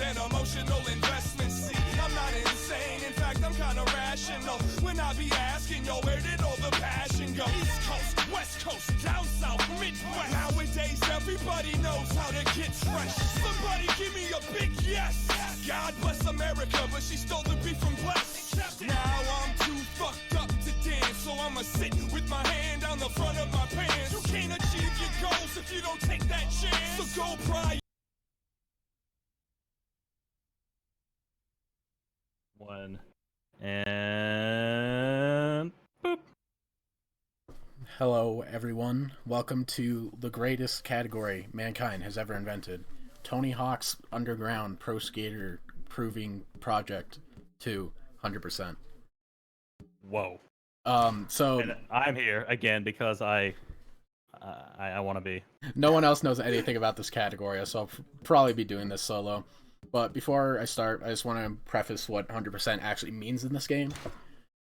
and emotional investment. See, I'm not insane, in fact I'm kinda rational. When I be asking, yo, where did all the passion go? East Coast, West Coast, down south, Midwest. Nowadays everybody knows how to get fresh. Somebody give me a big yes. God bless America, but she stole the beef from Bless. Now I'm too fucked up to dance, so I'ma sit with my hand on the front of my pants. You can't achieve your goals if you don't take that chance. So go pry. One and boop. Hello, everyone. Welcome to the greatest category mankind has ever invented. Tony Hawk's Underground Pro Skater Proving Project 2, 100%. Whoa. So And I'm here again because I want to be. no one else knows anything about this category, so I'll probably be doing this solo. But before I start, I just want to preface what 100% actually means in this game.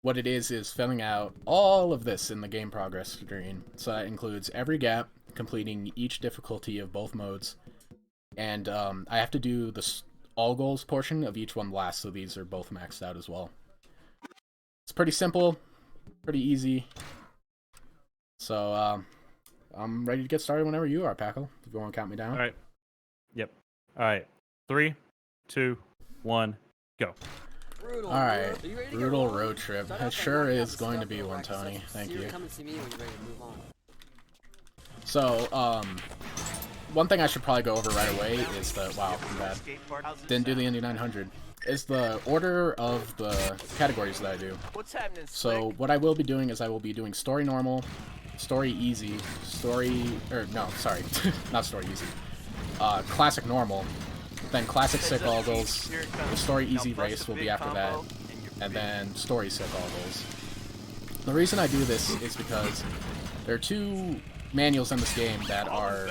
What it is filling out all of this in the game progress screen. So that includes every gap, completing each difficulty of both modes, and I have to do the all goals portion of each one last, so these are both maxed out as well. It's pretty simple, pretty easy. So I'm ready to get started whenever you are, Packle, if you want to count me down. All right. Yep. All right. 3, 2, 1, go. All right, brutal road trip. It sure is going to be one, Tony. Thank you. So, one thing I should probably go over right away is the I'm bad. Didn't do the Indy 900. Is the order of the categories that I do. So what I will be doing is I will be doing story normal, story easy, not story easy. Classic normal. Then classic sick goggles, the story easy race will be after that, and then story sick goggles. The reason I do this is because there are two manuals in this game that are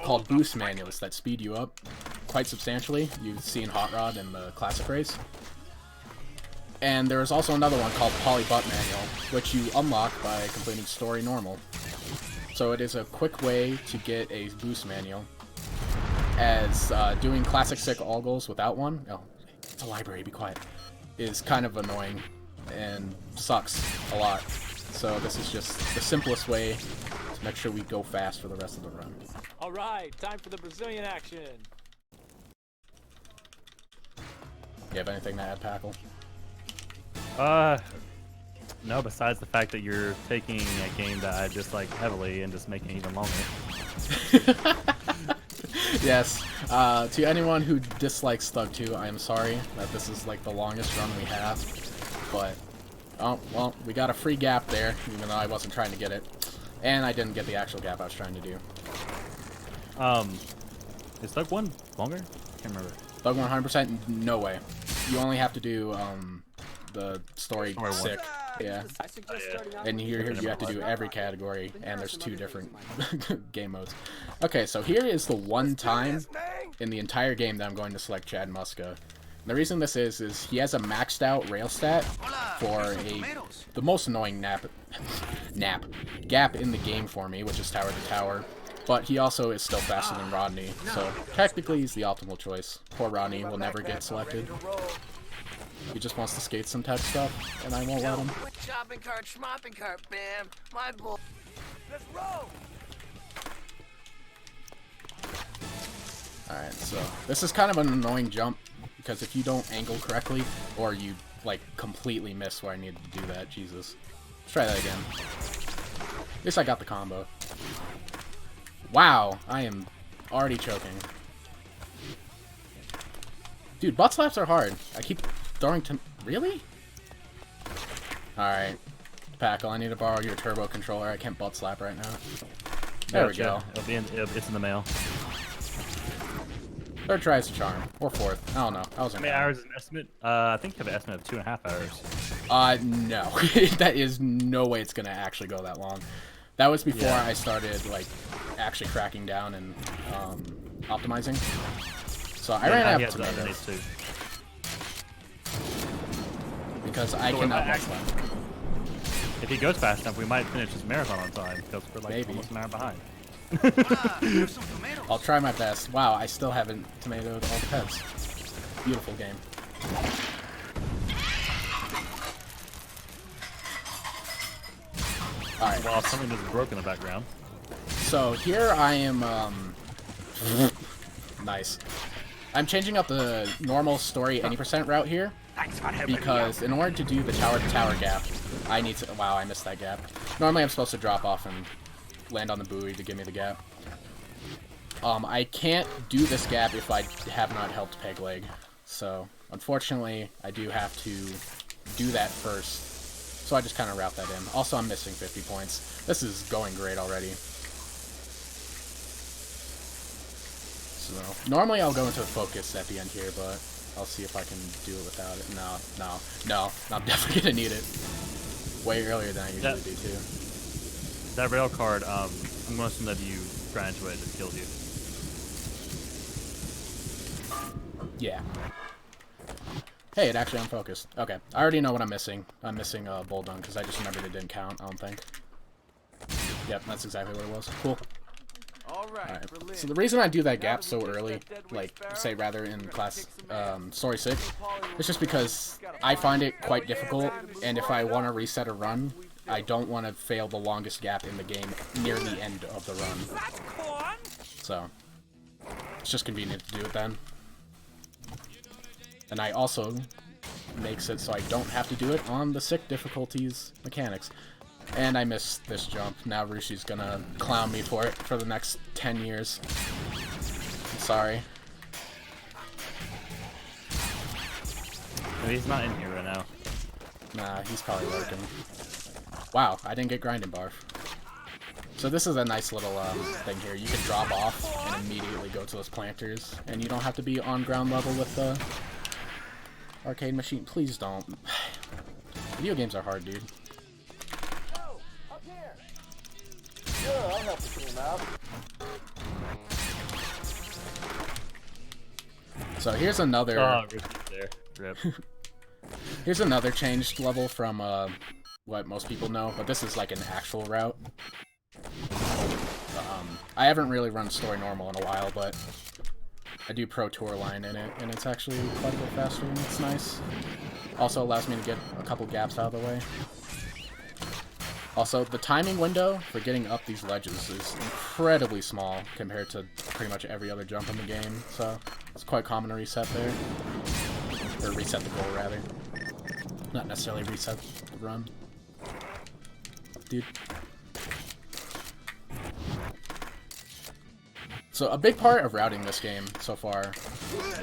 called boost manuals that speed you up quite substantially. You've seen Hot Rod in the classic race. And there is also another one called Poly Butt manual, which you unlock by completing story normal. So it is a quick way to get a boost manual, as doing classic sick all goals without one, it's a library, be quiet, is kind of annoying and sucks a lot. So this is just the simplest way to make sure we go fast for the rest of the run. Alright, time for the Brazilian action. You have anything to add, Packle? No, besides the fact that you're taking a game that I dislike heavily and just making it even longer. Yes, to anyone who dislikes THUG2, I am sorry that this is like the longest run we have, but, oh, well, we got a free gap there, even though I wasn't trying to get it, and I didn't get the actual gap I was trying to do. Is THUG1 longer? Can't remember. THUG 100%, no way. You only have to do, the story sick. Yeah. And here you have to do every category, and there's 2 different game modes. Okay, so here is the one time in the entire game that I'm going to select Chad Muska. And the reason this is he has a maxed out rail stat for the most annoying gap in the game for me, which is tower to tower. But he also is still faster than Rodney, so technically he's the optimal choice. Poor Rodney will never get selected. He just wants to skate some tech stuff, and I won't let him. Shopping cart, schmopping cart, bam. My boy. Let's roll. Alright, so this is kind of an annoying jump, because if you don't angle correctly, or you, like, completely miss where I needed to do that, Jesus. Let's try that again. At least I got the combo. Wow, I am already choking. Dude, butt slaps are hard. I keep throwing to... Really? Alright. Packle, I need to borrow your turbo controller. I can't butt slap right now. There we go. It's in the mail. 3rd try is a charm. Or 4th. I don't know. How many hours is an estimate? I think you have an estimate of 2.5 hours. No. That is no way it's gonna actually go that long. That was before I started, like, actually cracking down and optimizing. So I ran out of tomatoes. Because I cannot butt slap. If he goes fast enough, we might finish this marathon on time, because we're like almost an hour behind. I'll try my best. Wow, I still haven't tomatoed all the pets. Beautiful game. Alright. Wow, something just broke in the background. So here I am, nice. I'm changing up the normal story any % route here, because in order to do the tower-to-tower gap, I need to... Wow, I missed that gap. Normally I'm supposed to drop off and land on the buoy to give me the gap. I can't do this gap if I have not helped Peg Leg. So, unfortunately, I do have to do that first. So I just kind of route that in. Also, I'm missing 50 points. This is going great already. So, normally I'll go into focus at the end here, but I'll see if I can do it without it. No, I'm definitely gonna need it. Way earlier than I usually do, too. That rail card, I'm going to assume that you ran into it and it killed you. Yeah. Hey, it actually unfocused. Okay, I already know what I'm missing. I'm missing Bull Dung, because I just remembered it didn't count, I don't think. Yep, that's exactly what it was. Cool. Alright, so the reason I do that gap so early, like, say rather in class, Story 6, is just because I find it quite difficult, and if I want to reset a run, I don't want to fail the longest gap in the game near the end of the run. So, it's just convenient to do it then. And I also makes it so I don't have to do it on the sick difficulties mechanics. And I missed this jump. Now Rushi's gonna clown me for it for the next 10 years. I'm sorry. He's not in here right now. Nah, he's probably lurking. Wow, I didn't get grinding barf. So this is a nice little thing here. You can drop off and immediately go to those planters, and you don't have to be on ground level with the arcade machine. Please don't. Video games are hard, dude. So here's another. Oh, there. Rip. Here's another changed level from what most people know, but this is like an actual route. I haven't really run Story Normal in a while, but I do Pro Tour Line in it, and it's actually quite a bit faster, and it's nice. Also allows me to get a couple gaps out of the way. Also, the timing window for getting up these ledges is incredibly small compared to pretty much every other jump in the game, so it's quite common to reset there. Or reset the goal, rather. Not necessarily reset the run. Dude. So a big part of routing this game so far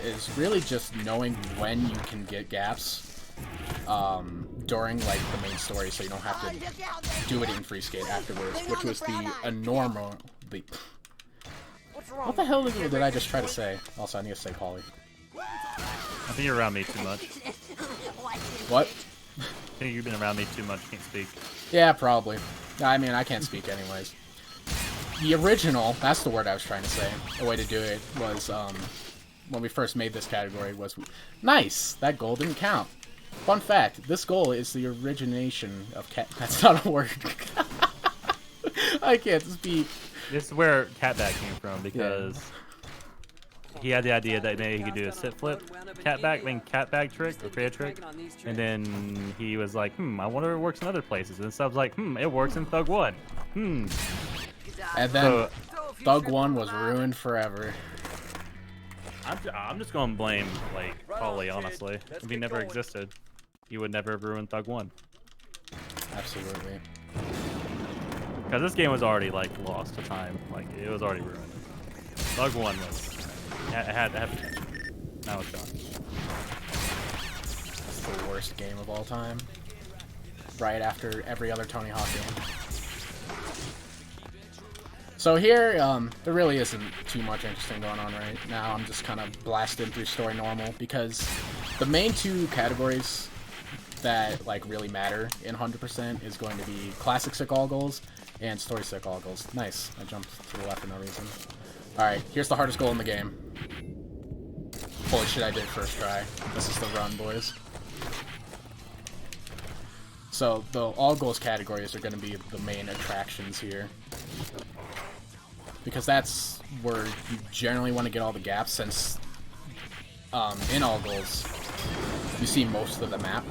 is really just knowing when you can get gaps during like the main story, so you don't have to do it in free skate afterwards, which was what the hell did I just try to say? Also, I need to say Polly. I think you're around me too much. What? I think you've been around me too much, can't speak. Yeah, probably. I mean, I can't speak anyways. The original, that's the word I was trying to say, the way to do it was, when we first made this category was, nice, that goal didn't count. Fun fact, this goal is the origination of that's not a word. I can't speak. This is where Catback came from, because he had the idea that maybe he could do a sit flip, catback trick, or create a trick, and then he was like, I wonder if it works in other places, and Sub's like, it works in THUG2. And then THUG2 was ruined forever. I'm just going to blame, like, Polly, honestly. If he never existed, he would never have ruined THUG2. Absolutely. Because this game was already, like, lost to time. Like, it was already ruined. THUG2 was... It had potential. Now it's gone. It's the worst game of all time. Right after every other Tony Hawk game. So here, there really isn't too much interesting going on right now. I'm just kind of blasting through Story Normal, because the main two categories that like really matter in 100% is going to be Classic Sick All Goals and Story Sick All Goals. Nice. I jumped to the left for no reason. Alright, here's the hardest goal in the game. Holy shit, I did it first try. This is the run, boys. So, the all goals categories are going to be the main attractions here. Because that's where you generally want to get all the gaps, since in all goals, you see most of the map.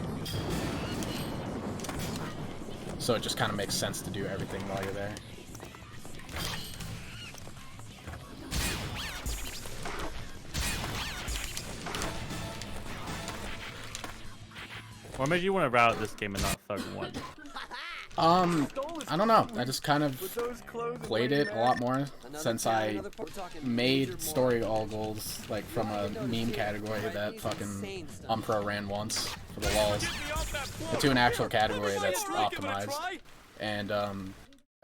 So it just kind of makes sense to do everything while you're there. What made you want to route this game and not THUG2? I don't know. I just kind of played it a lot more since I made story all goals like from a meme category that fucking Umpro ran once for the lulz into an actual category that's optimized. And I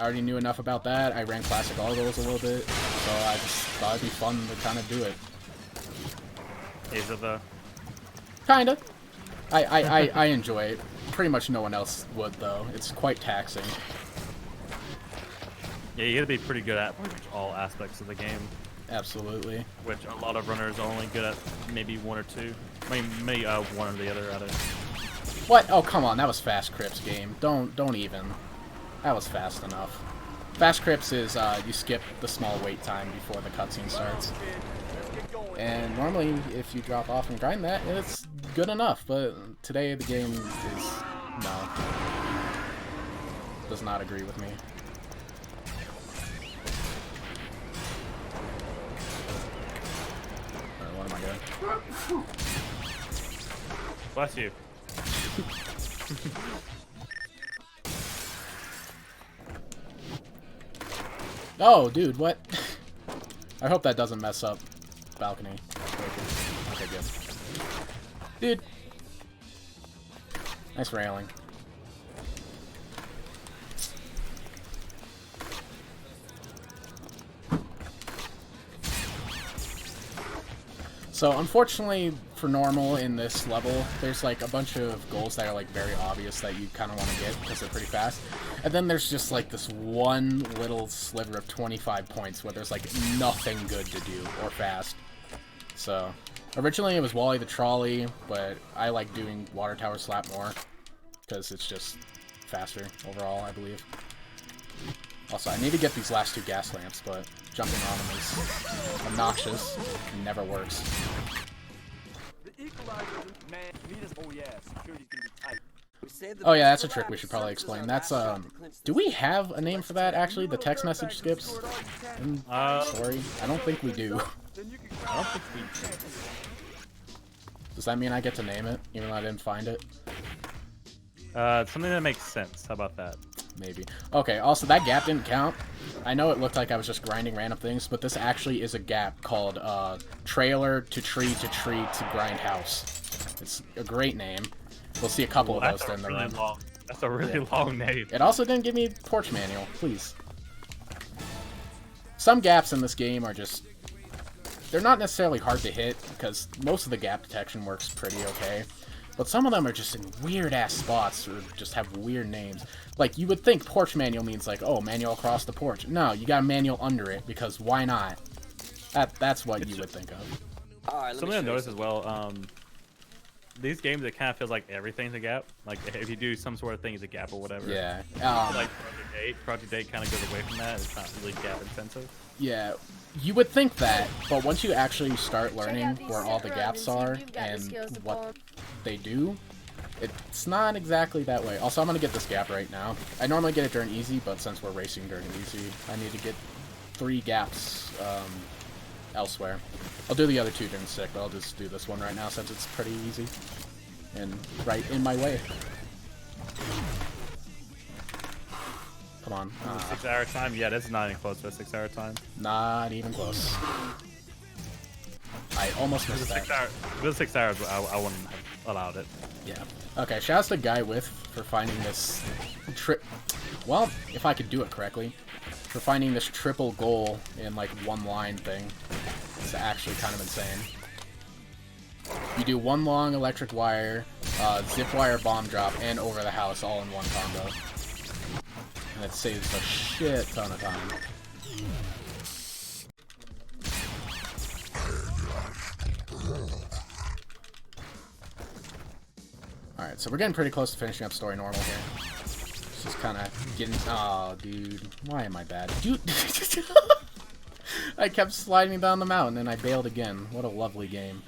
already knew enough about that. I ran classic all goals a little bit, so I just thought it'd be fun to kind of do it. Is it though? Kinda. I enjoy it. Pretty much no one else would, though. It's quite taxing. Yeah, you gotta be pretty good at pretty much all aspects of the game. Absolutely. Which a lot of runners are only good at maybe one or two. I mean, maybe one or the other, rather. What? Oh, come on. That was Fast Crips game. Don't even. That was fast enough. Fast Crips is, you skip the small wait time before the cutscene starts. And normally, if you drop off and grind that, it's good enough. But today, the game is... no. Does not agree with me. Alright, what am I doing? Bless you. Oh, dude, what? I hope that doesn't mess up balcony. Okay, good. Dude. Nice railing. So, unfortunately, for normal in this level, there's like a bunch of goals that are like very obvious that you kind of want to get because they're pretty fast. And then there's just like this one little sliver of 25 points where there's like nothing good to do or fast. So, originally it was Wally the Trolley, but I like doing Water Tower Slap more because it's just faster overall, I believe. Also, I need to get these last two gas lamps, but jumping on them is obnoxious and never works. Oh yeah, that's a trick we should probably explain. That's, do we have a name for that, actually? The text message skips? Sorry, I don't think we do. I don't think we do. Does that mean I get to name it, even though I didn't find it? Something that makes sense. How about that? Maybe. Okay, also, that gap didn't count. I know it looked like I was just grinding random things, but this actually is a gap called, Trailer to Tree to Grind House. It's a great name. We'll see a couple of those during the run. That's a really long name. It also didn't give me Porch Manual, please. Some gaps in this game are just... they're not necessarily hard to hit, because most of the gap detection works pretty okay. But some of them are just in weird-ass spots, or just have weird names. Like, you would think Porch Manual means, like, oh, manual across the porch. No, you got a manual under it, because why not? That's what you would think of. Something I noticed as well, these games, it kind of feels like everything's a gap. Like, if you do some sort of thing, it's a gap or whatever. Yeah. Like Project 8 kind of goes away from that. It's not really gap intensive. Yeah, you would think that, but once you actually start learning where all the gaps are and what they do, it's not exactly that way. Also, I'm going to get this gap right now. I normally get it during easy, but since we're racing during easy, I need to get 3 gaps elsewhere. I'll do the other 2 during sick, but I'll just do this one right now since it's pretty easy and right in my way. Come on. 6-hour time? Yeah, this is not even close to a 6-hour time. Not even close. I almost missed that. With 6 hours, I wouldn't have allowed it. Yeah. Okay, shouts to Guy With for finding this well, if I could do it correctly, for finding this triple goal in like one line thing. It's actually kind of insane. You do 1 long electric wire, zip wire bomb drop, and over the house all in one combo. And it saves a shit ton of time. Alright, so we're getting pretty close to finishing up story normal here. Just kind of getting... oh, dude. Why am I bad? Dude! I kept sliding down the mountain and I bailed again. What a lovely game.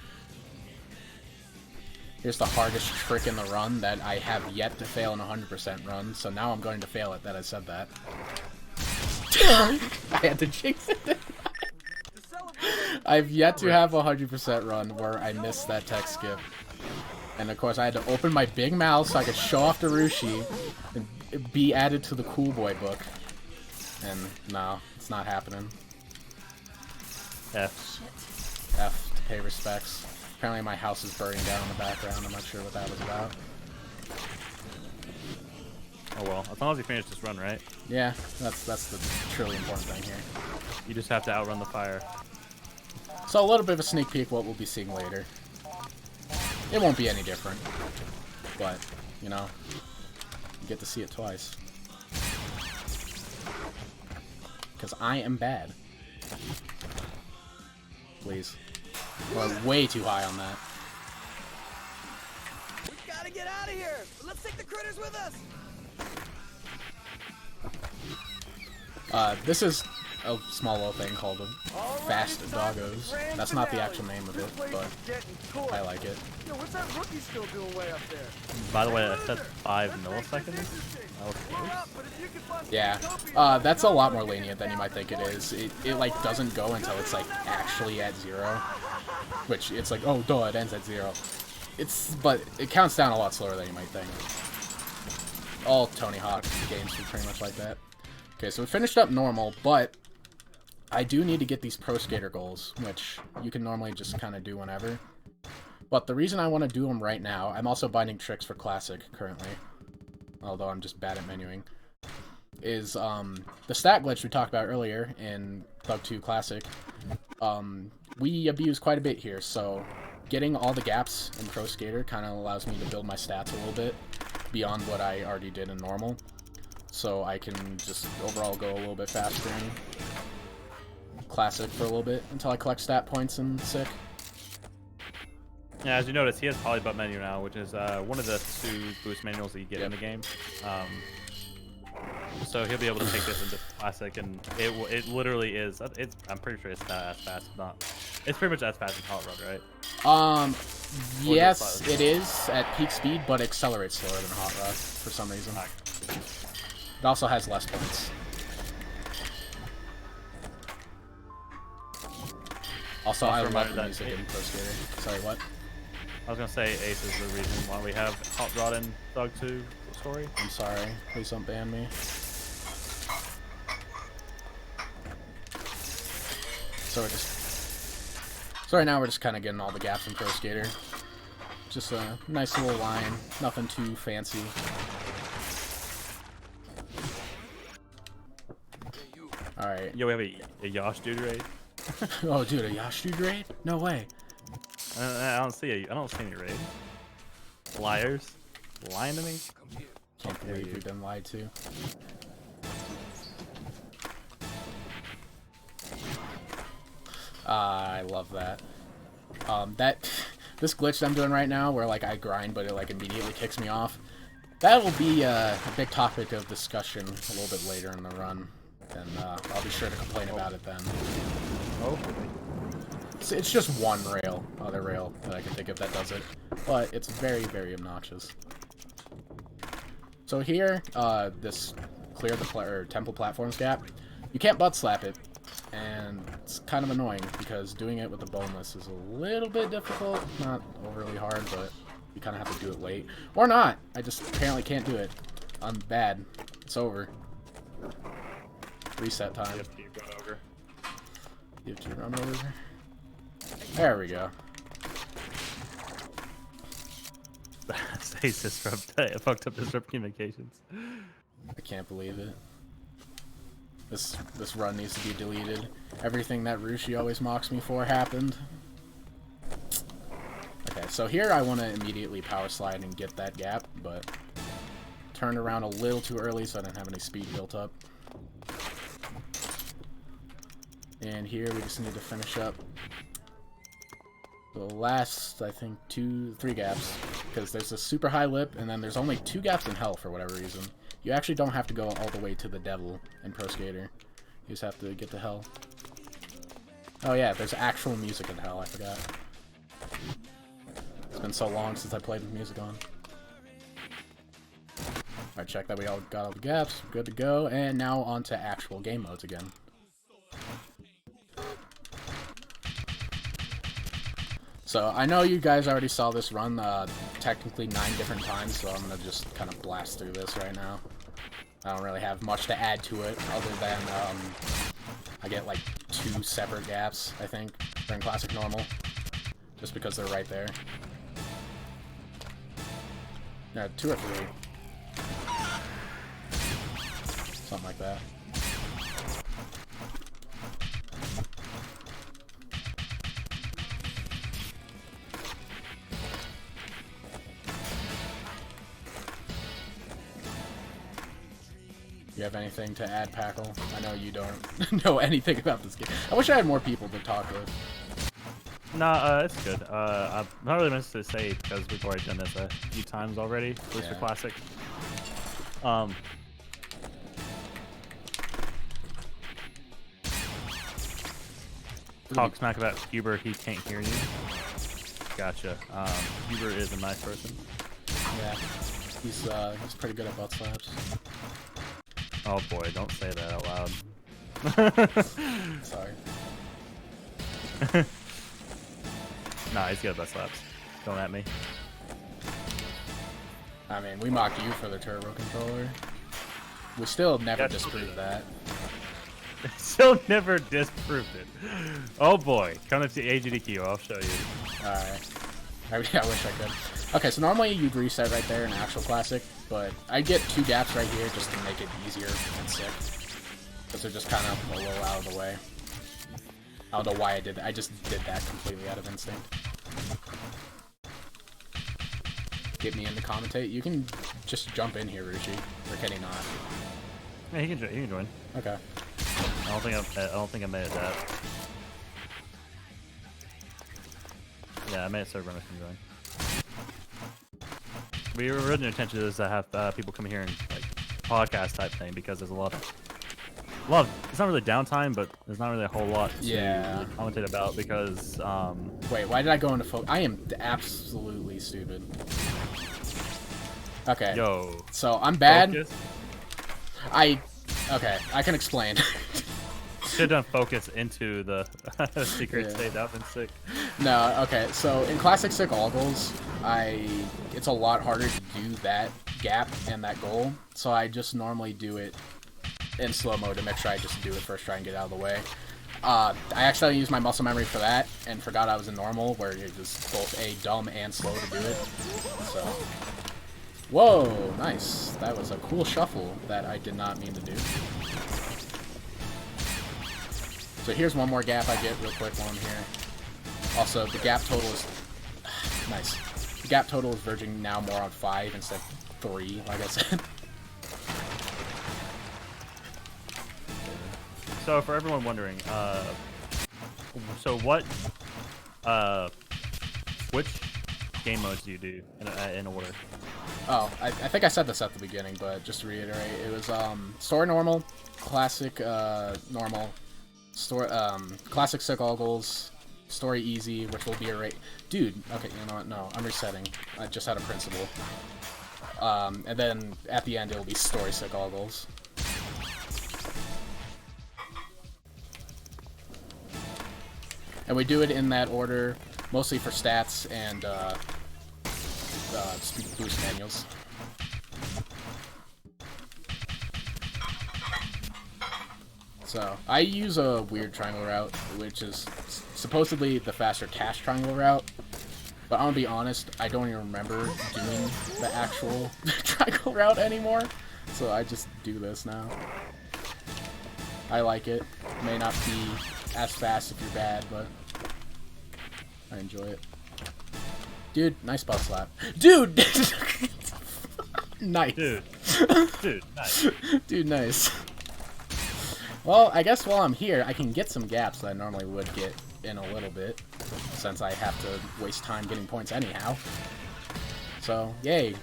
Here's the hardest trick in the run that I have yet to fail in a 100% run, so now I'm going to fail it that I said that. I had to jinx it. I've yet to have a 100% run where I missed that tech skip. And of course I had to open my big mouth so I could show off to Rushi and be added to the cool boy book. And no, it's not happening. F. F to pay respects. Apparently my house is burning down in the background. I'm not sure what that was about. Oh well, as long as you finish this run, right? Yeah, that's the truly important thing here. You just have to outrun the fire. So a little bit of a sneak peek what we'll be seeing later. It won't be any different, but, you know, you get to see it twice. Because I am bad. Please. We're way too high on that. We gotta get out of here. Let's take the critters with us. This is a small little thing called a Fast Doggos. That's not the actual name of it, but I like it. Yo, what's that rookie still doing way up there? By the way, I said 5 milliseconds. That was close. Yeah, that's a lot more lenient than you might think it is. It like doesn't go until it's like actually at 0, which it's like, oh duh, it ends at 0. But it counts down a lot slower than you might think. All Tony Hawk games are pretty much like that. Okay, so we finished up normal, but I do need to get these Pro Skater goals, which you can normally just kind of do whenever. But the reason I want to do them right now, I'm also binding tricks for Classic currently, although I'm just bad at menuing, is the stat glitch we talked about earlier in THUG2 Classic. We abuse quite a bit here, so getting all the gaps in Pro Skater kind of allows me to build my stats a little bit beyond what I already did in normal. So I can just overall go a little bit faster in Classic for a little bit until I collect stat points in Sick. Yeah, as you notice, he has Polybut menu now, which is one of the 2 boost manuals that you get in the game. So he'll be able to take this into Classic, and it literally is. I'm pretty sure it's not as fast. It's pretty much as fast as Hot Rod, right? Yes, it is at peak speed, but accelerates slower than Hot Rod for some reason. It also has less points. Also, I love the music in Pro Skater. Sorry, what? I was gonna say Ace is the reason why we have Hot Rod in THUG2 story. I'm sorry. Please don't ban me. So right now we're just kind of getting all the gaps in Pro Skater. Just a nice little line. Nothing too fancy. Alright. Yo, we have a Yosh dude raid. Oh, dude, a Yosh dude raid? No way. I don't see any raid. Liars, lying to me. Can't believe we've been lied to. I love that. This glitch I'm doing right now, where like I grind, but it like immediately kicks me off. That will be a big topic of discussion a little bit later in the run, and I'll be sure to complain about it then. Hopefully. It's just one other rail that I can think of that does it, but it's very, very obnoxious. So here, this clear the temple platforms gap. You can't butt slap it, and it's kind of annoying because doing it with the boneless is a little bit difficult. Not overly hard, but you kind of have to do it late. Or not! I just apparently can't do it. I'm bad. It's over. Reset time. You have to run over. There we go. Stasis from fucked up disrupt communications. I can't believe it. This run needs to be deleted. Everything that Rushi always mocks me for happened. Okay, so here I want to immediately power slide and get that gap, but turned around a little too early so I didn't have any speed built up. And here we just need to finish up the last, I think, 3 gaps, because there's a super high lip, and then there's only 2 gaps in hell for whatever reason. You actually don't have to go all the way to the devil in Pro Skater. You just have to get to hell. Oh yeah, there's actual music in hell, I forgot. been so long since I played with music on. Alright, check that we all got all the gaps. Good to go. And now on to actual game modes again. So, I know you guys already saw this run technically 9 different times, so I'm gonna just kind of blast through this right now. I don't really have much to add to it, other than I get like 2 separate gaps, I think, during Classic Normal. Just because they're right there. No, 2 or 3. Something like that. You have anything to add, Packle? I know you don't know anything about this game. I wish I had more people to talk with. Nah, it's good. I'm not really meant to say because we've already done this a few times already, at least for Classic. Talk smack about Huber, he can't hear you. Gotcha. Huber is a nice person. Yeah, he's pretty good at butt slaps. Oh boy, don't say that out loud. Sorry. Nah, he's good at butt slaps. Don't at me. I mean, we mocked you for the turbo controller. We still never disproved that. Still never disproved it. Oh boy, come to AGDQ, I'll show you. Alright. I wish I could. Okay, so normally you'd reset right there in actual Classic, but I get 2 gaps right here just to make it easier and sick. Because they're just kind of a little out of the way. I don't know why I did that. I just did that completely out of instinct. Get me in to commentate. You can just jump in here, Ruchi. Or can he not? Yeah, he can join. Okay. I don't think I made it that. Yeah, I made it so everyone can join. We were originally intention is to have people come here and like podcast type thing because there's a lot of it's not really downtime, but there's not really a whole lot to really commentate about because wait, why did I go into focus? I am absolutely stupid. Okay. Yo. So I'm bad. Focus? Okay, I can explain. Should have done focus into the secret state. That would have been sick. No, okay. So in Classic Sick Ogles, it's a lot harder to do that gap and that goal. So I just normally do it in slow mode to make sure I just do it first, try and get out of the way. I actually used my muscle memory for that and forgot I was in normal, where it was both dumb and slow to do it. So, whoa, nice. That was a cool shuffle that I did not mean to do. So here's one more gap I get real quick while I'm here. Also, the gap total is nice. The gap total is verging now more on 5 instead of 3, like I said. So for everyone wondering, so what, which game modes do you do in order? Oh, I think I said this at the beginning, but just to reiterate, it was story normal, classic normal, classic sick ogles, story easy, which will be a rate. Dude, okay, you know what? No, I'm resetting. I just had a principle. And then at the end, it will be story sick ogles. And we do it in that order, mostly for stats and speed boost manuals. So, I use a weird triangle route, which is supposedly the faster cash triangle route. But I'm gonna be honest, I don't even remember doing the actual triangle route anymore. So I just do this now. I like it. May not be as fast if you're bad, but I enjoy it. Dude, nice butt slap. Dude! Nice. Dude, nice. Dude, nice. Well, I guess while I'm here, I can get some gaps that I normally would get in a little bit, since I have to waste time getting points anyhow. So, yay.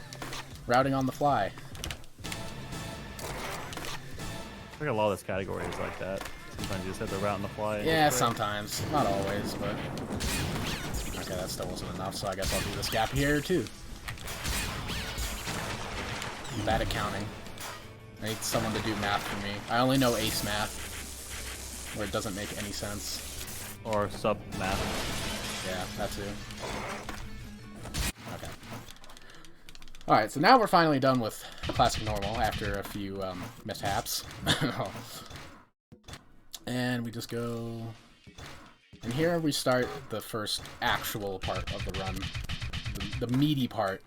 Routing on the fly. I think a lot of this category is like that. Sometimes you just have to route on the fly. Yeah, sometimes. Not always, but... Alright, Okay, that still wasn't enough, so I guess I'll do this gap here, too. Bad accounting. I need someone to do math for me. I only know ace math, where it doesn't make any sense. Or sub math. Yeah, that too. Okay. Alright, so now we're finally done with Classic Normal after a few mishaps. And we just go... And here we start the first actual part of the run. The meaty part.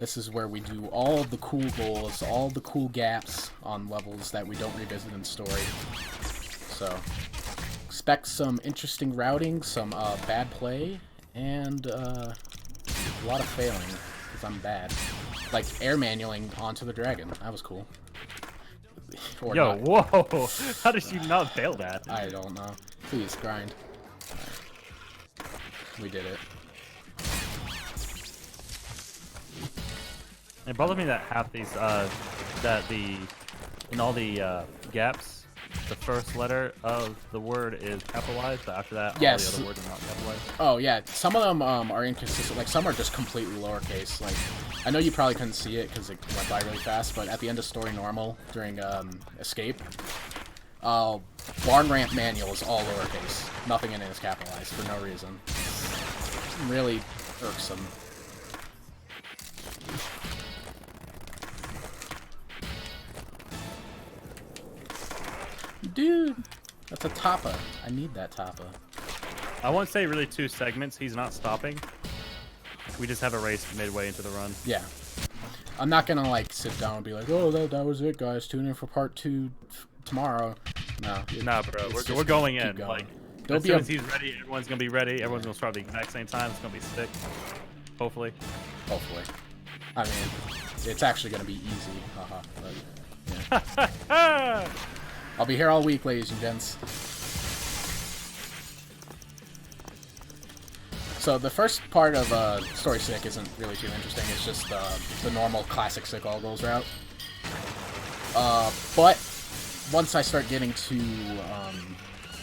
This is where we do all the cool goals, all the cool gaps on levels that we don't revisit in story. So, expect some interesting routing, some bad play, and a lot of failing, because I'm bad. Like air manualing onto the dragon. That was cool. Or Yo, not. whoa! How did you not fail that? I don't know. Please, grind. Right. We did it. It bothers me that half these, in all the gaps, the first letter of the word is capitalized, but after that, Yes. all the other words are not capitalized. Oh yeah, some of them are inconsistent. Like some are just completely lowercase. Like I know you probably couldn't see it because it went by really fast, but at the end of story normal during escape, barn ramp manual is all lowercase. Nothing in it is capitalized for no reason. Really irksome. Dude, that's a Tappa. I need that Tappa. I won't say really 2 segments. He's not stopping. We just have a race midway into the run. Yeah. I'm not gonna like sit down and be like, oh, that was it, guys. Tune in for part 2 tomorrow. No. Nah, bro. We're going in. Going. Like, There'll as be soon a... as he's ready, everyone's gonna be ready. Everyone's gonna start at the exact same time. It's gonna be sick. Hopefully. Hopefully. I mean, it's actually gonna be easy. Haha. But, yeah. I'll be here all week, ladies and gents. So the first part of Story Sick isn't really too interesting. It's just the normal classic Sick All Goals route. But once I start getting to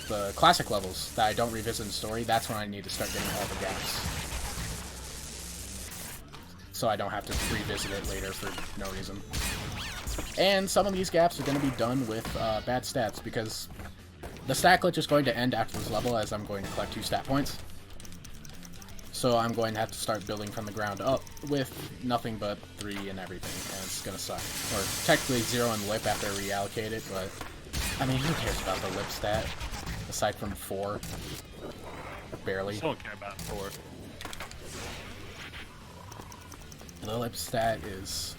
the classic levels that I don't revisit in story, that's when I need to start getting all the gaps. So I don't have to revisit it later for no reason. And some of these gaps are going to be done with bad stats, because the stat glitch is going to end after this level, as I'm going to collect 2 stat points. So I'm going to have to start building from the ground up with nothing but 3 and everything, and it's going to suck. Or technically 0 and lip after I reallocate it, but I mean, who cares about the lip stat? Aside from 4. Barely. I don't care about 4. The lip stat is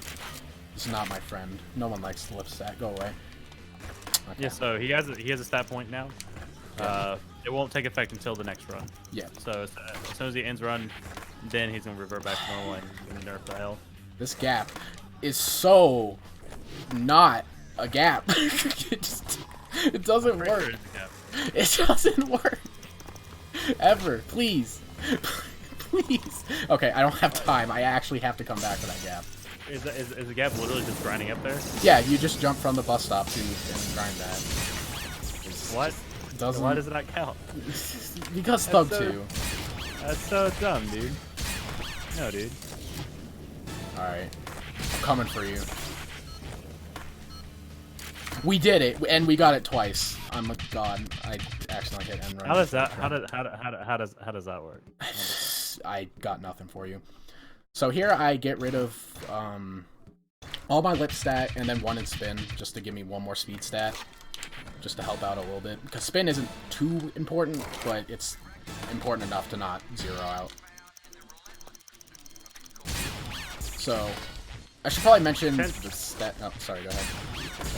not my friend. No one likes the lip stat. Go away. Okay. Yeah, so he has a stat point now. It won't take effect until the next run. Yeah. So as soon as he ends run, then he's gonna revert back to normal and nerf the hell. This gap is so not a gap. It doesn't work. It doesn't work. Ever. Please. Please. Okay, I don't have time. I actually have to come back to that gap. Is the gap literally just grinding up there? Yeah, you just jump from the bus stop to and grind that. What? Doesn't... Why does it not count? Because THUG2. That's so dumb, dude. No, dude. Alright. I'm coming for you. We did it, and we got it twice. I'm a god. I accidentally hit end run. How does that work? I got nothing for you. So here I get rid of all my lip stat and then 1 in spin, just to give me 1 more speed stat, just to help out a little bit. Because spin isn't too important, but it's important enough to not 0 out. So I should probably mention the stat. Oh, sorry, go ahead.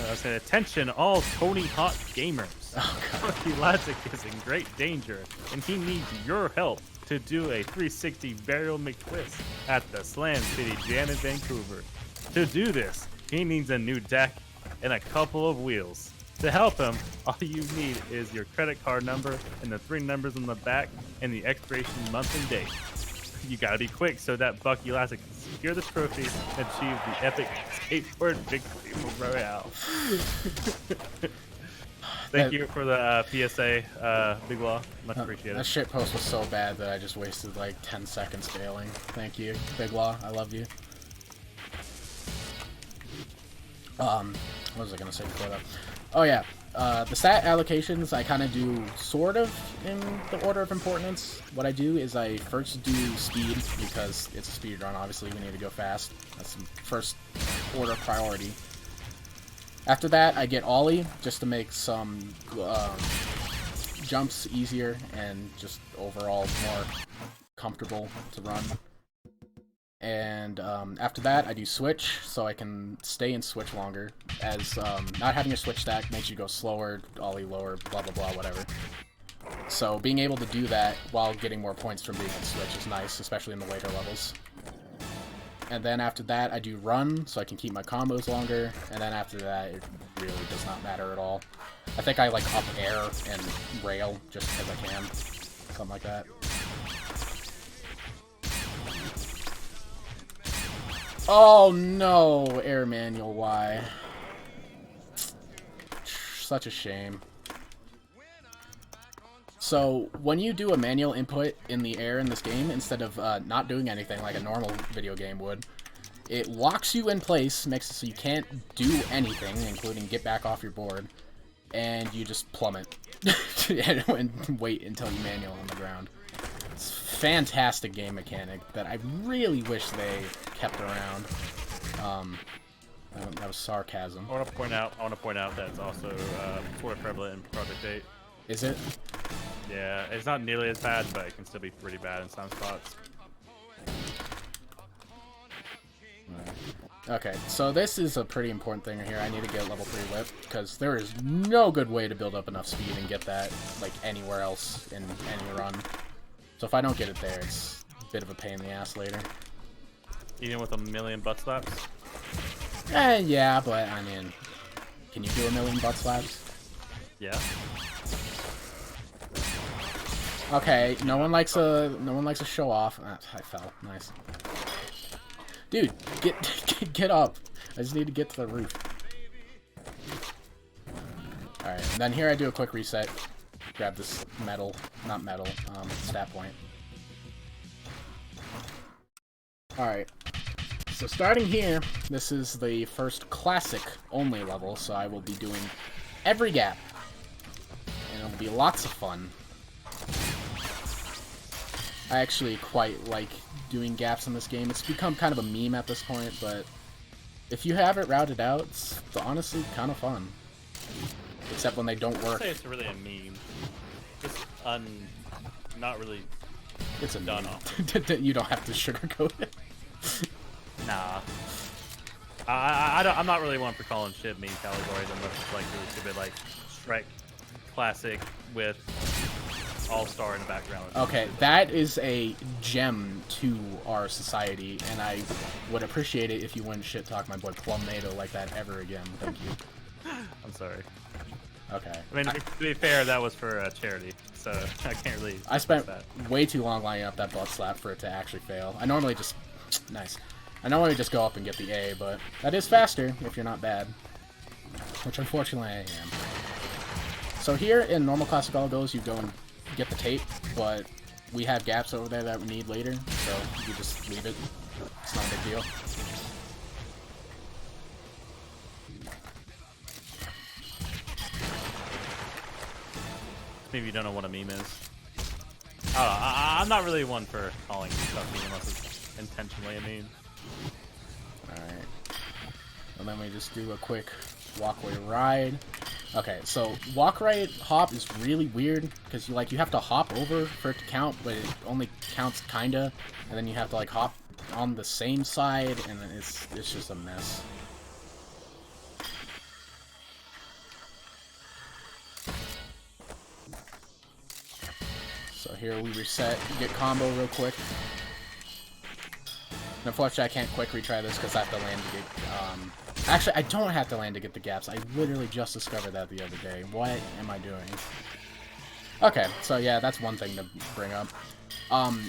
I was saying, attention, all Tony Hawk gamers. Oh, God. Elastic is in great danger, and he needs your help to do a 360 burial McTwist at the Slam City Jam in Vancouver. To do this, he needs a new deck and a couple of wheels. To help him, all you need is your credit card number and the 3 numbers on the back and the expiration month and date. You gotta be quick so that Buck Elastic can secure the trophy and achieve the epic skateboard victory royale. Thank you for the PSA, Big Law. Much appreciated. That shit post was so bad that I just wasted like 10 seconds failing. Thank you, Big Law. I love you. What was I gonna say before that? Oh yeah, the stat allocations I kind of do sort of in the order of importance. What I do is I first do speed, because it's a speed run, obviously we need to go fast. That's the first order priority. After that, I get Ollie, just to make some jumps easier and just overall more comfortable to run. And after that, I do switch, so I can stay in switch longer, as not having a switch stack makes you go slower, Ollie lower, blah blah blah, whatever. So being able to do that while getting more points from being in switch is nice, especially in the later levels. And then after that, I do run, so I can keep my combos longer, and then after that, it really does not matter at all. I think I like up air and rail just because I can. Something like that. Oh no, air manual Y. Such a shame. So, when you do a manual input in the air in this game, instead of not doing anything like a normal video game would, it locks you in place, makes it so you can't do anything, including get back off your board, and you just plummet. And wait until you manual on the ground. It's a fantastic game mechanic that I really wish they kept around. That was sarcasm. I want to point out that it's also sort of prevalent in Project 8. Is it? Yeah, it's not nearly as bad, but it can still be pretty bad in some spots. Okay, so this is a pretty important thing here. I need to get level 3 whip, because there is no good way to build up enough speed and get that, like, anywhere else in any run. So if I don't get it there, it's a bit of a pain in the ass later. Even with a million butt slaps? Yeah, but, I mean, can you do a million butt slaps? Yeah. Okay, no one likes a show off. I fell. Nice. Dude, get up. I just need to get to the roof. Alright, and then here I do a quick reset. Grab this stat point. Alright. So starting here, this is the first classic only level, so I will be doing every gap. And it'll be lots of fun. I actually quite like doing gaps in this game. It's become kind of a meme at this point, but if you have it routed out, it's honestly kind of fun. Except when they don't work. I'd say it's really a meme. Just not really. It's a done meme. off. You don't have to sugarcoat it. Nah. I'm not really one for calling shit meme categories unless it's like really stupid, like Shrek Classic with All-Star in the background. Okay, that is a gem to our society, and I would appreciate it if you wouldn't shit-talk my boy Plumnado like that ever again. Thank you. I'm sorry. Okay. I mean, to be fair, that was for charity, so I can't really. I spent that. way too long lining up that butt slap for it to actually fail. I normally just... Nice. I normally just go up and get the A, but that is faster if you're not bad. Which unfortunately I am. So here in normal classic all goes, you go and get the tape, but we have gaps over there that we need later, so you just leave it. It's not a big deal. Maybe you don't know what a meme is. I'm not really one for calling stuff meme unless it's intentionally a meme. Alright. And then we just do a quick walkway ride. Okay, so walk right hop is really weird because you have to hop over for it to count, but it only counts kinda, and then you have to like hop on the same side, and then it's just a mess. So here we reset, get combo real quick. And unfortunately, I can't quick retry this because I have to land to get. Actually, I don't have to land to get the gaps. I literally just discovered that the other day. What am I doing? Okay, so yeah, that's one thing to bring up.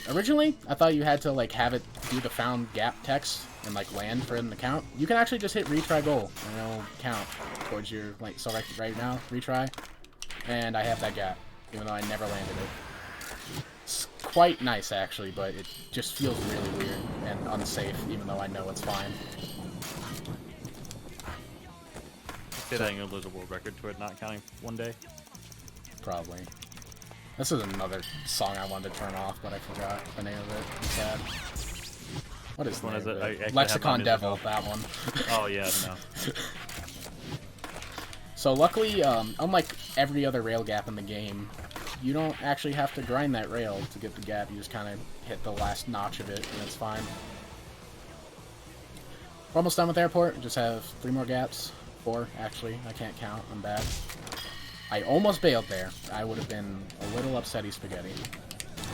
Originally, I thought you had to like have it do the found gap text and like land for it to count. You can actually just hit retry goal and it'll count towards your like. So right now, retry. and I have that gap, even though I never landed it. It's quite nice, actually, but it just feels really weird and unsafe, even though I know it's fine. Say that you'll lose a world record to it not counting one day. Probably. This is another song I wanted to turn off, but I forgot the name of it. I'm sad. What is the name of it? I actually Lexicon have my Devil, that one. Oh yeah, no. So luckily, unlike every other rail gap in the game, you don't actually have to grind that rail to get the gap. You just kind of hit the last notch of it, and it's fine. We're almost done with airport. We just have 3 more gaps. 4, actually. I can't count. I'm bad. I almost bailed there. I would have been a little upsetty spaghetti.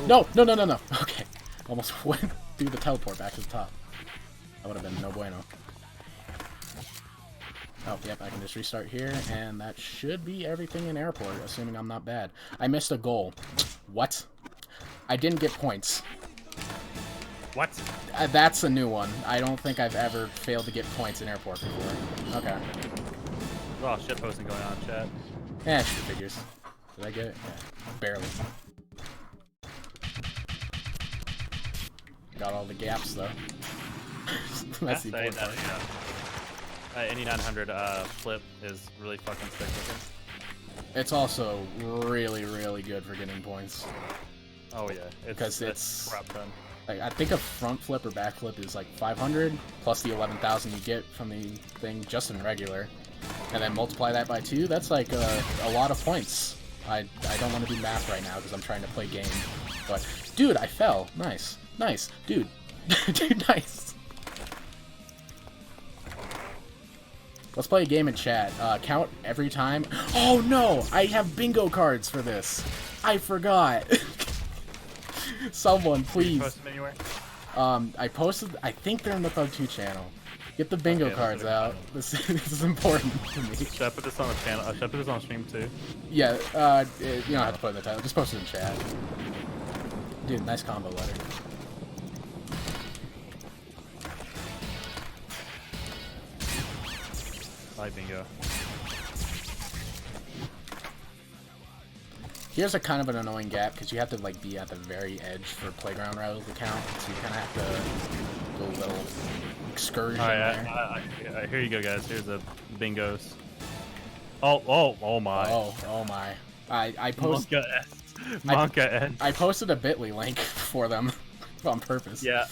No! No, no, no, no! Okay. Almost went through the teleport back to the top. That would have been no bueno. Oh, yep, I can just restart here, and that should be everything in airport, assuming I'm not bad. I missed a goal. What? I didn't get points. What? That's a new one. I don't think I've ever failed to get points in airport before. Okay. There's a lot of shitposting going on in chat. Yeah, shit figures. Did I get it? Yeah, barely. Got all the gaps, though. That's the important part. Any 900 flip is really fucking sick looking. It's also really, really good for getting points. Oh yeah, Because it's crap ton. Like, I think a front flip or back flip is like 500 plus the 11,000 you get from the thing just in regular, and then multiply that by 2. That's like a lot of points. I don't want to do math right now because I'm trying to play game. But dude, I fell. Nice, nice, dude, dude, nice. Let's play a game in chat. Count every time. Oh no! I have bingo cards for this. I forgot. Someone, please. Did you post them anywhere? I posted. I think they're in the THUG2 channel. Get the bingo cards out. This is important to me. Should I put this on the channel? Should I put this on stream too? Yeah. You don't have to put it in the title. Just post it in chat. Dude, nice combo letter. Bye, bingo. Here's a kind of an annoying gap because you have to like be at the very edge for playground rails to count, so you kind of have to do a little excursion there. Here you go, guys. Here's the bingos. Oh my. Oh my. I posted. Monka S. I posted a Bitly link for them on purpose. Yeah.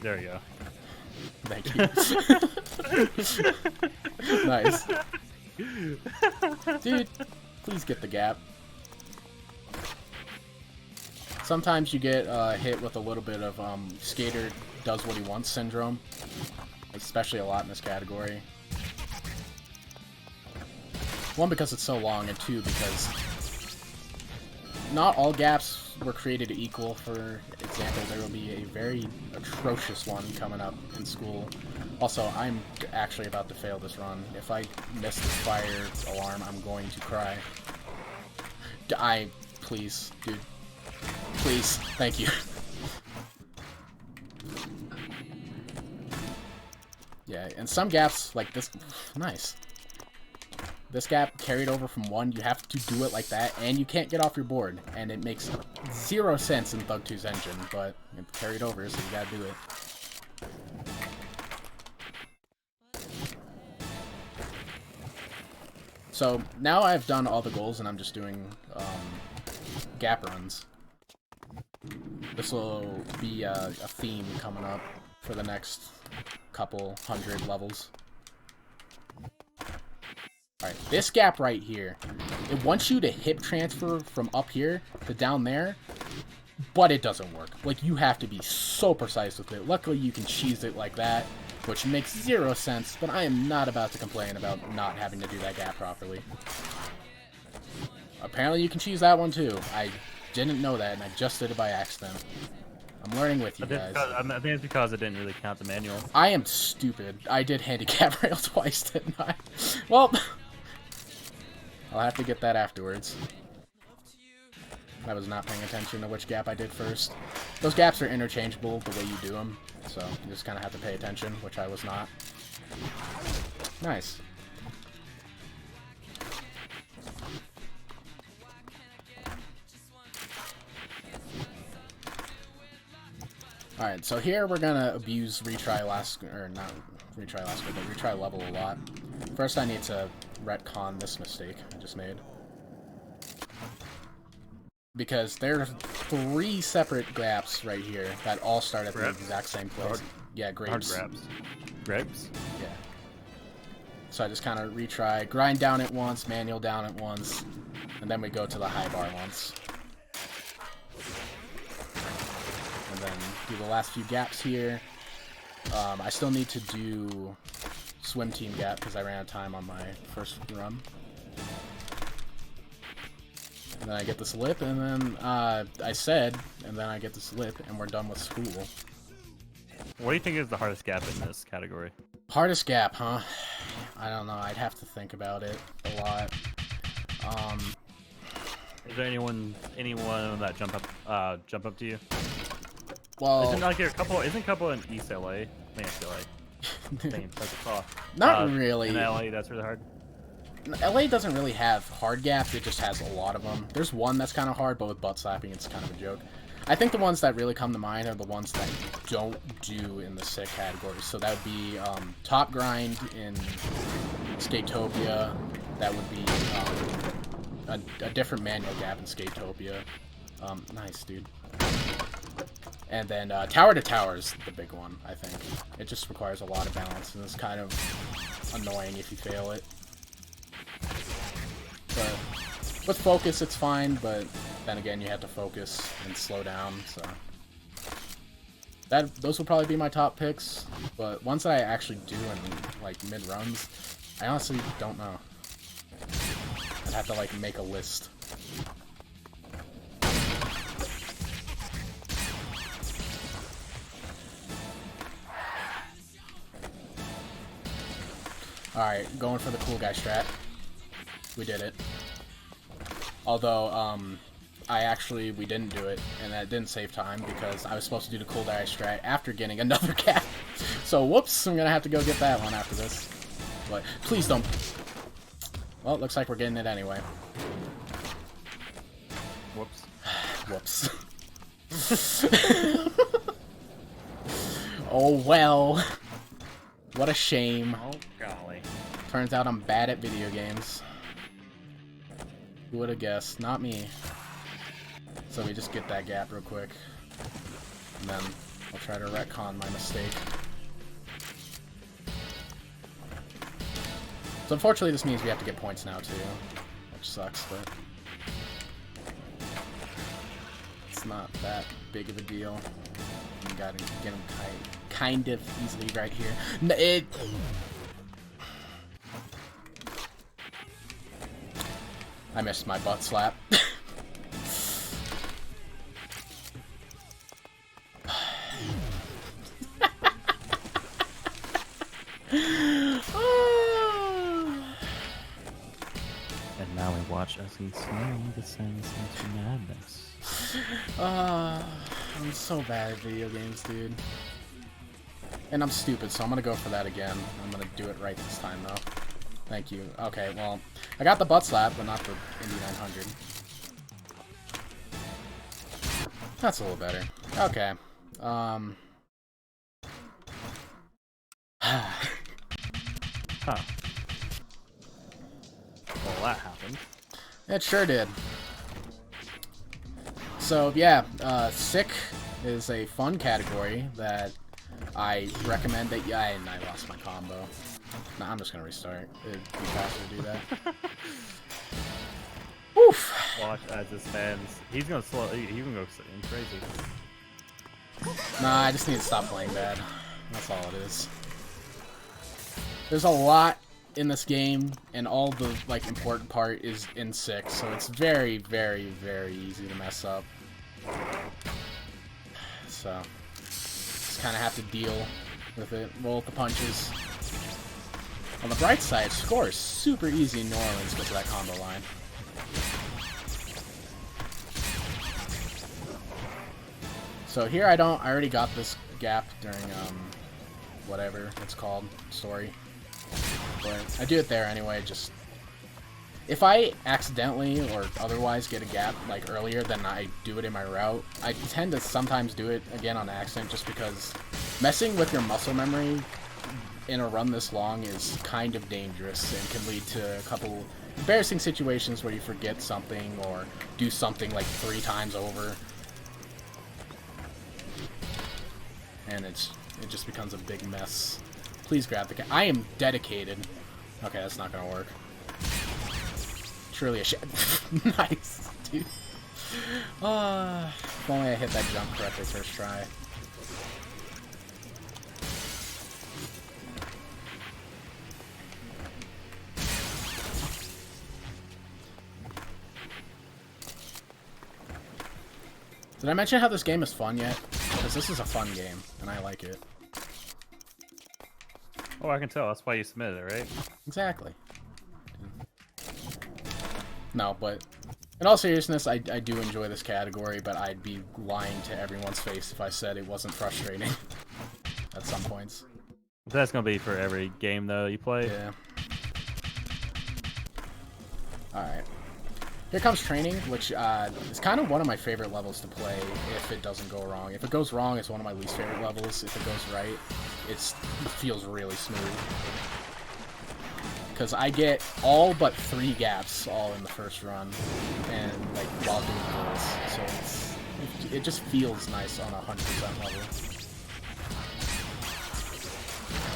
There you go. Thank you. Nice. Dude, please get the gap. Sometimes you get hit with a little bit of skater does what he wants syndrome, especially a lot in this category. 1, because it's so long, and 2, because not all gaps were created equal. For example, there will be a very atrocious one coming up in school. Also, I'm actually about to fail this run. If I miss the fire alarm, I'm going to cry. Please, dude. Please, thank you. Yeah, and some gaps, like this, nice. This gap carried over from 1, you have to do it like that, and you can't get off your board, and it makes 0 sense in THUG2's engine, but it carried over, so you gotta do it. So, now I've done all the goals, and I'm just doing gap runs. This will be a theme coming up for the next couple 100 levels. Alright, this gap right here, it wants you to hip transfer from up here to down there, but it doesn't work. Like, you have to be so precise with it. Luckily, you can cheese it like that, which makes 0 sense, but I am not about to complain about not having to do that gap properly. Apparently, you can cheese that one too. I didn't know that, and I just did it by accident. I'm learning with you guys. I think it's because it didn't really count the manual. I am stupid. I did handicap rail twice, didn't I? Well, I'll have to get that afterwards. I was not paying attention to which gap I did first. Those gaps are interchangeable the way you do them, so you just kind of have to pay attention, which I was not. Nice. Alright, so here we're gonna abuse retry last, or not retry last, but retry level a lot. First I need to retcon this mistake I just made. Because there's 3 separate gaps right here that all start at the exact same place. Yeah, grapes. Hard grapes? Yeah. So I just kind of retry, grind down it once, manual down it once, and then we go to the high bar once. And then do the last few gaps here. I still need to do swim team gap because I ran out of time on my first run. And then I get this lip, and then I said, and then I get this lip, and we're done with school. What do you think is the hardest gap in this category? Hardest gap, huh? I don't know. I'd have to think about it a lot. Is there anyone that jump up to you? Well, Isn't like a couple in East LA? I think it's LA. Same, that's a call. Not really. In LA, that's really hard. LA doesn't really have hard gaps, it just has a lot of them. There's one that's kind of hard, but with butt slapping, it's kind of a joke. I think the ones that really come to mind are the ones that you don't do in the sick category. So that would be top grind in Skatopia. That would be a different manual gap in Skatopia. Nice, dude. And then tower to tower is the big one, I think. It just requires a lot of balance, and it's kind of annoying if you fail it. But with focus, it's fine, but then again, you have to focus and slow down, so... Those will probably be my top picks, but ones that I actually do in, like, mid-runs, I honestly don't know. I'd have to, like, make a list. Alright, going for the cool guy strat. We did it. Although, we didn't do it, and that didn't save time because I was supposed to do the cool guy strat after getting another cap. So, whoops, I'm gonna have to go get that one after this. But, please don't. Well, it looks like we're getting it anyway. Whoops. Whoops. Oh, well. What a shame. Oh, golly. Turns out I'm bad at video games. Who would have guessed? Not me. So we just get that gap real quick. And then I'll try to retcon my mistake. So unfortunately this means we have to get points now too. Which sucks, but... it's not that big of a deal. You gotta get them kind of easily right here. No, I missed my butt slap. And now we watch as he slowly descends into madness. I'm so bad at video games, dude. And I'm stupid, so I'm gonna go for that again. I'm gonna do it right this time, though. Thank you. Okay, well, I got the butt slap, but not the Indy 900. That's a little better. Okay. Huh. Well, that happened. It sure did. So, yeah, sick is a fun category that I recommend that... yeah, and I lost my combo. Nah, I'm just gonna restart. It'd be faster to do that. Oof! Watch as this man's... he's gonna slow... he can go crazy. Nah, I just need to stop playing bad. That's all it is. There's a lot in this game, and all the, like, important part is in 6, so it's very, very, very easy to mess up. So, just kind of have to deal with it. Roll with the punches. On the bright side, score is super easy in New Orleans because of that combo line. So here I already got this gap during, whatever it's called, story. But I do it there anyway, just if I accidentally or otherwise get a gap like earlier than I do it in my route, I tend to sometimes do it again on accident just because messing with your muscle memory in a run this long is kind of dangerous and can lead to a couple embarrassing situations where you forget something or do something like 3 times over. And it just becomes a big mess. Please grab the I am dedicated. Okay, that's not gonna work. Truly a shit. Nice, dude. If only I hit that jump correctly first try. Did I mention how this game is fun yet? Because this is a fun game, and I like it. Oh, I can tell. That's why you submitted it, right? Exactly. No, but in all seriousness, I do enjoy this category, but I'd be lying to everyone's face if I said it wasn't frustrating at some points. That's gonna be for every game though you play. Yeah. Alright. Here comes training, which is kind of one of my favorite levels to play if it doesn't go wrong. If it goes wrong, it's one of my least favorite levels. If it goes right, it feels really smooth. Because I get all but 3 gaps all in the first run, and like while doing goals, so it just feels nice on a 100% level.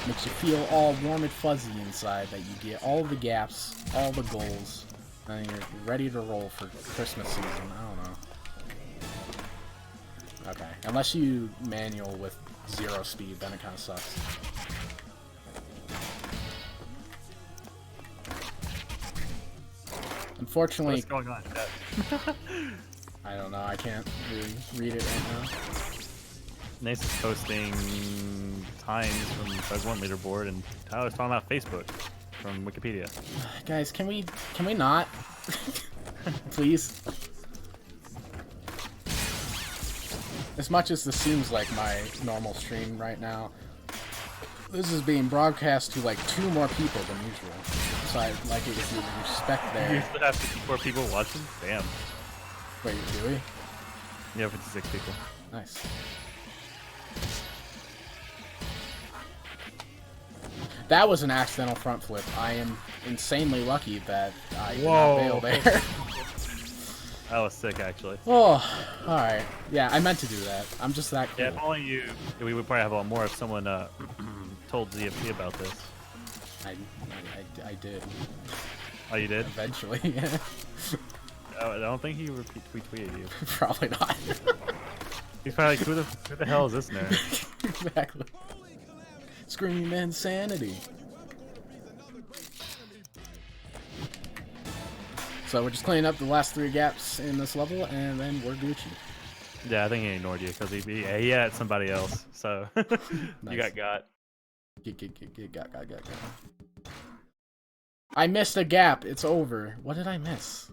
Makes you feel all warm and fuzzy inside that you get all the gaps, all the goals. And you're ready to roll for Christmas season. I don't know. Okay. Unless you manual with 0 speed, then it kind of sucks. Unfortunately... What's going on, chat? I don't know. I can't really read it right now. Nace is posting times from THUG2 leaderboard, and Tyler's talking about Facebook from Wikipedia. Guys, can we not? Please. As much as this seems like my normal stream right now, this is being broadcast to like 2 more people than usual. So I'd like it if you respect You their... usually have 54 people watching? Damn. Wait, do we? Yeah, 56 people. Nice. That was an accidental front flip. I am insanely lucky that I did not fail there. That was sick, actually. Oh, alright. Yeah, I meant to do that. I'm just that cool. Yeah, if only you... We would probably have a lot more if someone told ZFP about this. I did. Oh, you did? Eventually, yeah. I don't think he retweeted you. Probably not. He's probably like, who the hell is this nerd? Exactly. Scream insanity. So we're just cleaning up the last 3 gaps in this level, and then we're Gucci. Yeah, I think he ignored you because he had somebody else. So you got. Got. I missed a gap. It's over. What did I miss?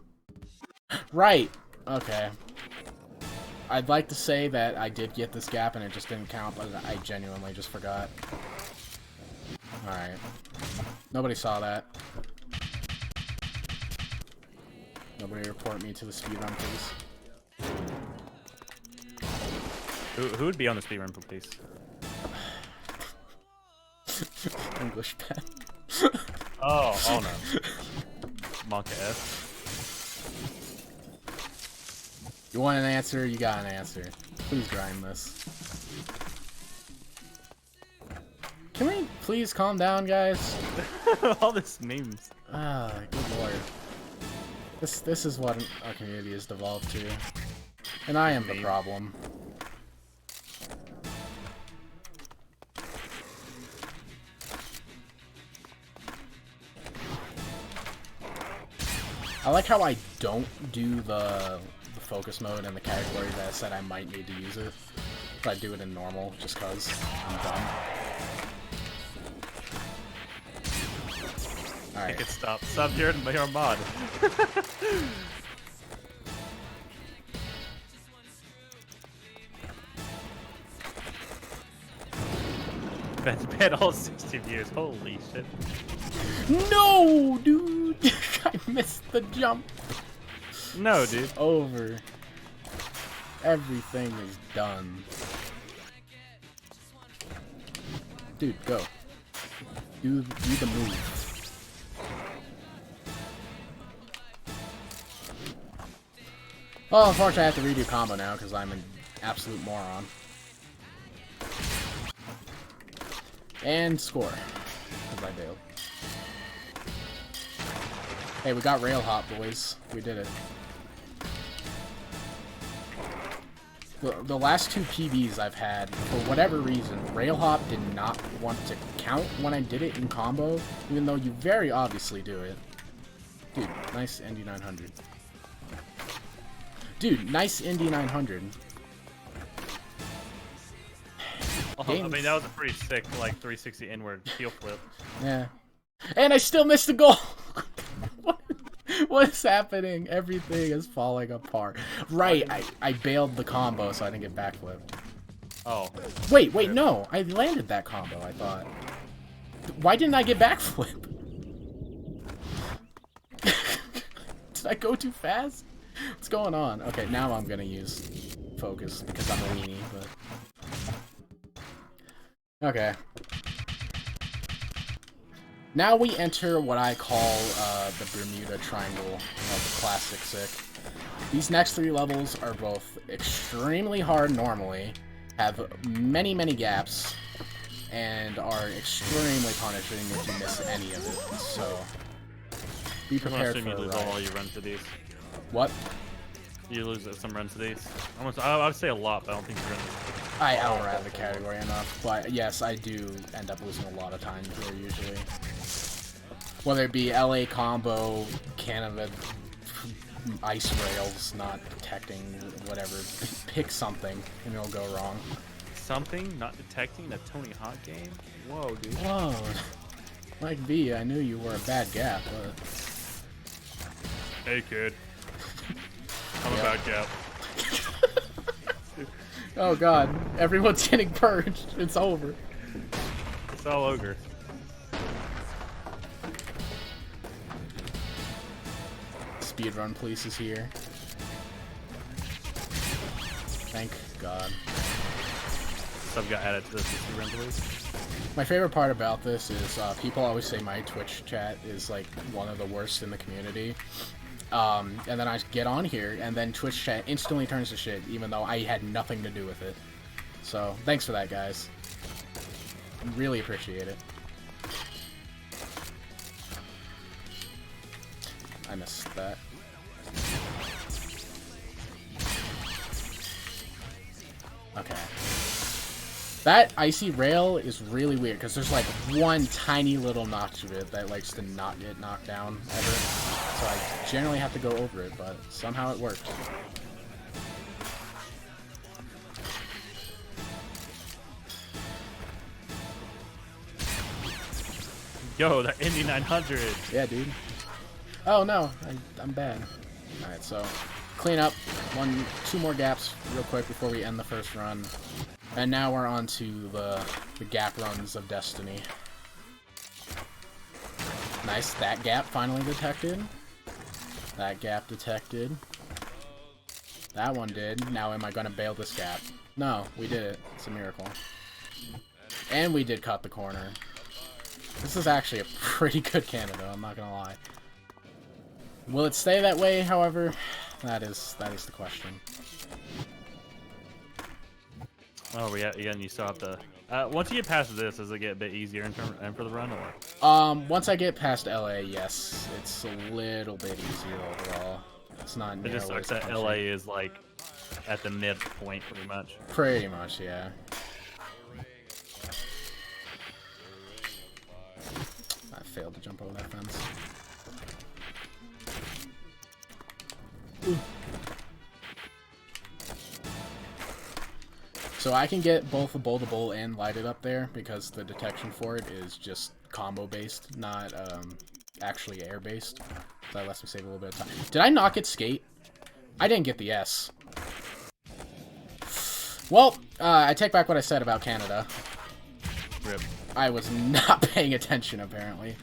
Right. Okay. I'd like to say that I did get this gap and it just didn't count, but I genuinely just forgot. Alright. Nobody saw that. Nobody report me to the speedrun, please. Who would be on the speedrun, please? English pen. Oh no. Monka F. You want an answer? You got an answer. Please grind this. Can we please calm down, guys? All this memes. Ah, good lord. This is what our community has devolved to. And I am the problem. I like how I don't do the focus mode in the category that I said I might need to use it. But I do it in normal, just cause I'm dumb. Alright. Make it stop. Stop your mod. Been all 16 years. Holy shit. No, dude! I missed the jump. No, dude. It's over. Everything is done. Dude, go. Do the move. Well, unfortunately, I have to redo combo now because I'm an absolute moron. And score. Because I bailed. Hey, we got rail hop, boys. We did it. The last two PBs I've had, for whatever reason, rail hop did not want to count when I did it in combo, even though you very obviously do it. Dude, nice Indy 900. Dude, nice Indy 900. Oh, I mean, that was a pretty sick, like, 360 inward heel flip. Yeah. And I still missed the goal! What is happening? Everything is falling apart. Right, I bailed the combo so I didn't get backflipped. Oh. Wait, no. I landed that combo, I thought. Why didn't I get backflip? Did I go too fast? What's going on? Okay, now I'm gonna use focus because I'm a weenie, but... Okay. Now we enter what I call the Bermuda Triangle of Classic Sick. These next 3 levels are both extremely hard normally, have many, many gaps, and are extremely punishing if you miss any of it, so be prepared for you lose all you run to these. What? You lose some runs to these. I would say a lot, but I don't think you're gonna. I don't ride the category enough, but yes, I do end up losing a lot of time here usually. Whether it be LA combo, Canada ice rails not detecting, whatever. Pick something and it'll go wrong. Something not detecting a Tony Hawk game? Whoa, dude. Whoa. Mike V, I knew you were a bad gap, but... Hey, kid. I'm a bad gap. Oh god, everyone's getting purged. It's over. It's all ogre. Speedrun police is here. Thank god. Sub got added to the speedrun police. My favorite part about this is people always say my Twitch chat is like one of the worst in the community. And then I get on here, and then Twitch chat instantly turns to shit, even though I had nothing to do with it. So, thanks for that, guys. Really appreciate it. I missed that. Okay. That icy rail is really weird, because there's like one tiny little notch of it that likes to not get knocked down ever. So I generally have to go over it, but somehow it worked. Yo, that Indy 900! Yeah, dude. Oh no, I'm bad. Alright, so clean up. 2 more gaps real quick before we end the first run. And now we're on to the gap runs of destiny. Nice, that gap finally detected. That gap detected. That one did. Now am I gonna bail this gap? No, we did it. It's a miracle. And we did cut the corner. This is actually a pretty good Canada, I'm not gonna lie. Will it stay that way, however? That is the question. Oh, yeah, again, you still have to... once you get past this, does it get a bit easier in for the run, or...? Once I get past LA, yes. It's a little bit easier overall. It's not It nearly just sucks as that punchy. LA is, like, at the midpoint, pretty much. Pretty much, yeah. I failed to jump over that fence. Ooh. So I can get both the bowl-to-bowl and lighted up there because the detection for it is just combo-based, not actually air-based. So that lets me save a little bit of time. Did I not get skate? I didn't get the S. Well, I take back what I said about Canada. Rip. I was not paying attention, apparently.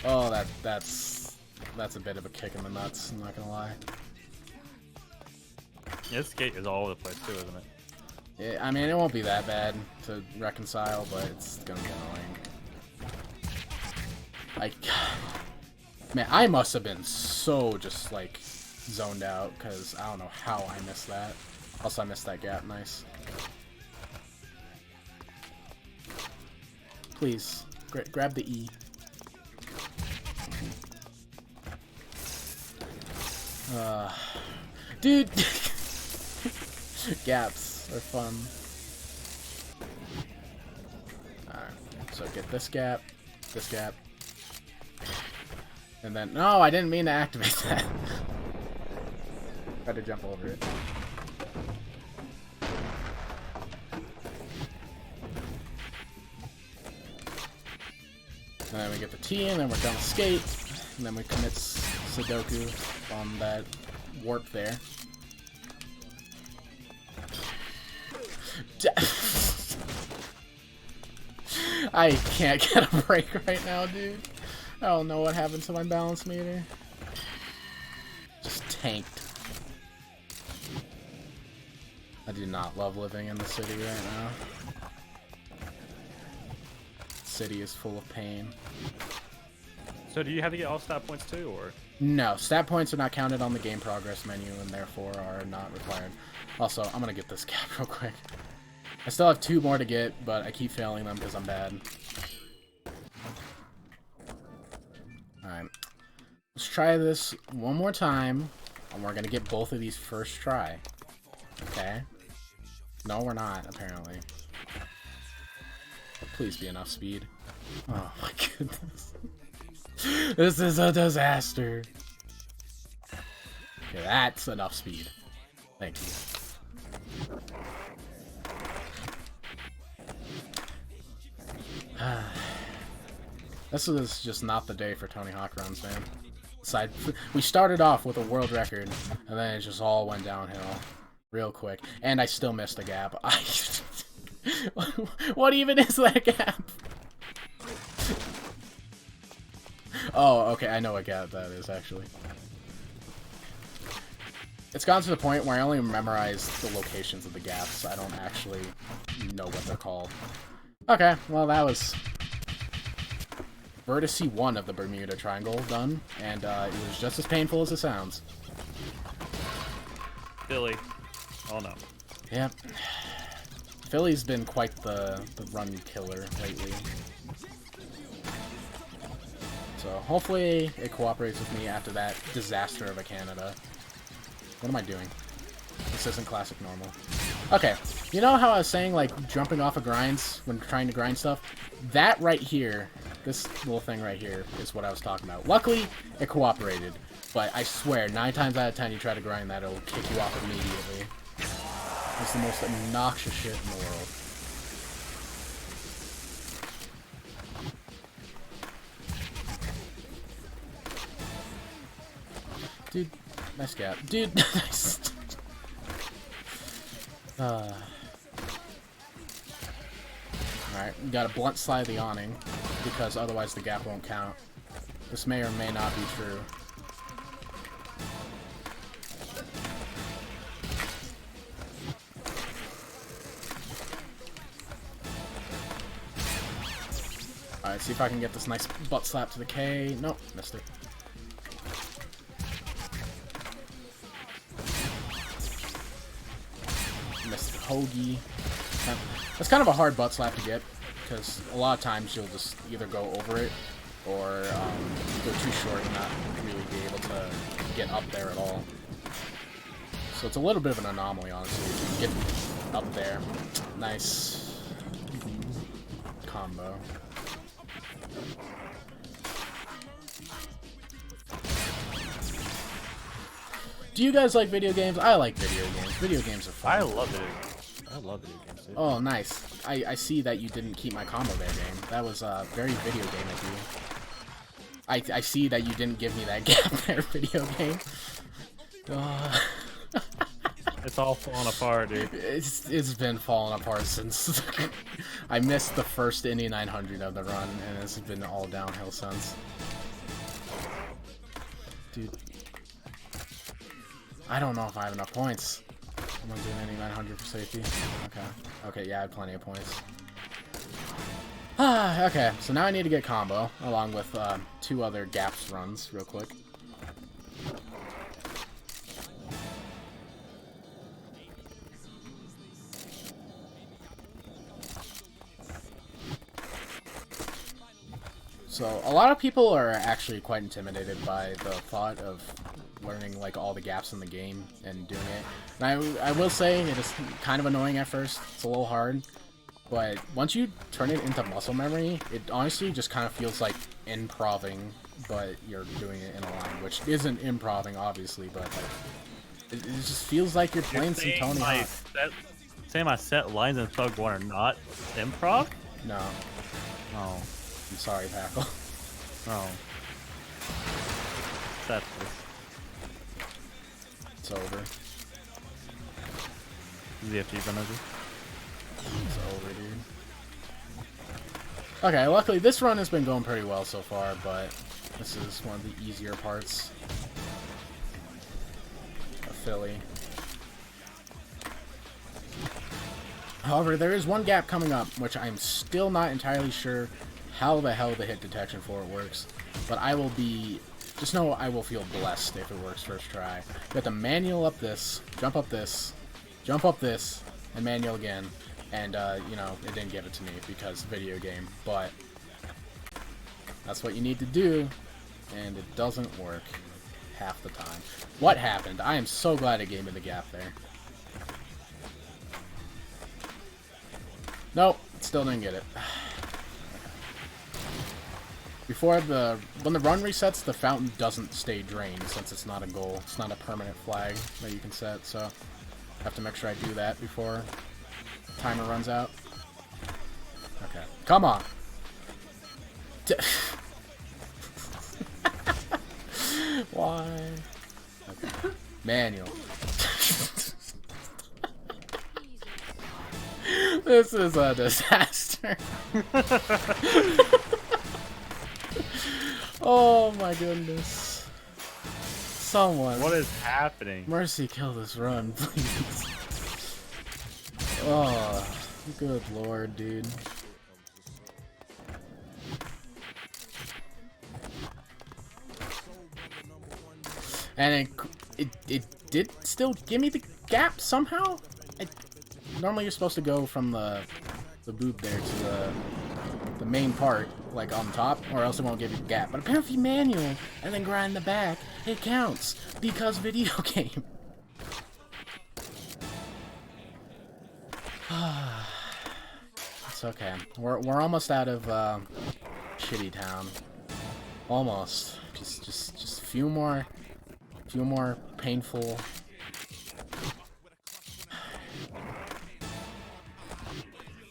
Oh, that's that's a bit of a kick in the nuts, I'm not gonna lie. Yeah, this gate is all over the place too, isn't it? Yeah, I mean, it won't be that bad to reconcile, but it's gonna be annoying. Man, I must have been so just, like, zoned out, because I don't know how I missed that. Also, I missed that gap, nice. Please, grab the E. Dude! Gaps are fun. Alright, so get this gap, and then, no, I didn't mean to activate that. Tried to jump over it. And then we get the T, and then we're done with skate, and then we commit Sudoku on that warp there. I can't get a break right now, dude. I don't know what happened to my balance meter. Just tanked. I do not love living in the city right now. City is full of pain. So do you have to get all stat points too, or? No, stat points are not counted on the game progress menu and therefore are not required. Also, I'm gonna get this cap real quick. I still have 2 more to get, but I keep failing them because I'm bad. Alright. Let's try this one more time, and we're gonna get both of these first try. Okay? No, we're not, apparently. Please be enough speed. Oh my goodness. This is a disaster. Okay, that's enough speed. Thank you. This is just not the day for Tony Hawk runs, man. We started off with a world record, and then it just all went downhill real quick. And I still missed a gap. What even is that gap? Oh, okay, I know what gap that is, actually. It's gotten to the point where I only memorize the locations of the gaps. I don't actually know what they're called. Okay, well, that was Vertice 1 of the Bermuda Triangle done, and it was just as painful as it sounds. Billy. Oh no. Yep. Philly's been quite the run killer lately. So hopefully it cooperates with me after that disaster of a Canada. What am I doing? This isn't classic normal. Okay, you know how I was saying, like, jumping off of grinds when trying to grind stuff? That right here, this little thing right here, is what I was talking about. Luckily, it cooperated. But I swear, 9 times out of 10 you try to grind that, it'll kick you off immediately. It's the most obnoxious shit in the world. Dude, nice gap. Dude, nice. Alright, we gotta blunt slide the awning, because otherwise the gap won't count. This may or may not be true. Alright, see if I can get this nice butt slap to the K. Nope, missed it. Missed the hoagie. That's kind of a hard butt slap to get, because a lot of times you'll just either go over it, or go too short and not really be able to get up there at all. So it's a little bit of an anomaly, honestly, if you get up there. Nice combo. Do you guys like video games? I like video games. Video games are fun. I love video games. I love video games, dude. Oh, nice. I see that you didn't keep my combo there, game. That was very video game of you. I see that you didn't give me that gap there, video game. It's all falling apart, dude. It's been falling apart since I missed the first Indy 900 of the run, and it's been all downhill since. Dude. I don't know if I have enough points. I'm gonna do any 900 for safety. Okay. Okay, yeah, I have plenty of points. Okay, so now I need to get combo, along with 2 other gaps runs, real quick. So, a lot of people are actually quite intimidated by the thought of learning, like, all the gaps in the game and doing it. And I will say, it is kind of annoying at first. It's a little hard. But once you turn it into muscle memory, it honestly just kind of feels like improving, but you're doing it in a line, which isn't improving, obviously, but like, it just feels like you're playing some Tony Hawk. Saying my set lines in THUG2 are not improv? No. Oh. I'm sorry, Packle. Oh. That's this. It's over. ZFG run over. It's over, dude. Okay, luckily this run has been going pretty well so far, but this is one of the easier parts of Philly. However, there is one gap coming up, which I'm still not entirely sure how the hell the hit detection for it works, but I will be... Just know I will feel blessed if it works first try. You have to manual up this, jump up this, and manual again. And, you know, it didn't give it to me because video game, but that's what you need to do, and it doesn't work half the time. What happened? I am so glad it gave me the gap there. Nope, still didn't get it. When the run resets, the fountain doesn't stay drained since it's not a goal. It's not a permanent flag that you can set, so I have to make sure I do that before timer runs out. Okay. Come on. Why? Okay. Manual. This is a disaster. Oh my goodness. Someone. What is happening? Mercy, kill this run, please. Oh, good lord, dude. And it did still give me the gap somehow? Normally you're supposed to go from the boob there to the main part, like on top, or else it won't give you the gap. But apparently manual, and then grind the back, it counts, because video game. It's okay. We're almost out of Shitty Town. Almost. Just a few more painful.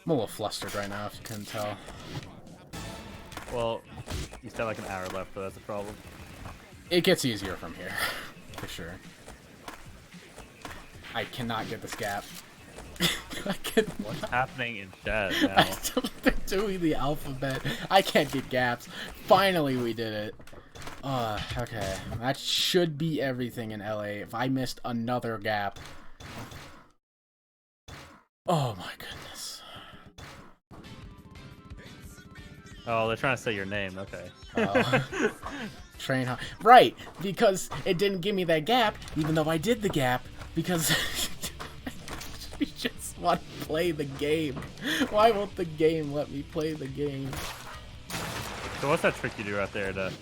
I'm a little flustered right now, if you couldn't tell. Well, you still have like an hour left, but that's a problem. It gets easier from here, for sure. I cannot get this gap. What's happening in chat now? They're doing the alphabet. I can't get gaps. Finally, we did it. Okay. That should be everything in LA. If I missed another gap. Oh my goodness. Oh, they're trying to say your name. Okay. Train hard. Right, because it didn't give me that gap, even though I did the gap, because we just want to play the game. Why won't the game let me play the game? So what's that trick you do right there to...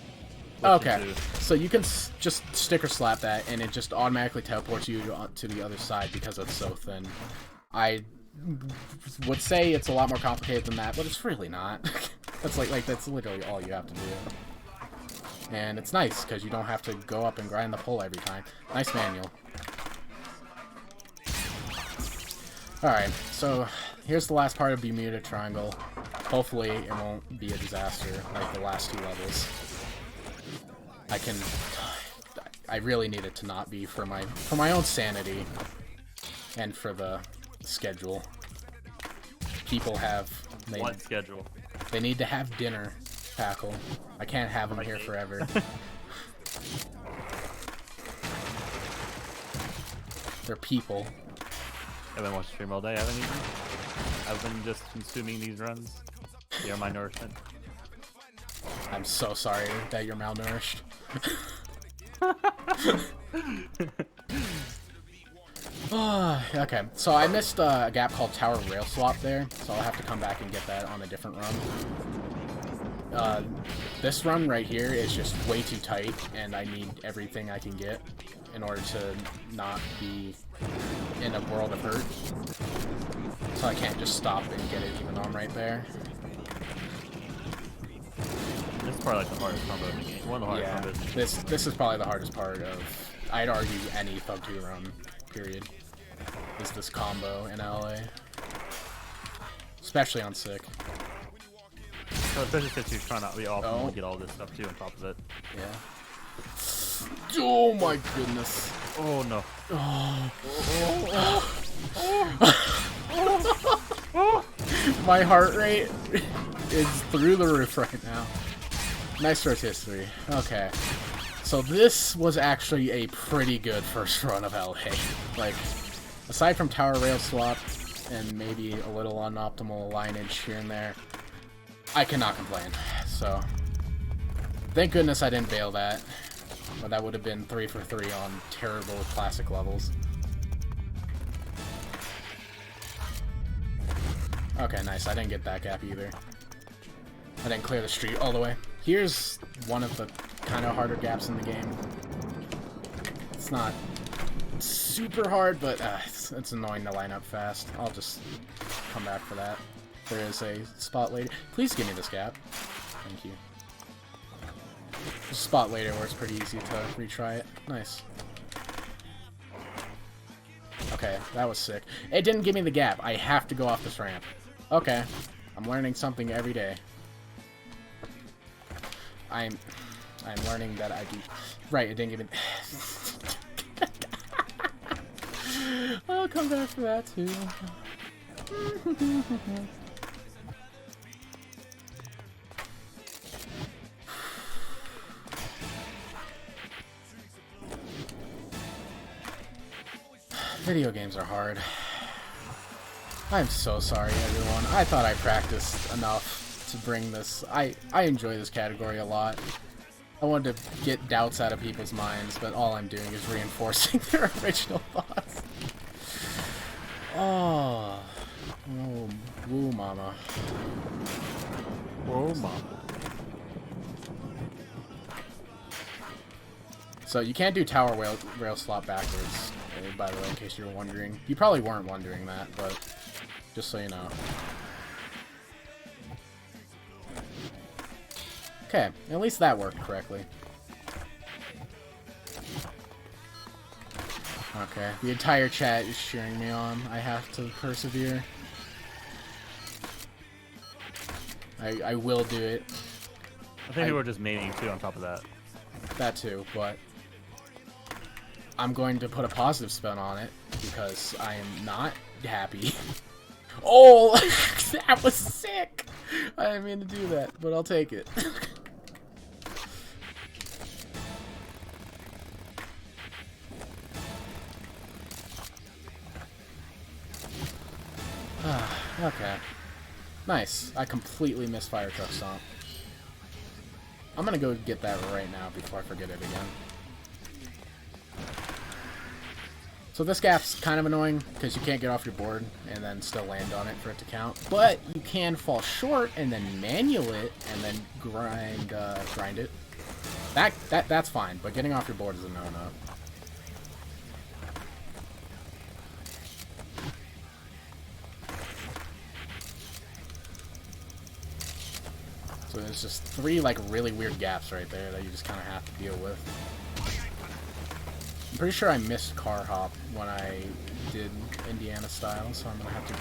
Okay, so you can just sticker slap that, and it just automatically teleports you to the other side because it's so thin. I would say it's a lot more complicated than that, but it's really not. That's literally all you have to do. And it's nice, because you don't have to go up and grind the pole every time. Nice manual. Alright, so here's the last part of Bermuda Triangle. Hopefully it won't be a disaster like the last 2 levels. I really need it to not be for my own sanity and for the schedule. People have... What schedule? They need to have dinner, Packle. I can't have them here forever. They're people. I've been watching stream all day, haven't you? I've been just consuming these runs. You're my nourishment. I'm so sorry that you're malnourished. Okay, so I missed a gap called Tower Rail Swap there, so I'll have to come back and get that on a different run. This run right here is just way too tight, and I need everything I can get in order to not be in a world of hurt. So I can't just stop and get it even though I'm right there. This is probably like the hardest combo in the game. One of the hardest combos in the game. This is probably the hardest part of, I'd argue, any THUG2 run, period. Is this combo in LA. Especially on Sick. So especially since you're trying to be off and get all this stuff too on top of it. Yeah. Oh my goodness. Oh no. My heart rate is through the roof right now. Nice rotisserie. Okay. So this was actually a pretty good first run of LA. Like, aside from Tower Rail Swap and maybe a little unoptimal lineage here and there, I cannot complain. So, thank goodness I didn't bail that. But that would have been 3 for 3 on terrible classic levels. Okay, nice. I didn't get that gap either. I didn't clear the street all the way. Here's one of the kind of harder gaps in the game. It's not super hard, but it's annoying to line up fast. I'll just come back for that. There is a spot later. Please give me this gap. Thank you. There's a spot later where it's pretty easy to retry it. Nice. Okay, that was sick. It didn't give me the gap. I have to go off this ramp. Okay. I'm learning something every day. I'm learning that I do... Right, it didn't give me... I'll come back for that too. Video games are hard. I'm so sorry, everyone. I thought I practiced enough to bring this. I enjoy this category a lot. I wanted to get doubts out of people's minds, but all I'm doing is reinforcing their original thoughts. Oh, woo mama. Whoa, mama. So you can't do Tower Rail Swap backwards, by the way, in case you were wondering. You probably weren't wondering that, but just so you know. Okay, at least that worked correctly. Okay, the entire chat is cheering me on. I have to persevere. I will do it. I think people were just maining too on top of that. That too, but I'm going to put a positive spin on it because I am not happy. Oh, that was sick! I didn't mean to do that, but I'll take it. Okay. Nice. I completely missed Fire Truck Stomp. I'm gonna go get that right now before I forget it again. So this gap's kind of annoying because you can't get off your board and then still land on it for it to count. But you can fall short and then manual it and then grind it. That's fine, but getting off your board is a no-no. So there's just 3 like really weird gaps right there that you just kind of have to deal with. I'm pretty sure I missed Car Hop when I did Indiana style, so I'm gonna have to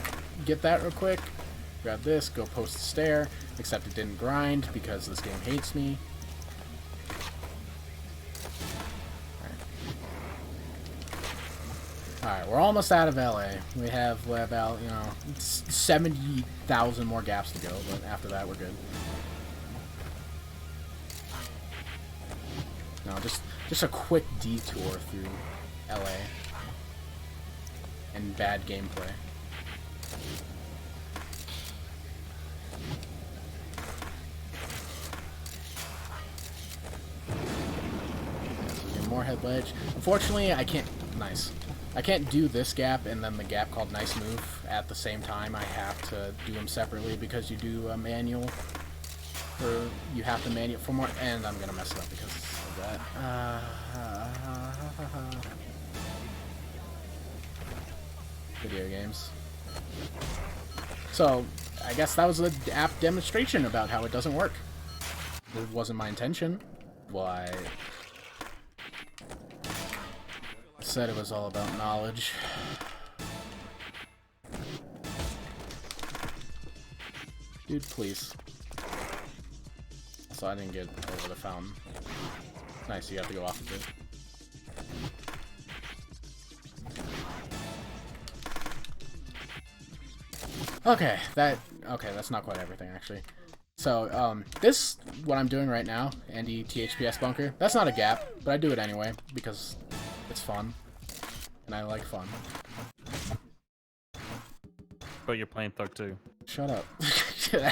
get that real quick. Grab this, go post the stair, except it didn't grind because this game hates me. Alright, we're almost out of LA. We have about, 70,000 more gaps to go, but after that we're good. No, just a quick detour through LA. and bad gameplay. More head ledge. Unfortunately, I can't. Nice. I can't do this gap and then the gap called nice move at the same time. I have to do them separately because you do a manual. Or you have to manual for more. And I'm gonna mess it up because of that. Video games. So I guess that was an apt demonstration about how it doesn't work. It wasn't my intention. Why? Said it was all about knowledge. Dude, please. So I didn't get over the fountain. Nice, you have to go off of it. Okay, that's not quite everything actually. So, this, what I'm doing right now, Andy THPS bunker, that's not a gap, but I do it anyway, because it's fun. And I like fun. But you're playing THUG2. Shut up.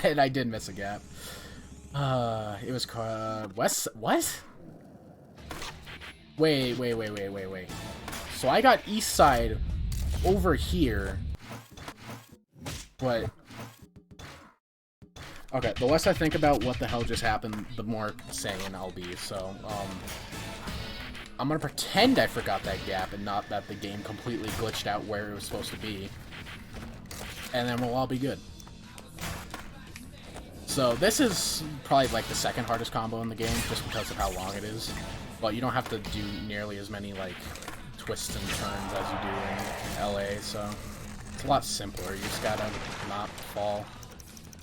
And I did miss a gap. It was West. What? Wait. So I got east side over here. But okay, the less I think about what the hell just happened, the more sane I'll be. So, I'm gonna pretend I forgot that gap and not that the game completely glitched out where it was supposed to be. And then we'll all be good. So this is probably like the second hardest combo in the game just because of how long it is. But you don't have to do nearly as many like twists and turns as you do in LA, so it's a lot simpler. You just gotta not fall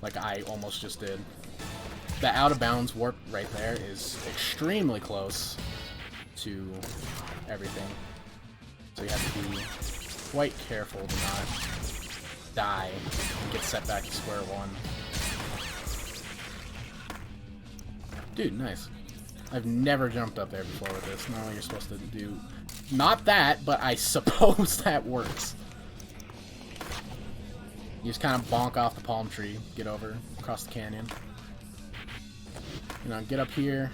like I almost just did. The out of bounds warp right there is extremely close to everything. So you have to be quite careful to not die and get set back to square one. Dude, nice. I've never jumped up there before with this. Normally you're supposed to do not that, but I suppose that works. You just kind of bonk off the palm tree, get over, across the canyon. You know, get up here,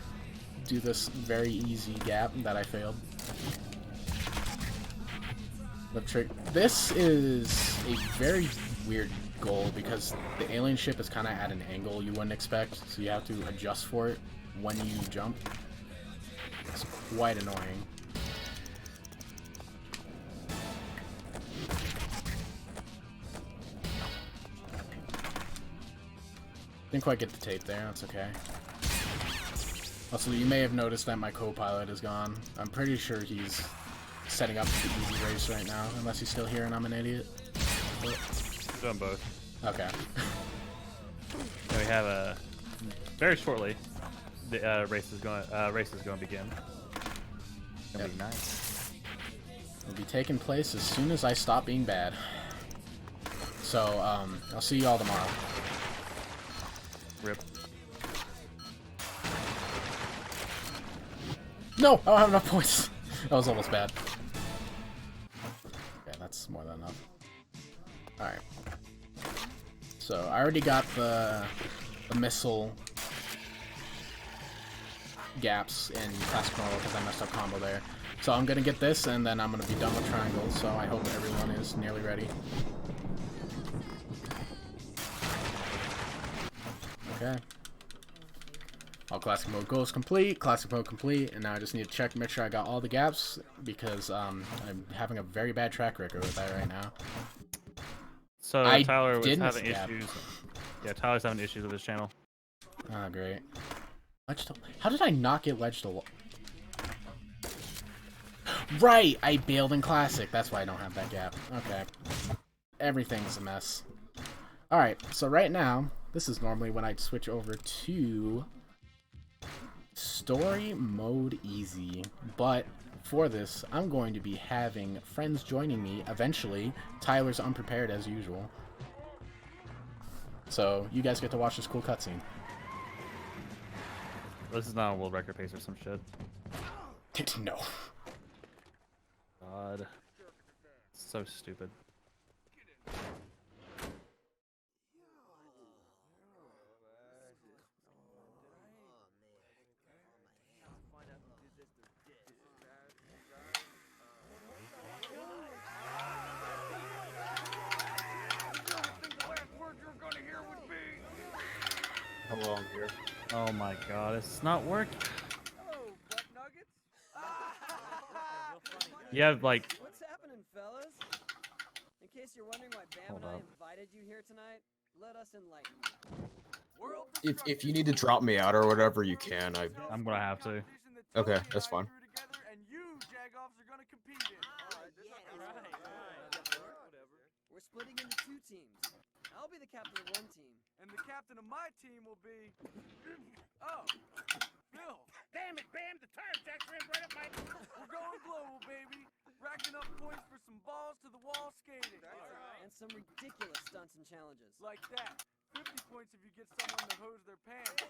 do this very easy gap that I failed. Lip trick. This is a very weird goal because the alien ship is kind of at an angle you wouldn't expect, so you have to adjust for it when you jump. It's quite annoying. Didn't quite get the tape there, that's okay. Also, you may have noticed that my co-pilot is gone. I'm pretty sure he's setting up the easy race right now, unless he's still here and I'm an idiot. He's doing both. Okay. And we have a very shortly. The race is going to begin. It'll be nice. It'll be taking place as soon as I stop being bad. So, I'll see you all tomorrow. Rip. No! I don't have enough points! That was almost bad. Okay, that's more than enough. Alright. So, I already got the missile gaps in classic normal because I messed up combo there. So I'm gonna get this and then I'm gonna be done with triangles, so I hope everyone is nearly ready. Okay. All classic mode goals complete, classic mode complete, and now I just need to check, make sure I got all the gaps because I'm having a very bad track record with that right now. So Tyler was having issues. Yeah, Tyler's having issues with his channel. Oh, great. How did I not get ledge to... Right! I bailed in Classic. That's why I don't have that gap. Okay. Everything's a mess. Alright, so right now, this is normally when I'd switch over to Story Mode Easy. But for this, I'm going to be having friends joining me eventually. Tyler's unprepared as usual. So, you guys get to watch this cool cutscene. This is not a world record pace or some shit. No. God. so stupid. Hello, I'm here. Oh my god, it's not working. You have like. What's happening, fellas? In case you're wondering why Bam Hold and I up. invited you here tonight, let us enlighten you. If you need to drop me out or whatever, you can. I'm gonna have to. Okay, that's fine. We're splitting into 2 teams. I'll be the captain of one team. And the captain of my team will be... Oh, Phil. Damn it, Bam, the tire jacks ran right up my... We're going global, baby. Racking up points for some balls-to-the-wall skating. And some ridiculous stunts and challenges. Like that. 50 points if you get someone to hose their pants.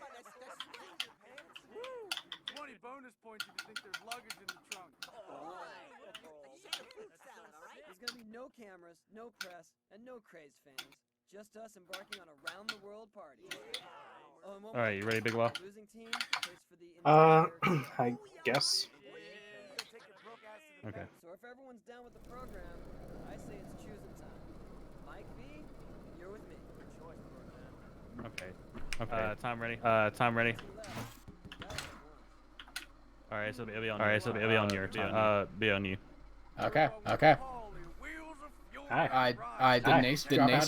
Woo! 20 bonus points if you think there's luggage in the trunk. There's gonna be no cameras, no press, and no crazed fans. Just us embarking on a round-the-world party. Oh, and one Alright, you ready, Big Well? more. Losing team plays for the entire I guess. Okay. So if everyone's down with the program, I say it's choosing time. Mike V, you're with me. Okay. Okay. Time ready. Time ready. Alright, so it'll be on. Alright, so it'll be on your time. Be on you. Okay, okay. Hi. Did Hi. Nace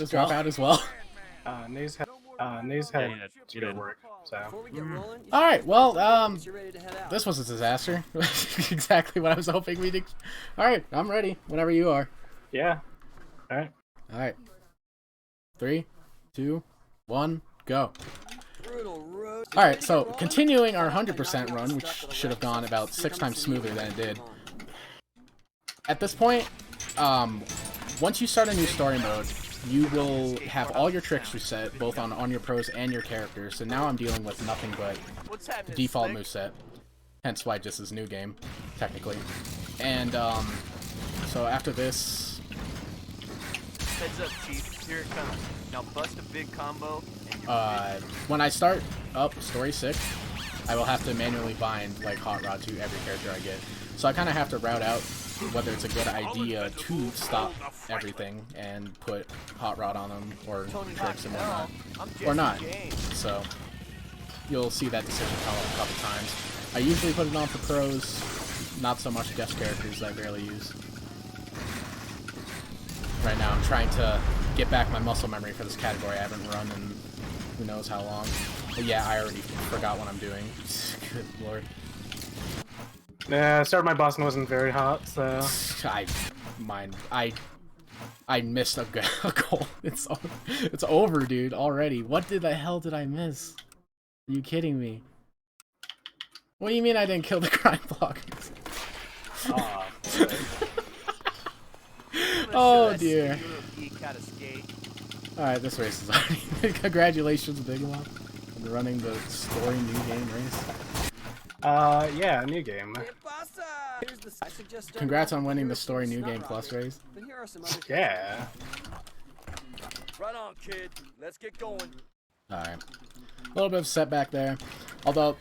drop out as well? Nays had Yeah, you did. work, so. Before we get rolling, you Alright, well, you're ready to head out. this was a disaster. Exactly what I was hoping we'd... Alright, I'm ready. Whenever you are. Yeah. Alright. Alright. 3, 2, 1, go. Brutal road. Alright, so continuing our 100% run, which should have gone about 6 times smoother than it did. At this point, once you start a new story mode, you will have all your tricks reset, both on your pros and your characters. So now I'm dealing with nothing but the default moveset. Hence why this is new game, technically. And so after this, Heads up, Chief. Here it comes. Now bust a big combo. And when I start up Story 6, I will have to manually bind like Hot Rod to every character I get. So I kind of have to route out whether it's a good idea to stop everything and put Hot Rod on them or tricks and whatnot, or not. So you'll see that decision come up a couple times. I usually put it on for pros, not so much guest characters that I barely use. Right now I'm trying to get back my muscle memory for this category. I haven't run in who knows how long. But yeah, I already forgot what I'm doing. Good lord. Yeah, started my boss and wasn't very hot, so. I missed a goal. It's over, dude, already. What the hell did I miss? Are you kidding me? What do you mean I didn't kill the crime blockers? Oh dear. Alright, this race is already... Congratulations, Big One, on running the story new game race. Yeah, new game. Congrats on winning the story new game plus race. Yeah. Right on, kid. Let's get going. Alright. A little bit of setback there. Although,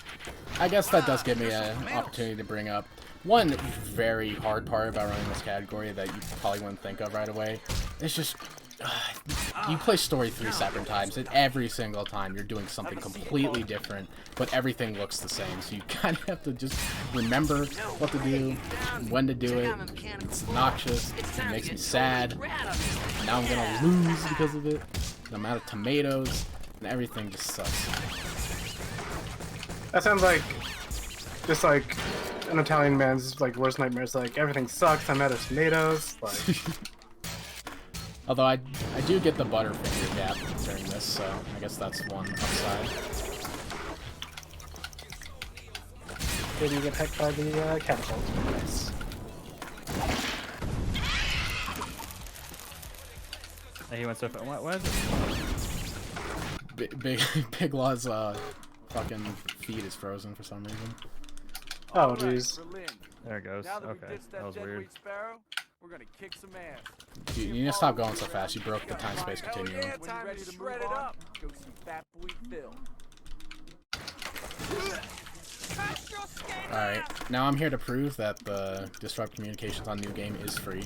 I guess that does give me an opportunity to bring up one very hard part about running this category that you probably wouldn't think of right away. It's just... you play story 3 separate times, and every single time you're doing something completely different, but everything looks the same. So you kind of have to just remember what to do, when to do it. It's obnoxious. It makes me sad. Now I'm gonna lose because of it. The amount of tomatoes and everything just sucks. That sounds like just like an Italian man's like worst nightmares. Like everything sucks. I'm out of tomatoes. Like. Although I do get the Butterfinger gap during this, so I guess that's one upside. Did you get hit by the catapult? Nice. Hey, he went so far. What is it? Big Law's fucking feed is frozen for some reason. Oh jeez. There it goes. Okay, that was weird. We're gonna kick some ass. You need to stop going so fast. You broke the time-space continuum. Yeah, time to shred it up. Go see Fat Boy Phil. Alright, now I'm here to prove that the Disrupt Communications on New Game is free.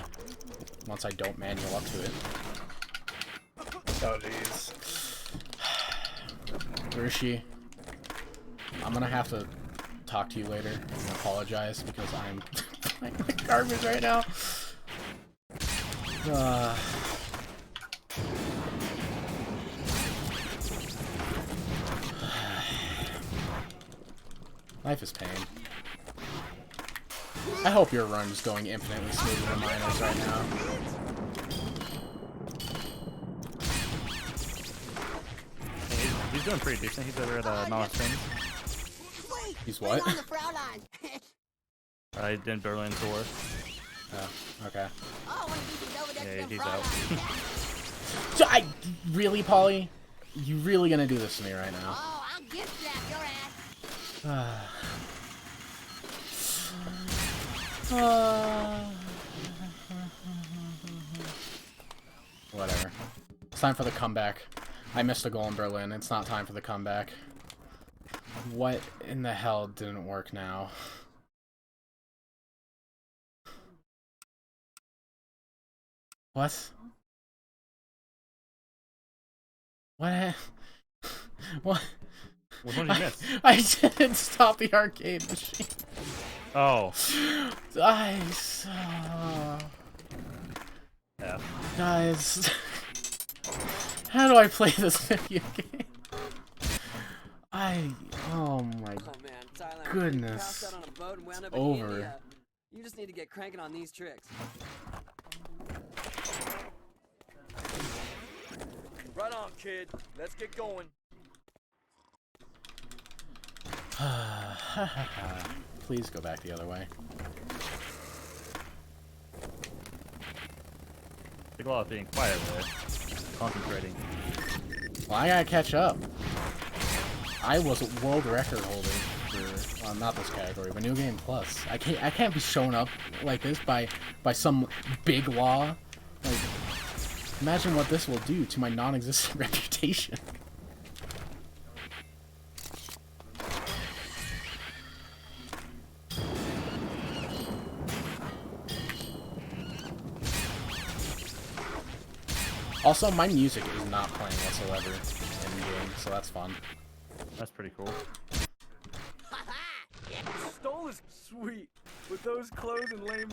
Once I don't manual up to it. Oh jeez. Rishi, I'm gonna have to talk to you later and apologize because I'm playing like garbage right now. Life is pain. I hope your run is going infinitely smoother than mine is right now. He's doing pretty decent. He's over at Mama Springs. He's what? He did Berlin tour. Oh, okay. Yeah, he's out. So really, Polly? You really gonna do this to me right now? Oh, I'll gift wrap your ass. Whatever. It's time for the comeback. I missed a goal in Berlin. It's not time for the comeback. What in the hell didn't work now? What? What? What? Which one did you miss? I didn't stop the arcade machine. Oh. Yeah. Guys, how do I play this video game? Oh my man, Tyler, goodness. passed out on a boat and wound up It's in over. India. You just need to get cranking on these tricks. Right on, kid. Let's get going. Please go back the other way. Big Law being quiet there. Concentrating. Well, I gotta catch up. I was a world record holder for, well, not this category, but New Game Plus. I can't be shown up like this by some big law. Like, imagine what this will do to my non-existent reputation. Also, my music is not playing whatsoever in the game, so that's fun. That's pretty cool. Stole is sweet. With those clothes and lame.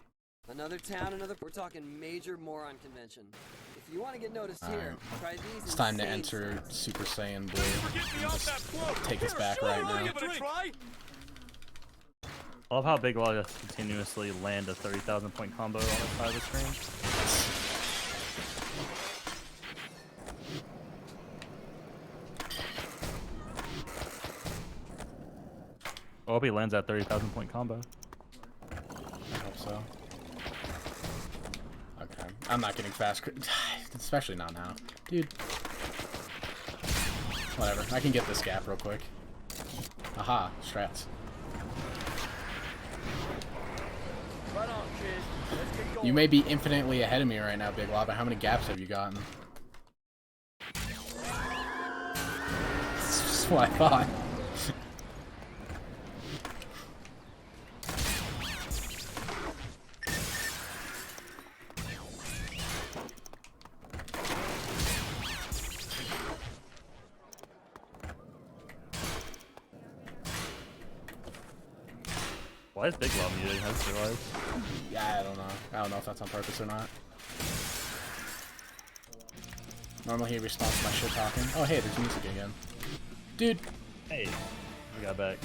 Another town, we're talking major moron convention. If you want to get noticed here, try these. It's time to insane enter snacks. Super Saiyan Blue. And just take us back right now. I love how Big Law just continuously land a 30,000 point combo on the side of the screen. I hope he lands that 30,000 point combo. I hope so. Okay. I'm not getting fast. Especially not now. Dude. Whatever. I can get this gap real quick. Aha. Strats. Right on, kid. Let's get going. You may be infinitely ahead of me right now, Big Law, but how many gaps have you gotten? That's just what I thought. Why is Big Law muted? Has he realized? Yeah, I don't know. I don't know if that's on purpose or not. Normally he responds to my shit talking. Oh hey, there's music again. Dude! Hey, we got back.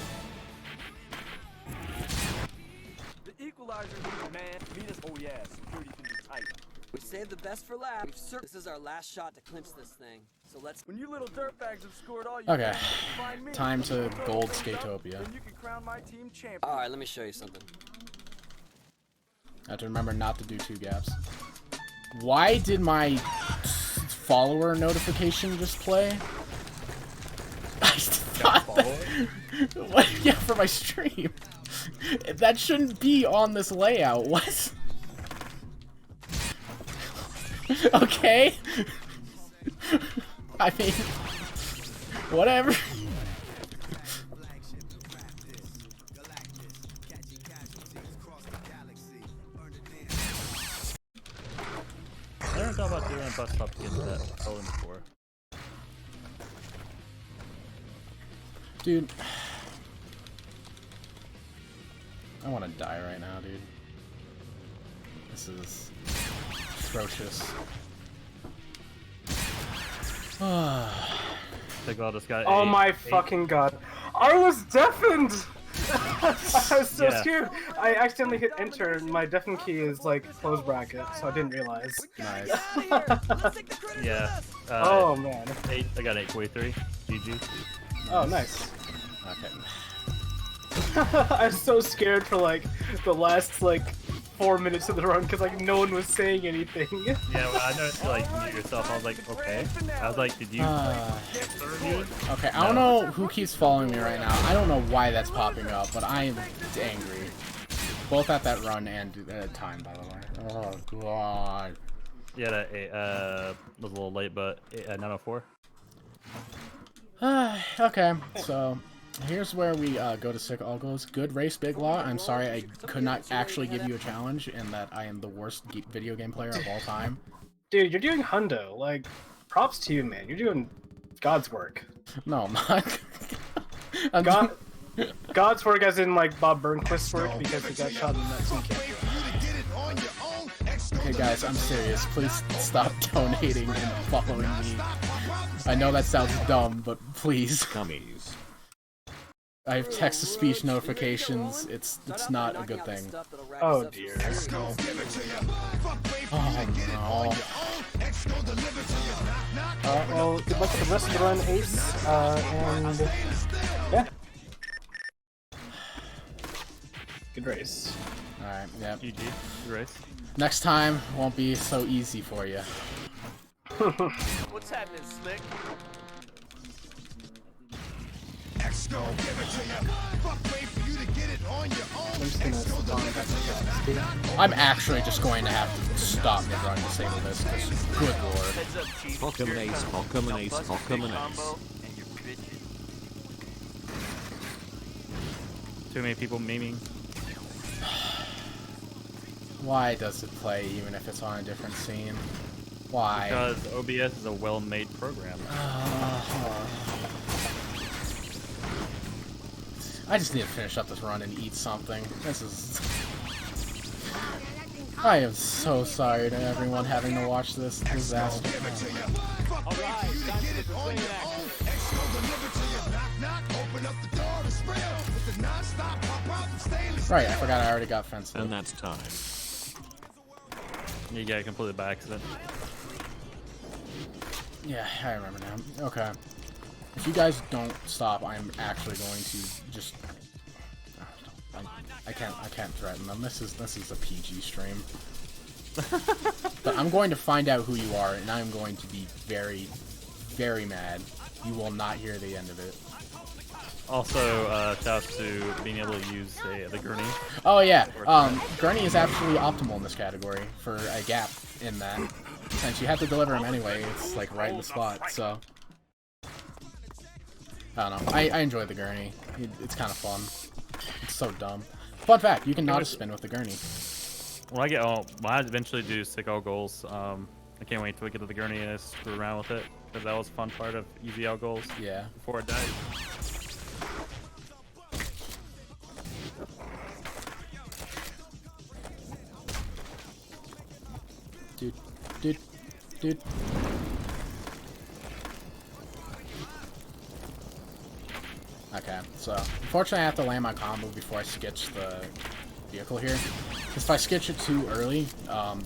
The equalizer, man. Meet us. Oh yeah, security can be tight. We saved the best for last. This is our last shot to clinch this thing. So let's. When you little dirtbags have scored all you Okay. can, find me. Time to Throw gold things up, Skatopia. Then you can crown my team champion. All right, let me show you something. I have to remember not to do 2 gaps. Why did my follower notification just play? I thought that... What? Yeah, for my stream. That shouldn't be on this layout. What? Okay. I mean, whatever. I never thought about doing a bus stop to get to that Poland before. Dude. I want to die right now, dude. This is atrocious. Think all this guy. Oh my fucking god. I was deafened! I was so scared. I accidentally hit enter and my deafen key is like close bracket, so I didn't realize. Nice. Yeah. Oh man. I got 843. GG. Oh nice. Okay. I was so scared for like the last like 4 minutes of the run because like no one was saying anything. Yeah, well, I noticed you like mute yourself. I was like, okay. I was like, did you? Okay, I don't know who keeps following me right now. I don't know why that's popping up, but I am angry. Both at that run and at time, by the way. Oh god. Yeah, that was a little late, but 904. Okay, so here's where we go to sick all goes. Good race, Big Law. I'm sorry I could not actually give you a challenge in that I am the worst video game player of all time. Dude, you're doing hundo. Like, props to you, man. You're doing God's work. No, I'm not. God's work as in like Bob Burnquist's work because he got shot in that scene camp. Hey guys, I'm serious. Please stop donating and following me. I know that sounds dumb, but please. Gummies. I have text-to-speech notifications. It's not a good thing. Oh dear. Oh no. Well, good luck with the rest of the run, Ace. And yeah. Good race. Alright, yep. GG. Good race. Next time won't be so easy for you. What's happening, Slick? I'm actually just going to have to stop mid-run to disable this, because good lord. Heads up, Chief. PokemonAce, PokemonAce, PokemonAce. Too many people memeing. Why does it play even if it's on a different scene? Why? Because OBS is a well-made program. I just need to finish up this run and eat something. This is... I am so sorry to everyone having to watch this disaster. Right, I forgot I already got fenced. And that's time. You got it completely by accident. Yeah, I remember now. Okay. If you guys don't stop, I'm actually going to just... I can't threaten them. This is a PG stream. But I'm going to find out who you are, and I'm going to be very, very mad. You will not hear the end of it. Also, shouts to being able to use the gurney. Oh yeah, gurney is absolutely optimal in this category for a gap in that. Since you have to deliver him anyway, it's like right in the spot, so... I don't know. I enjoy the gurney. It's kind of fun. It's so dumb. Fun fact, you can not spin with the gurney. When I eventually do sick all goals, I can't wait till we get to the gurney and screw around with it, because that was a fun part of easy out goals. Yeah. Before it died. Dude. Okay, so unfortunately I have to land my combo before I sketch the vehicle here. If I sketch it too early,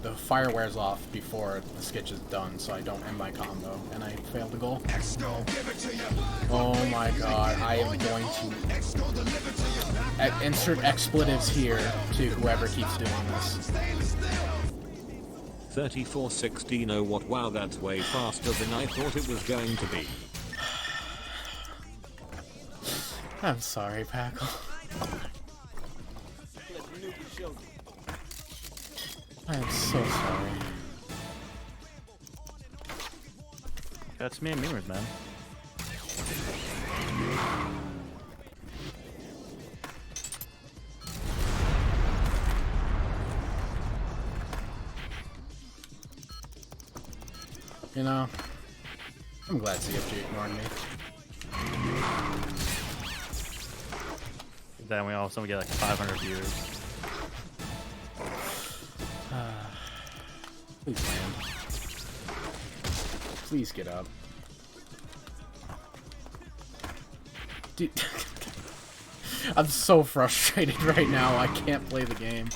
the fire wears off before the sketch is done, so I don't end my combo, and I fail the goal. Oh my god, I am going to insert expletives here to whoever keeps doing this. 3416. Oh what, wow, that's way faster than I thought it was going to be. I'm sorry, Packle. I am so sorry. That's me and memers, man. You know, I'm glad CFG ignored me. Then we all of a sudden get like 500 viewers. Please land. Please get up. Dude, I'm so frustrated right now. I can't play the game.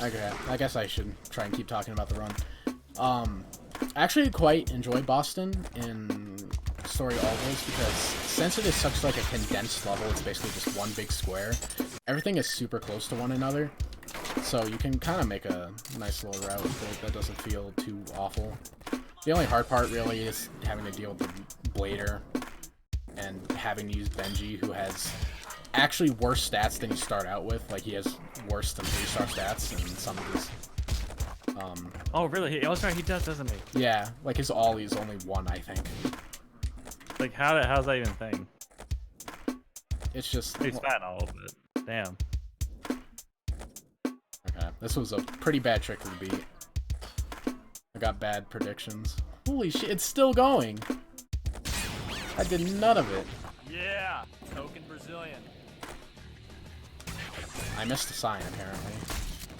Okay, I guess I should try and keep talking about the run. I actually quite enjoy Boston in story always because since it is such like a condensed level, it's basically just one big square. Everything is super close to one another, so you can kind of make a nice little route that doesn't feel too awful. The only hard part really is having to deal with the Blader and having to use Benji, who has actually worse stats than you start out with. Like, he has worse than 3-star stats in some of his oh really? He does, doesn't he? yeah, like his ollie is only 1, I think. Like how's that even a thing? It's just He's fat all of it. Damn. Okay, this was a pretty bad trick to beat. I got bad predictions. Holy shit, it's still going. I did none of it. Yeah, token Brazilian. I missed a sign apparently.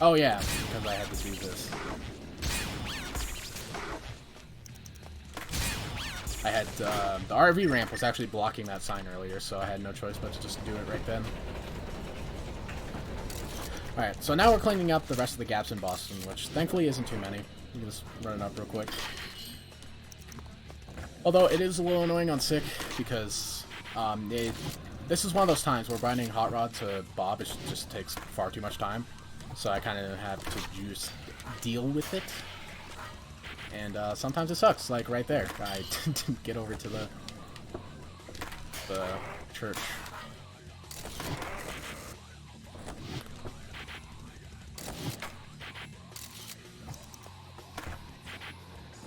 Oh yeah, because I had to do this. I had, the RV ramp was actually blocking that sign earlier, so I had no choice but to just do it right then. Alright, so now we're cleaning up the rest of the gaps in Boston, which thankfully isn't too many. You can just run it up real quick. Although it is a little annoying on Sick, because this is one of those times where binding Hot Rod to Bob just takes far too much time. So I kind of have to just deal with it. And sometimes it sucks, like right there. I didn't get over to the church.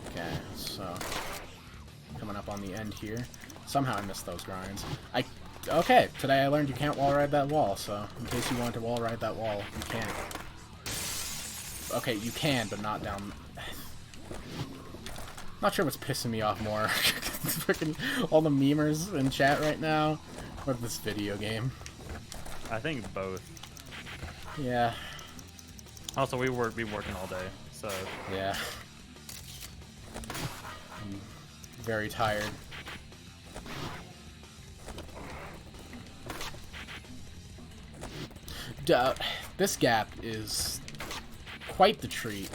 Okay, so coming up on the end here. Somehow I missed those grinds. Okay, today I learned you can't wall ride that wall, so in case you want to wall ride that wall, you can't. Okay, you can, but not down. Not sure what's pissing me off more. Freaking all the memers in chat right now, or this video game. I think both. Yeah. Also, we've been working all day, so yeah. I'm very tired. This gap is quite the treat.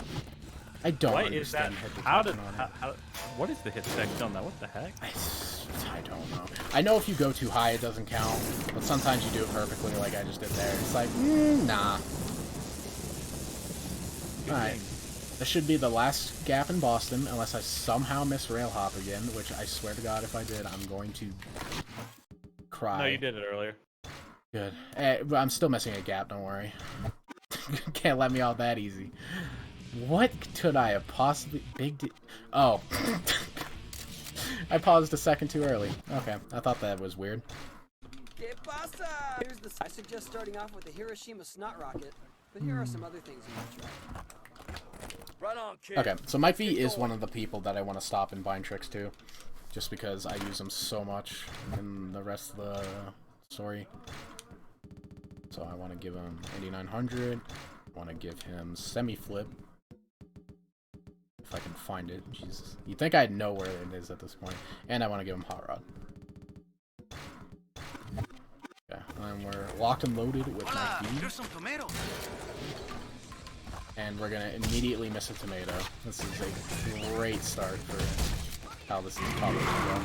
I don't understand what is the hit effect on that? What the heck? I don't know. I know if you go too high it doesn't count, but sometimes you do it perfectly like I just did there. It's like, nah. Alright. This should be the last gap in Boston, unless I somehow miss rail hop again, which I swear to God if I did, I'm going to cry. No, you did it earlier. Good. But I'm still missing a gap, don't worry. Can't let me out that easy. What could I have possibly... Oh. I paused a second too early. Okay, I thought that was weird. I suggest starting off with the Hiroshima Snot Rocket, but here are some other things you might try. Right on, kid. Okay, so Mike V is one of the people that I want to stop and bind tricks to. Just because I use them so much in the rest of the story. So I want to give him 8900. I want to give him semi-flip. If I can find it. Jesus. You'd think I'd know where it is at this point. And I want to give him Hot Rod. Okay, and we're locked and loaded with Mike V. Here's some tomatoes. And we're gonna immediately miss a tomato. This is a great start for how this is probably gonna go.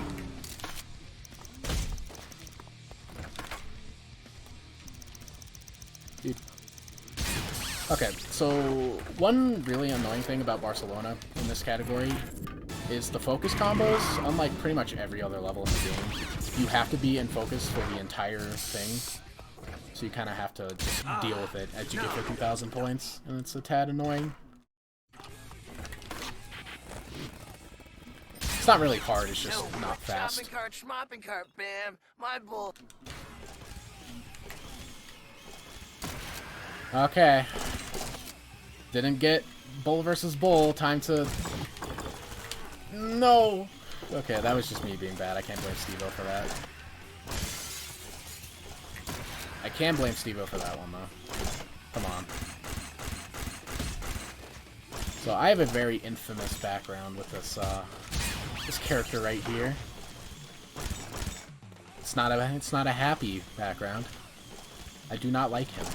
Dude. Okay, so one really annoying thing about Barcelona in this category is the focus combos, unlike pretty much every other level in the game, you have to be in focus for the entire thing. So you kind of have to just deal with it as you get 50,000 points, and it's a tad annoying. It's not really hard, it's just not fast. Shopping cart, schmopping cart, bam. My bull. Okay. Didn't get bull versus bull. Time to... No! Okay, that was just me being bad. I can't blame Steve-O for that. I can blame Steve-O for that one, though. Come on. So I have a very infamous background with this, this character right here. It's not a happy background. I do not like him.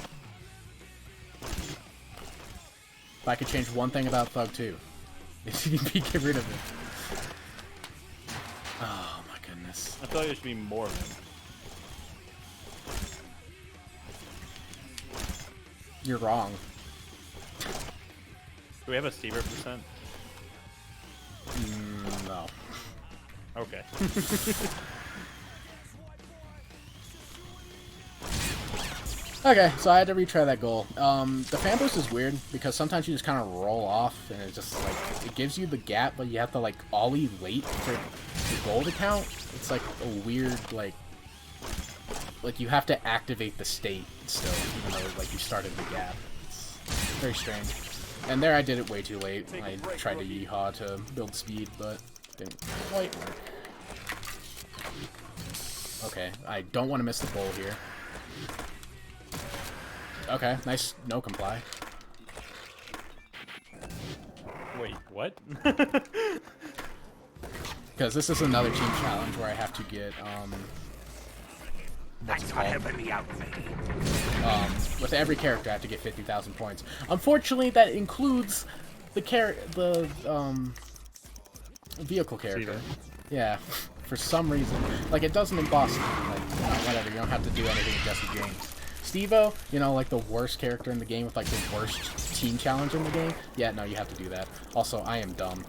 If I could change one thing about THUG2, it's get rid of him. Oh my goodness. I thought there should be more of him. You're wrong. Do we have a Stever percent? No. Okay. Okay, so I had to retry that goal. The fan boost is weird because sometimes you just kind of roll off and it just like it gives you the gap, but you have to like ollie late for the goal to count. It's like a weird like you have to activate the state still, even though like you started the gap. It's very strange. And there I did it way too late. I tried to yeehaw to build speed, but didn't quite work. Okay, I don't want to miss the goal here. Okay, nice no comply. Wait, what? Because this is another team challenge where I have to get, what's it called? With every character I have to get 50,000 points. Unfortunately, that includes the vehicle character. Steven. Yeah, for some reason. Like, it doesn't in Boston. Like, whatever, you don't have to do anything with Jesse James. Steve-O, you know, like the worst character in the game with like the worst team challenge in the game. Yeah, no, you have to do that. Also, I am dumb.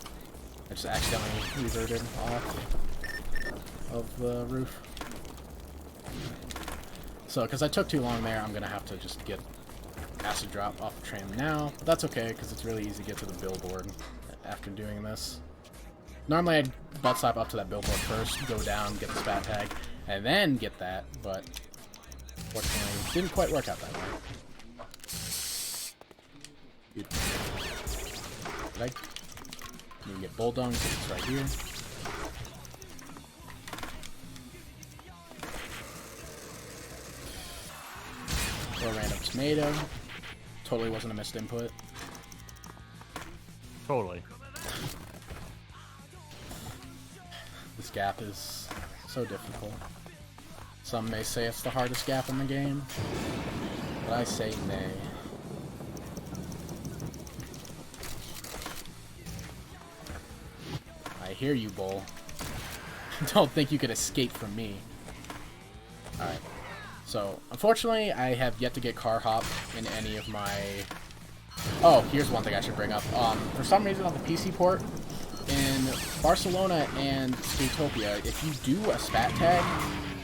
I just accidentally reverted off of the roof. So, because I took too long there, I'm going to have to just get acid drop off the tram now. But that's okay, because it's really easy to get to the billboard after doing this. Normally, I'd butt slap up to that billboard first, go down, get the spat tag, and then get that, but... Fortunately, didn't quite work out that way. Did you can get Bulldung, because it's right here. Or a random tomato. Totally wasn't a missed input. Totally. This gap is so difficult. Some may say it's the hardest gap in the game, but I say nay. I hear you, Bull. Don't think you could escape from me. Alright. So, unfortunately, I have yet to get car hop in any of my... Oh, here's one thing I should bring up. For some reason on the PC port, in Barcelona and Skatopia, if you do a spat tag,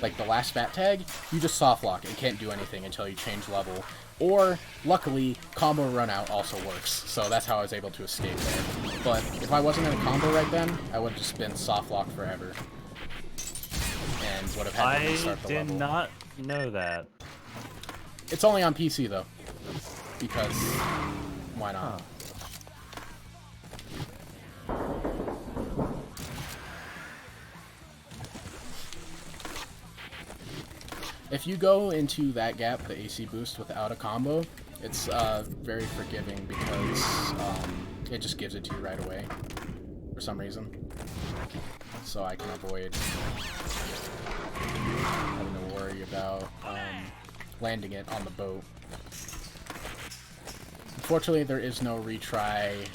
like the last spat tag, you just soft lock and can't do anything until you change level. Or, luckily, combo run out also works, so that's how I was able to escape there. But if I wasn't in a combo right then, I would have just been soft locked forever. And would have had to restart the level. I did not know that. It's only on PC though, because why not? Huh. If you go into that gap, the AC boost, without a combo, it's very forgiving because it just gives it to you right away for some reason. So I can avoid having to worry about landing it on the boat. Unfortunately, there is no retry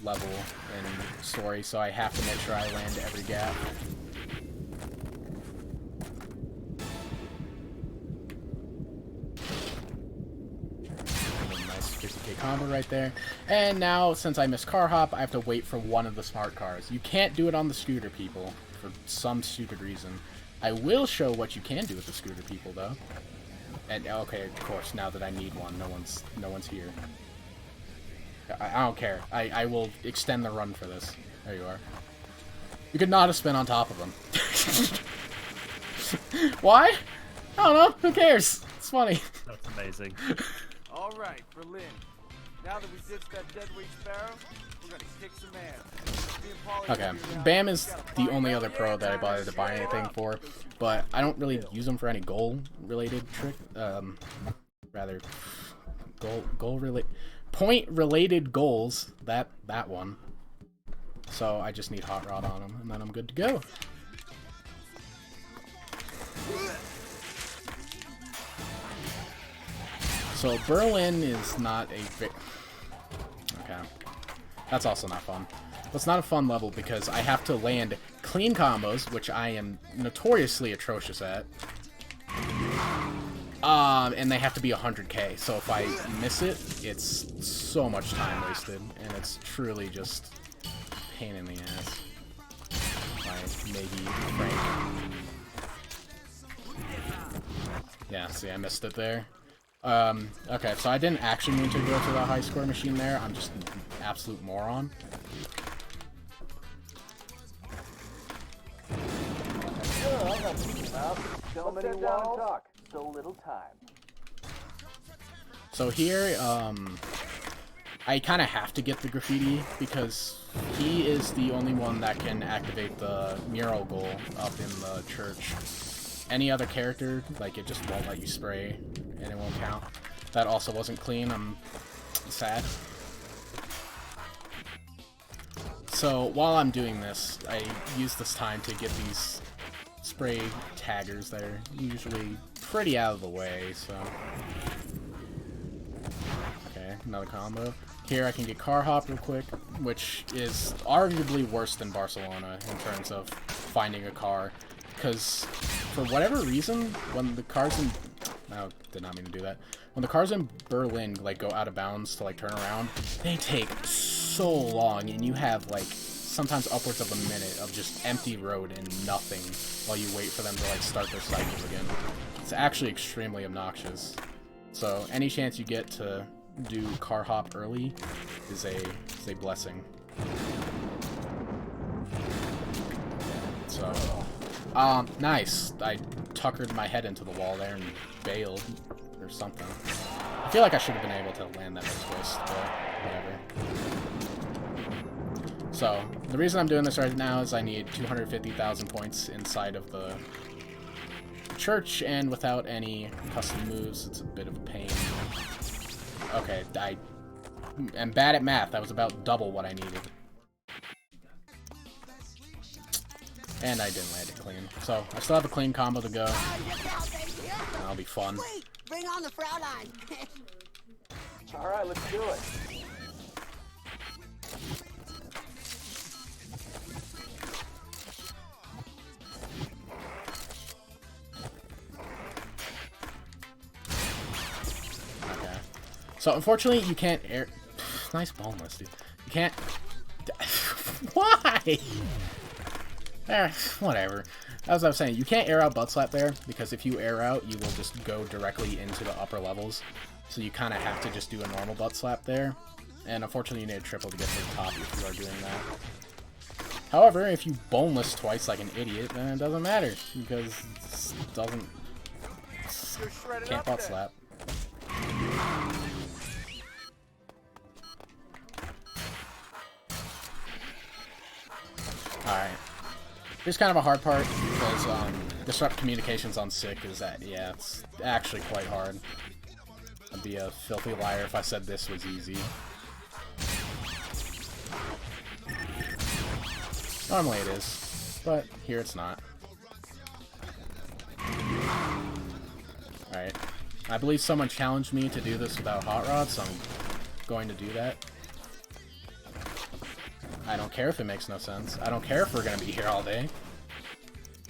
level in story, so I have to make sure I land every gap. Nice 100k combo right there. And now, since I missed car hop, I have to wait for one of the smart cars. You can't do it on the scooter, people, for some stupid reason. I will show what you can do with the scooter, people, though. And okay, of course, now that I need one, no one's here. I don't care. I will extend the run for this. There you are. You could not have spin on top of them. Why? I don't know. Who cares? It's funny. That's amazing. All right, Berlin. Now that we ditched that deadweight sparrow, we're gonna kick some ass. Me and Paulie Okay, are gonna be Bam down. is the only other pro that I bothered to buy anything for, but I don't really use him for any goal-related trick. Rather, point-related goals. That one. So I just need Hot Rod on him, and then I'm good to go. So Berlin is not a okay. That's also not fun. It's not a fun level because I have to land clean combos, which I am notoriously atrocious at. And they have to be 100k. So if I miss it, it's so much time wasted, and it's truly just pain in the ass. Maybe Frank. Yeah, see, I missed it there. Okay, so I didn't actually mean to go to the high score machine there. I'm just an absolute moron. So here, I kind of have to get the graffiti because he is the only one that can activate the mural goal up in the church. Any other character, like, it just won't let you spray, and it won't count. That also wasn't clean, I'm sad. So, while I'm doing this, I use this time to get these spray taggers that are usually pretty out of the way, so... Okay, another combo. Here I can get car hop real quick, which is arguably worse than Barcelona in terms of finding a car. Because, for whatever reason, when the cars in... No, did not mean to do that. When the cars in Berlin, like, go out of bounds to, like, turn around, they take so long, and you have, like, sometimes upwards of a minute of just empty road and nothing while you wait for them to, like, start their cycles again. It's actually extremely obnoxious. So, any chance you get to do car hop early is a blessing. So... nice. I tuckered my head into the wall there and bailed, or something. I feel like I should have been able to land that twist, but whatever. So, the reason I'm doing this right now is I need 250,000 points inside of the church, and without any custom moves, it's a bit of a pain. Okay, I am bad at math. That was about double what I needed. And I didn't land it clean. So, I still have a clean combo to go. That'll be fun. Bring on the Fraulein. Alright, let's do it. Okay. So, unfortunately, you can't air... Nice boneless, dude. You can't... Why? Whatever. As I was saying, you can't air out butt slap there, because if you air out, you will just go directly into the upper levels. So you kind of have to just do a normal butt slap there. And unfortunately, you need a triple to get to the top if you are doing that. However, if you boneless twice like an idiot, then it doesn't matter, because it doesn't... Can't butt slap. Alright. Here's kind of a hard part, because disrupt communications on Sick is that, yeah, it's actually quite hard. I'd be a filthy liar if I said this was easy. Normally it is, but here it's not. Alright. I believe someone challenged me to do this without Hot Rod, so I'm going to do that. I don't care if it makes no sense. I don't care if we're going to be here all day.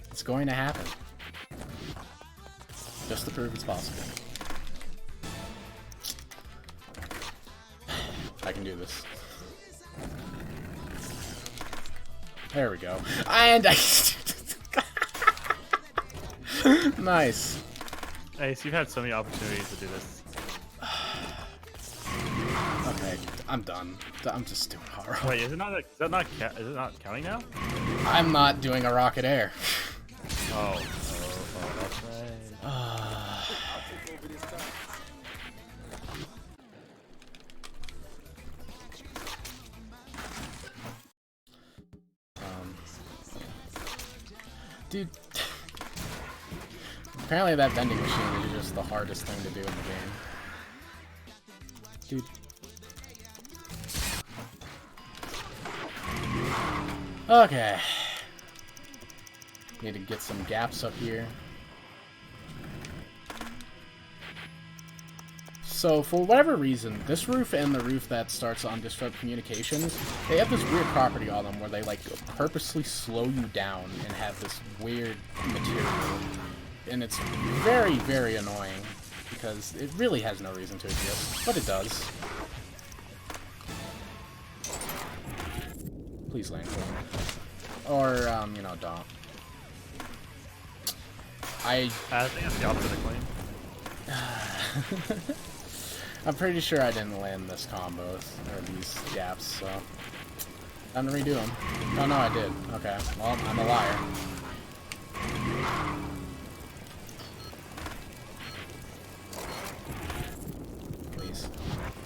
It's going to happen. Just to prove it's possible. I can do this. There we go. And I... Nice. Ace, you've had so many opportunities to do this. Okay, I'm done. I'm just doing horror. Wait, is it not counting now? I'm not doing a rocket air. Oh, that's right. Dude. Apparently that vending machine is just the hardest thing to do in the game. Dude. Okay. Need to get some gaps up here. So, for whatever reason, this roof and the roof that starts on Disrupt Communications, they have this weird property on them where they, like, purposely slow you down and have this weird material. And it's very, very annoying, because it really has no reason to exist, but it does. Please land clean. Or, you know, don't. I think it's the opposite of clean. I'm pretty sure I didn't land this combos, or these gaps, so... Time to redo them. Oh no, I did. Okay, well, I'm a liar. Please.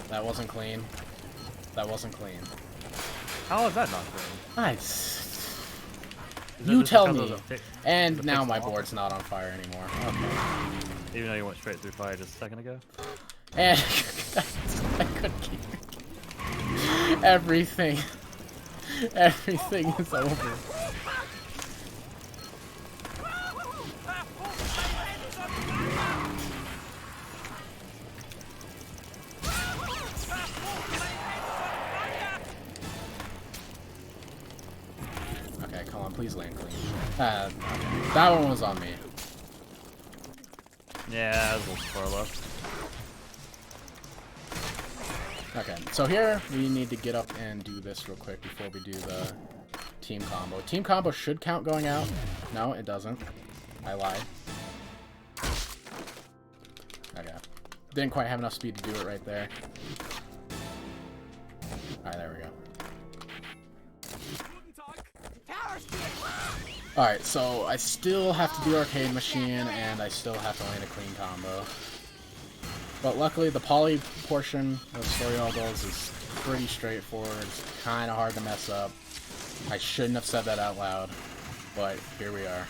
That wasn't clean. That wasn't clean. How is that not clean? You tell me. And now my board's not on fire anymore. Okay. Even though you went straight through fire just a second ago? And I couldn't keep it. Everything is over. Okay, come on, please land clean. Okay. That one was on me. Yeah, that was a little far left. Okay, so here we need to get up and do this real quick before we do the team combo. Team combo should count going out. No, it doesn't. I lied. Okay. Didn't quite have enough speed to do it right there. Alright, there we go. Alright, so I still have to do Arcade Machine, and I still have to land a clean combo. But luckily, the poly portion of Story All Goals is pretty straightforward. It's kind of hard to mess up. I shouldn't have said that out loud, but here we are.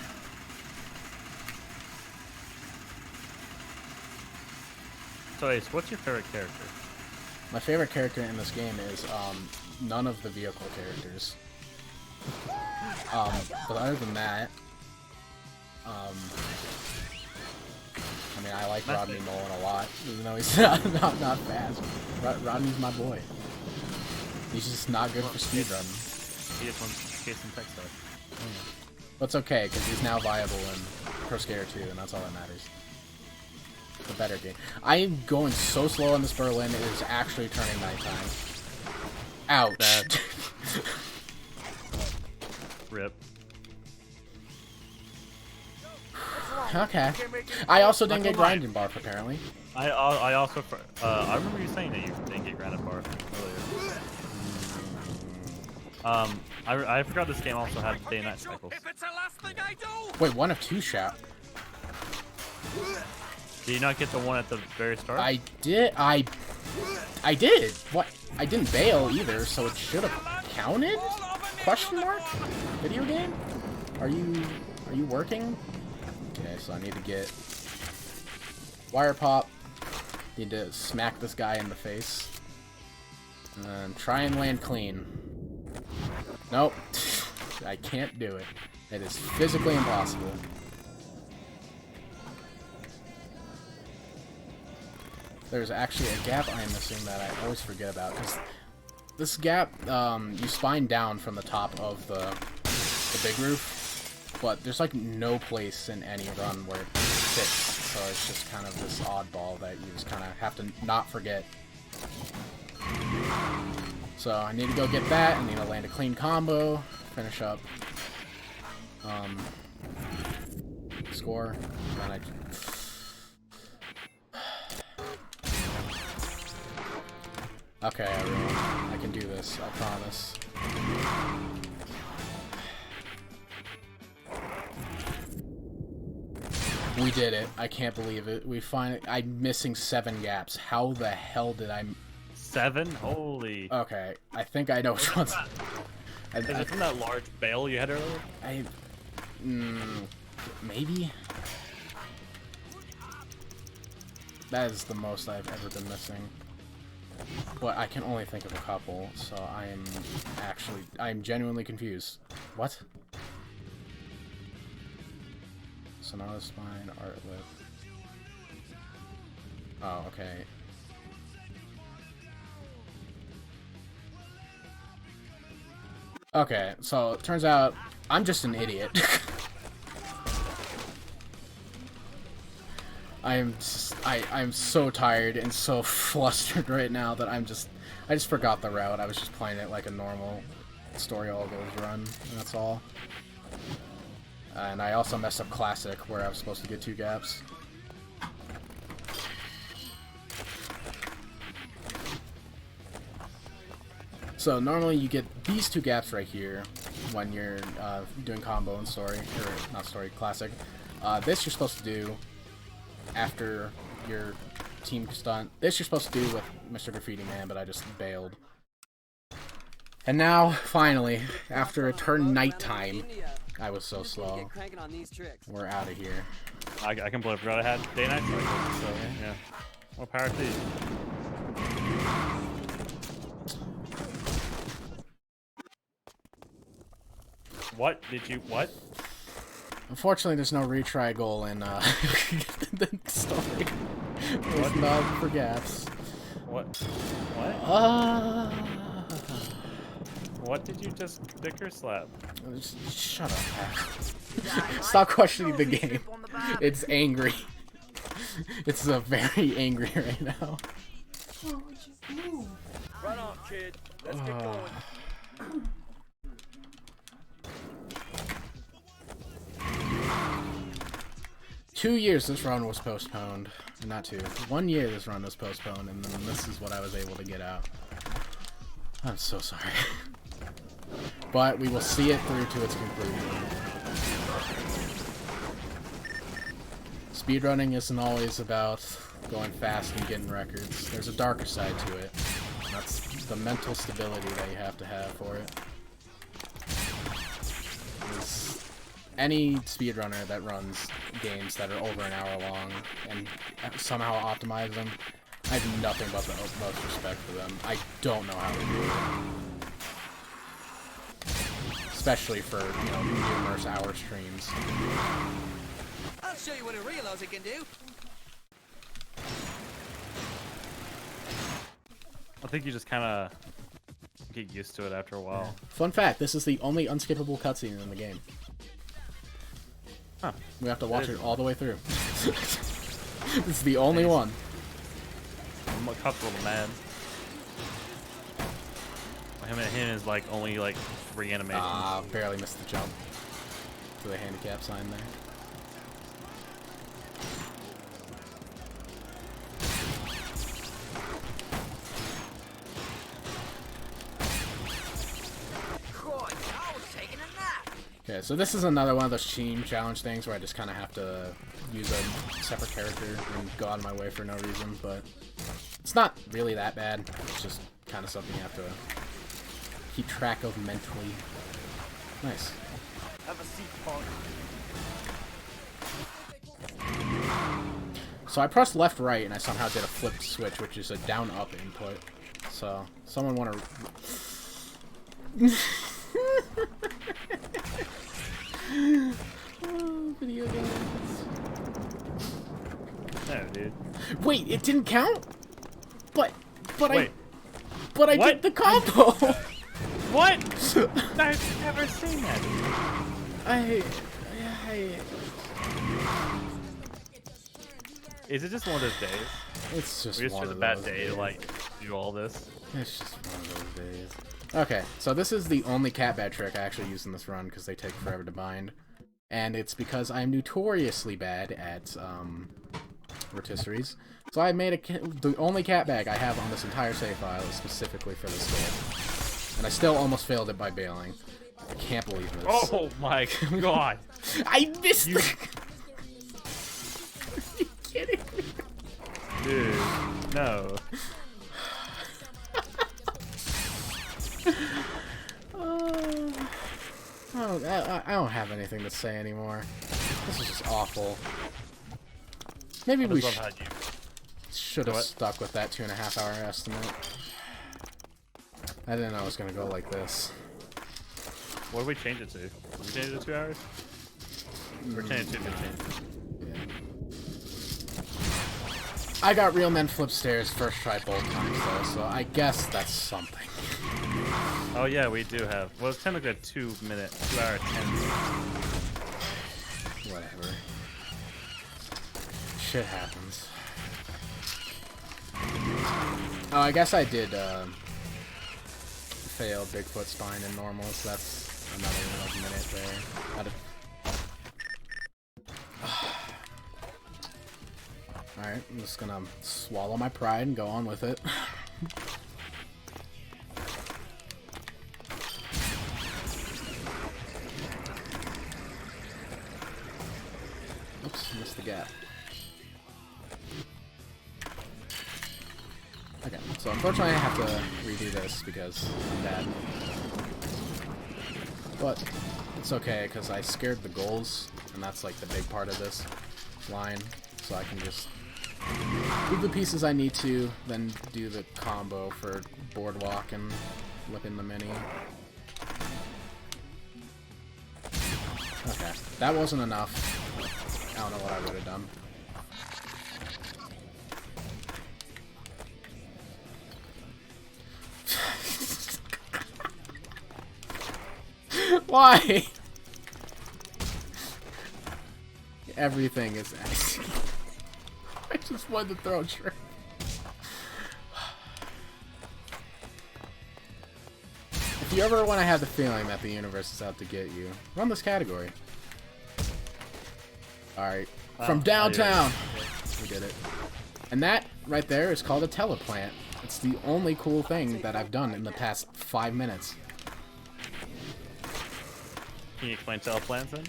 So Ace, what's your favorite character? My favorite character in this game is none of the vehicle characters. But other than that, I mean, I like Rodney Mullen a lot, even though he's not fast. Rodney's my boy. He's just not good for speedrun. He just wants to chase some tech stuff. But it's okay, because he's now viable in Pro Skater 2, and that's all that matters. The better game. I am going so slow on this Berlin, it is actually turning nighttime. Ouch. Rip. Okay. I also didn't get grinding barf, apparently. I also I remember you saying that you didn't get grinding barf earlier. I forgot this game also had day and night cycles. Wait, one of two shot. Did you not get the one at the very start? I did. I did. What? I didn't bail either, so it should have counted? Question mark? Video game? Are you working? Okay, so I need to get wire pop. Need to smack this guy in the face. And try and land clean. Nope. I can't do it. It is physically impossible. There's actually a gap I am missing that I always forget about. Because this gap, you spine down from the top of the big roof. But there's like no place in any run where it fits, so it's just kind of this oddball that you just kind of have to not forget. So I need to go get that. I need to land a clean combo. Finish up. Score. And I... Okay, everyone. I can do this. I promise. We did it. I can't believe it. We finally... I'm missing 7 gaps. How the hell did I... 7? Holy. Okay. I think I know which ones... Is it from that large bale you had earlier? Maybe? That is the most I've ever been missing. But I can only think of a couple, so I'm genuinely confused. What? Sonata Spine, Artlet. Oh, okay. Okay, so it turns out I'm just an idiot. I'm so tired and so flustered right now that I just forgot the route. I was just playing it like a normal story all goes run, and that's all. And I also messed up Classic, where I was supposed to get 2 gaps. So normally you get these 2 gaps right here when you're doing combo and story, or not story, Classic. This you're supposed to do after your team stunt. This you're supposed to do with Mr. Graffiti Man, but I just bailed. And now, finally, after it turned nighttime, I was so slow. We're out of here. I completely forgot I had day-night cycles, so yeah. More power to you. What did you... what? Unfortunately, there's no retry goal in the story. It's not for gaps. What? What did you just dicker slap? Just shut up. Stop questioning the game. It's angry. It's very angry right now. Right on, kid. Let's get going. 2 years this run was postponed. Not 2. 1 year this run was postponed, and then this is what I was able to get out. I'm so sorry. But we will see it through to its conclusion. Speedrunning isn't always about going fast and getting records. There's a darker side to it. That's the mental stability that you have to have for it. Any speedrunner that runs games that are over an hour long and somehow optimize them, I have nothing but the utmost respect for them. I don't know how to do it. Especially for, you know, numerous hour streams. I'll show you what a real Aussie can do. I think you just kind of get used to it after a while. Fun fact, this is the only unskippable cutscene in the game. Huh. We have to watch it all the way through. It's the only one. I'm a couple of mad. Him is like only like 3 animations. Barely missed the jump to the handicap sign there. Okay, so this is another one of those team challenge things where I just kind of have to use a separate character and go out of my way for no reason, but it's not really that bad. It's just kind of something you have to keep track of mentally. Nice. Have a seat, punk. So I pressed left, right, and I somehow did a flipped switch, which is a down-up input. So, someone want to... Oh, video games. No, dude. Wait, it didn't count? But Wait. I did the combo! What? I've never seen that. Is it just one of those days? It's just Or it's one just a of bad those day days. to like do all this. It's just one of those days. Okay, so this is the only cat bag trick I actually use in this run because they take forever to bind. And it's because I'm notoriously bad at rotisseries. So I made the only cat bag I have on this entire save file is specifically for this goal. And I still almost failed it by bailing. I can't believe this. Oh my god. I missed you. Are you kidding me? Dude, no. I don't have anything to say anymore. This is just awful. Maybe we should have stuck with that 2.5 hour estimate. I didn't know it was gonna go like this. What did we change it to? Did we change it to 2 hours? We're changing it to 15. I got Real Men Flip Stairs first try both times though, so I guess that's something. Oh yeah, we do have. Well, it's technically a 2 hour 10 minutes. Whatever. Shit happens. Oh, I guess I did fail Bigfoot Spine in normal, so that's another minute there. Alright, I'm just gonna swallow my pride and go on with it. Oops, missed the gap. Okay, so unfortunately I have to redo this because I'm bad. But it's okay, because I scared the goals, and that's like the big part of this line, so I can just do the pieces I need to, then do the combo for Boardwalk and whip in the mini. Okay, that wasn't enough. I don't know what I would have done. Why? Everything is X. I just wanted to throw a trick. If you ever want to have the feeling that the universe is out to get you, run this category. Alright. From downtown! We did it. And that right there is called a teleplant. It's the only cool thing that I've done in the past 5 minutes. Can you explain teleplants then?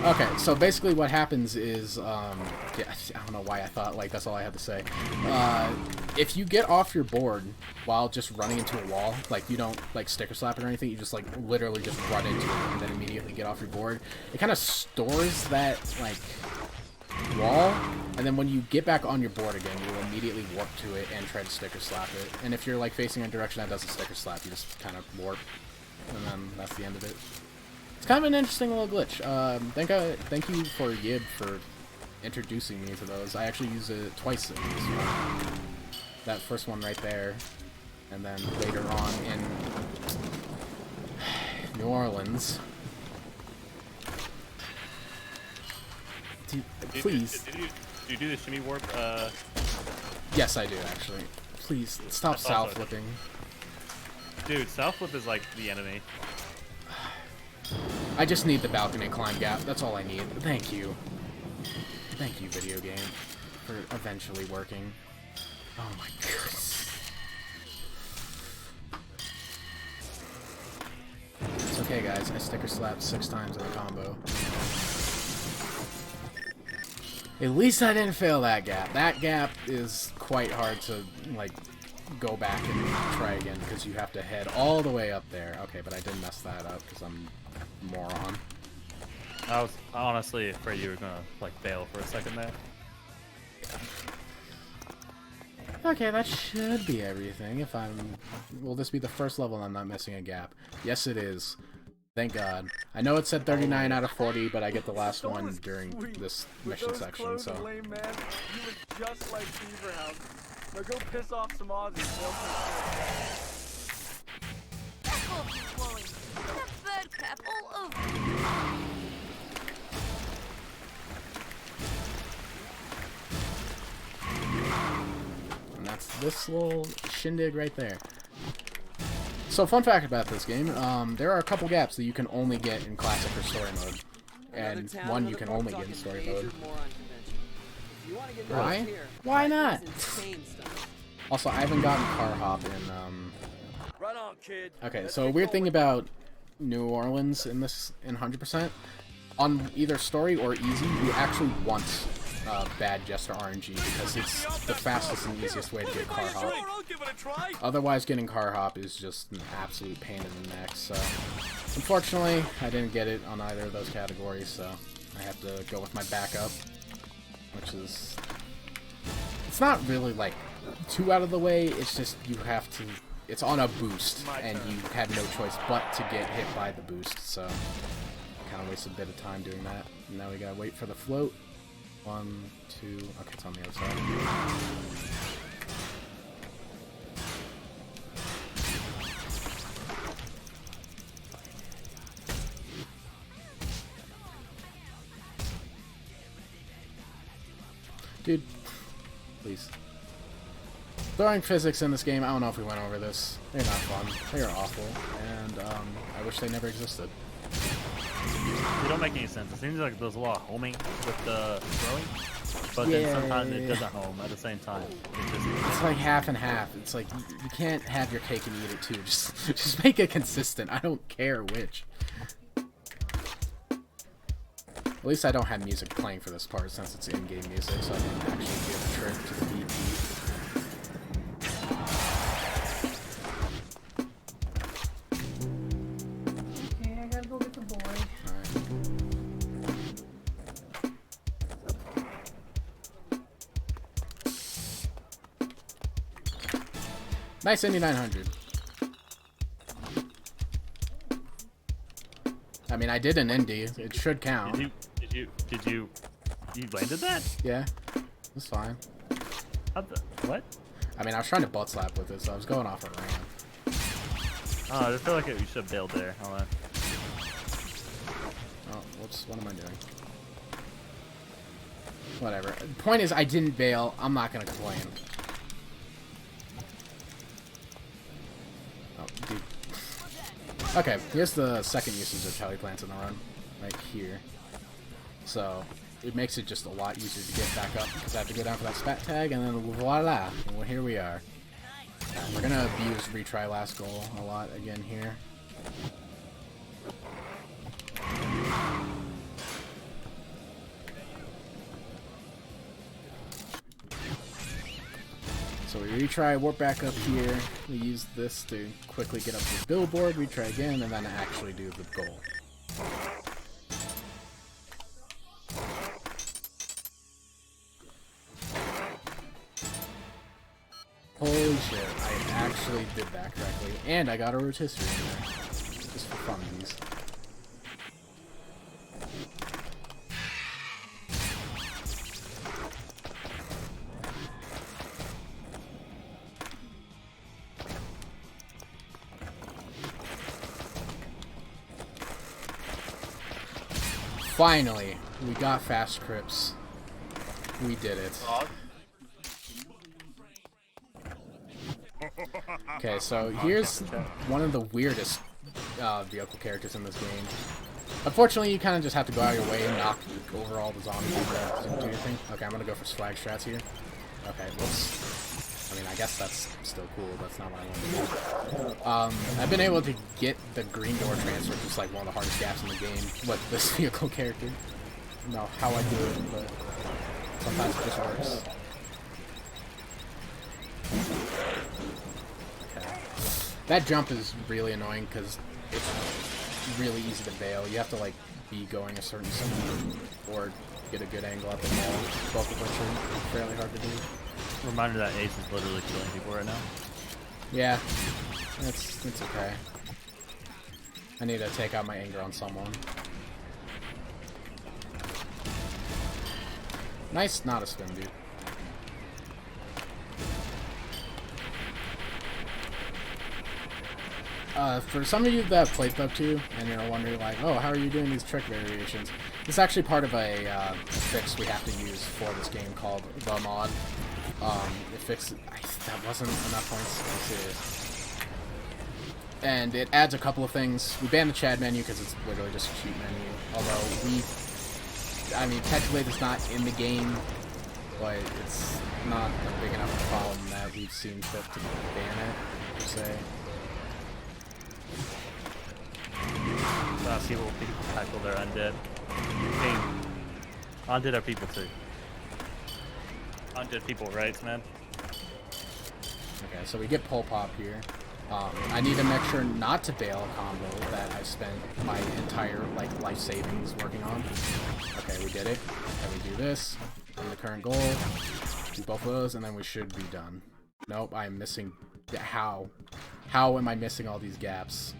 Okay, so basically what happens is, yeah, I don't know why I thought, like, that's all I had to say. If you get off your board while just running into a wall, like, you don't, like, sticker slap it or anything, you just, like, literally just run into it and then immediately get off your board, it kind of stores that, like, wall, and then when you get back on your board again, you will immediately warp to it and try to sticker slap it. And if you're, like, facing a direction that doesn't sticker slap, you just kind of warp, and then that's the end of it. It's kind of an interesting little glitch. Thank you for Yib for introducing me to those. I actually use it twice in this one. That first one right there, and then later on in New Orleans. Please. Did you do the shimmy warp? Yes, I do actually. Please stop south flipping. Dude, south flip is like the enemy. I just need the balcony climb gap. That's all I need. Thank you. Thank you, video game, for eventually working. Oh my goodness. It's okay, guys. I sticker slapped 6 times in a combo. At least I didn't fail that gap. That gap is quite hard to, like, go back and try again because you have to head all the way up there. Okay, but I didn't mess that up because I'm a moron. I was honestly afraid you were gonna like fail for a second there. Okay, that should be everything. If I'm... Will this be the first level I'm not missing a gap? Yes, it is. Thank God. I know it said 39 out of 40, but I get the last one during this mission section, so... Lame, man, you look just like Beaver House. Now go piss off some Aussies. Back off, you Wally. That bird crap all over you. this little shindig right there. So, fun fact about this game, there are a couple gaps that you can only get in Classic or Story mode. And one you can only get in Story mode. Why? Why not? Also, I haven't gotten Car Hop in, Right on, kid. Okay, so a weird thing about New Orleans in 100%, on either Story or Easy, you actually want Bad Jester RNG because it's the fastest and easiest way to get Car Hop. Otherwise, getting Car Hop is just an absolute pain in the neck, so... Unfortunately, I didn't get it on either of those categories, so I have to go with my backup, which is... It's not really, like, too out of the way, it's just you have to... It's on a boost, and you have no choice but to get hit by the boost, so... Kind of wasted a bit of time doing that. And now we gotta wait for the float. 1, 2... Okay, it's on the other side. Dude, please. Throwing physics in this game, I don't know if we went over this. They're not fun. They are awful, and I wish they never existed. They don't make any sense. It seems like there's a lot of homing with the throwing, but then sometimes it doesn't home at the same time. It's like half and half. It's like you can't have your cake and eat it too. Just make it consistent. I don't care which. At least I don't have music playing for this part since it's in-game music, so I can actually give a trick to the beat. Okay, I gotta go get the boy. Alright. Nice Indy 900. I mean, I did an Indy. It should count. Did you landed that? Yeah, it's fine. What? I mean, I was trying to butt slap with it, so I was going off a ramp. Oh, I just feel like we should have bailed there. Hold on. Oh, whoops, what am I doing? Whatever. The point is, I didn't bail. I'm not gonna complain. Oh, dude. Okay, here's the second usage of Charlie Plants in the run. Right here. So, it makes it just a lot easier to get back up because I have to go down for that spat tag, and then voila! Well, here we are. We're gonna abuse retry last goal a lot again here. So we retry, warp back up here. We use this to quickly get up to the billboard, retry again, and then actually do the goal. Holy shit, I actually did that correctly. And I got a rotisserie in there. Just for funsies. Finally, we got fast crips. We did it. Okay, so here's one of the weirdest vehicle characters in this game. Unfortunately, you kind of just have to go out of your way and knock over all the zombies and do your thing. Okay, I'm gonna go for swag strats here. Okay, whoops. I mean, I guess that's still cool. That's not what I want to do. I've been able to get the green door transfer, which is like one of the hardest gaps in the game with this vehicle character. I don't know how I do it, but sometimes it just works. Okay. That jump is really annoying because it's really easy to bail. You have to like be going a certain speed or get a good angle at the wall, both of which are fairly hard to do. Reminder that Ace is literally killing people right now. Yeah, it's okay. I need to take out my anger on someone. Nice, not a spin, dude. For some of you that have played THUG2 and you're wondering like, oh, how are you doing these trick variations? It's actually part of a fix we have to use for this game called the mod. It fixed. That wasn't enough points. Serious. And it adds a couple of things. We banned the Chad menu because it's literally just a cheat menu. Although I mean, technically it's not in the game, but it's not a big enough problem that we've seen fit to ban it, per se. People tackle their undead. Hey, undead are people too. Undead people rights, man. Okay, so we get Pole Pop here. I need to make sure not to bail a combo that I spent my entire life savings working on. Okay, we did it. And we do this. And the current goal. Do both of those, and then we should be done. Nope, I'm missing. How? How am I missing all these gaps?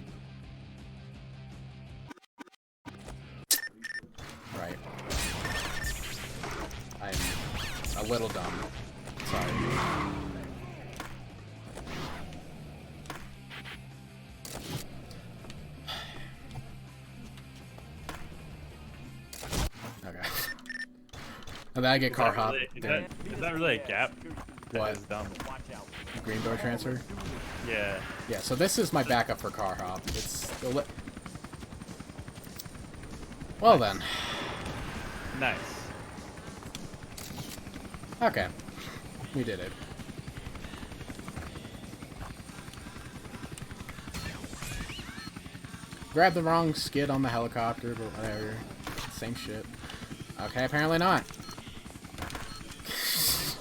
Right. I'm a little dumb. Sorry. Okay. And then I get car hop. Is that really a gap? What? That is dumb. Green door transfer? Yeah. Yeah, so this is my backup for car hop. It's the well then. Nice. Okay. We did it. Grab the wrong skid on the helicopter, but whatever. Same shit. Okay, apparently not.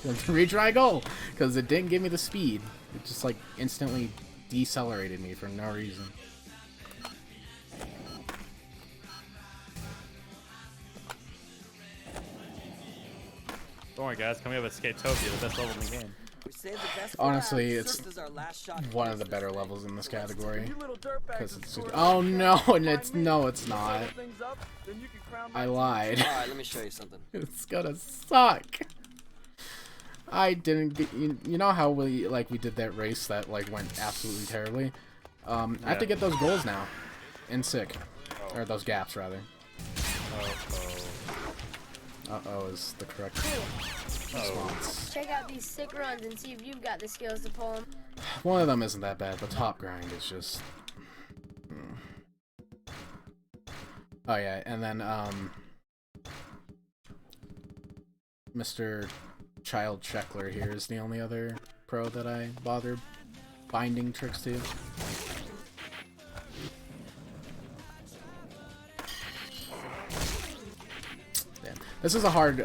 Retry goal! Because it didn't give me the speed. It just, like, instantly decelerated me for no reason. Don't worry, guys. Coming up with Skatopia, the best level in the game. Honestly, it's one of the better levels in this category. Because it's just, oh no, and it's not. I lied. Alright, let me show you something. It's gonna suck. I didn't get you know how we did that race that went absolutely terribly. I have to get those goals now. In sick. Or those gaps rather. Uh-oh is the correct response. Check out these sick runs and see if you've got the skills to pull them. One of them isn't that bad. The top grind is just... Oh yeah, and then, Mr. Child Checkler here is the only other pro that I bothered binding tricks to. This is a hard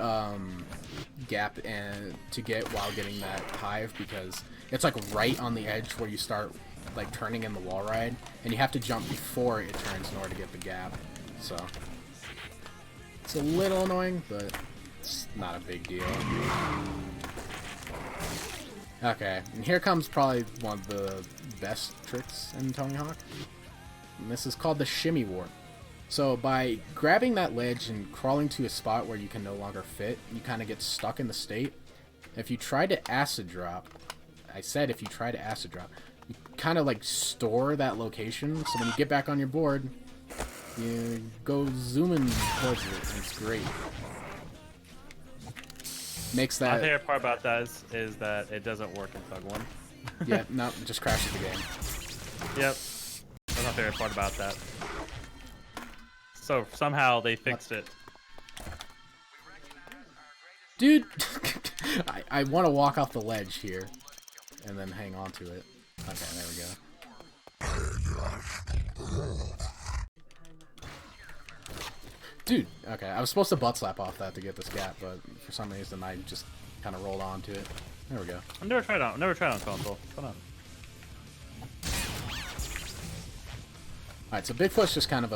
gap to get while getting that hive because it's like right on the edge where you start turning in the wall ride, and you have to jump before it turns in order to get the gap. So it's a little annoying, but it's not a big deal. Okay, and here comes probably one of the best tricks in Tony Hawk. And this is called the shimmy warp. So by grabbing that ledge and crawling to a spot where you can no longer fit, you kind of get stuck in the state. If you try to acid drop, I said if you try to acid drop, you kind of store that location, so when you get back on your board, you go zooming towards it, and it's great. Makes that... My favorite part about that is that it doesn't work in THUG1. Yeah, no, it just crashes the game. Yep. That's my favorite part about that. So somehow they fixed it. Dude! I want to walk off the ledge here and then hang on to it. Okay, there we go. Dude, okay, I was supposed to butt slap off that to get this gap, but for some reason I just kind of rolled onto it. There we go. I've never tried on console. Come on. Alright, so Bigfoot's just kind of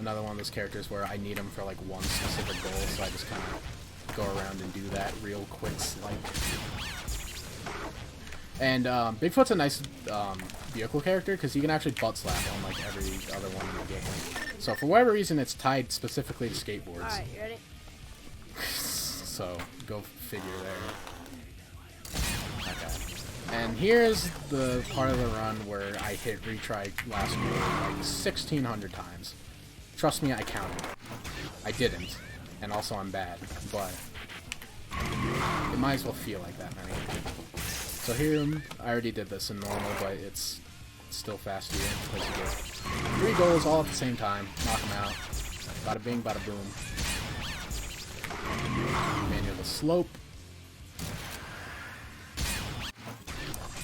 another one of those characters where I need him for one specific goal, so I just kind of go around and do that real quick And Bigfoot's a nice vehicle character because you can actually butt slap on every other one in the game. So for whatever reason, it's tied specifically to skateboards. Alright, you ready? So go figure there. Okay. And here's the part of the run where I hit retry last goal 1,600 times. Trust me, I counted. I didn't. And also I'm bad, but it might as well feel like that many. So here, I already did this in normal, but it's still faster because you get 3 goals all at the same time. Knock them out. Bada bing, bada boom. Manual the slope.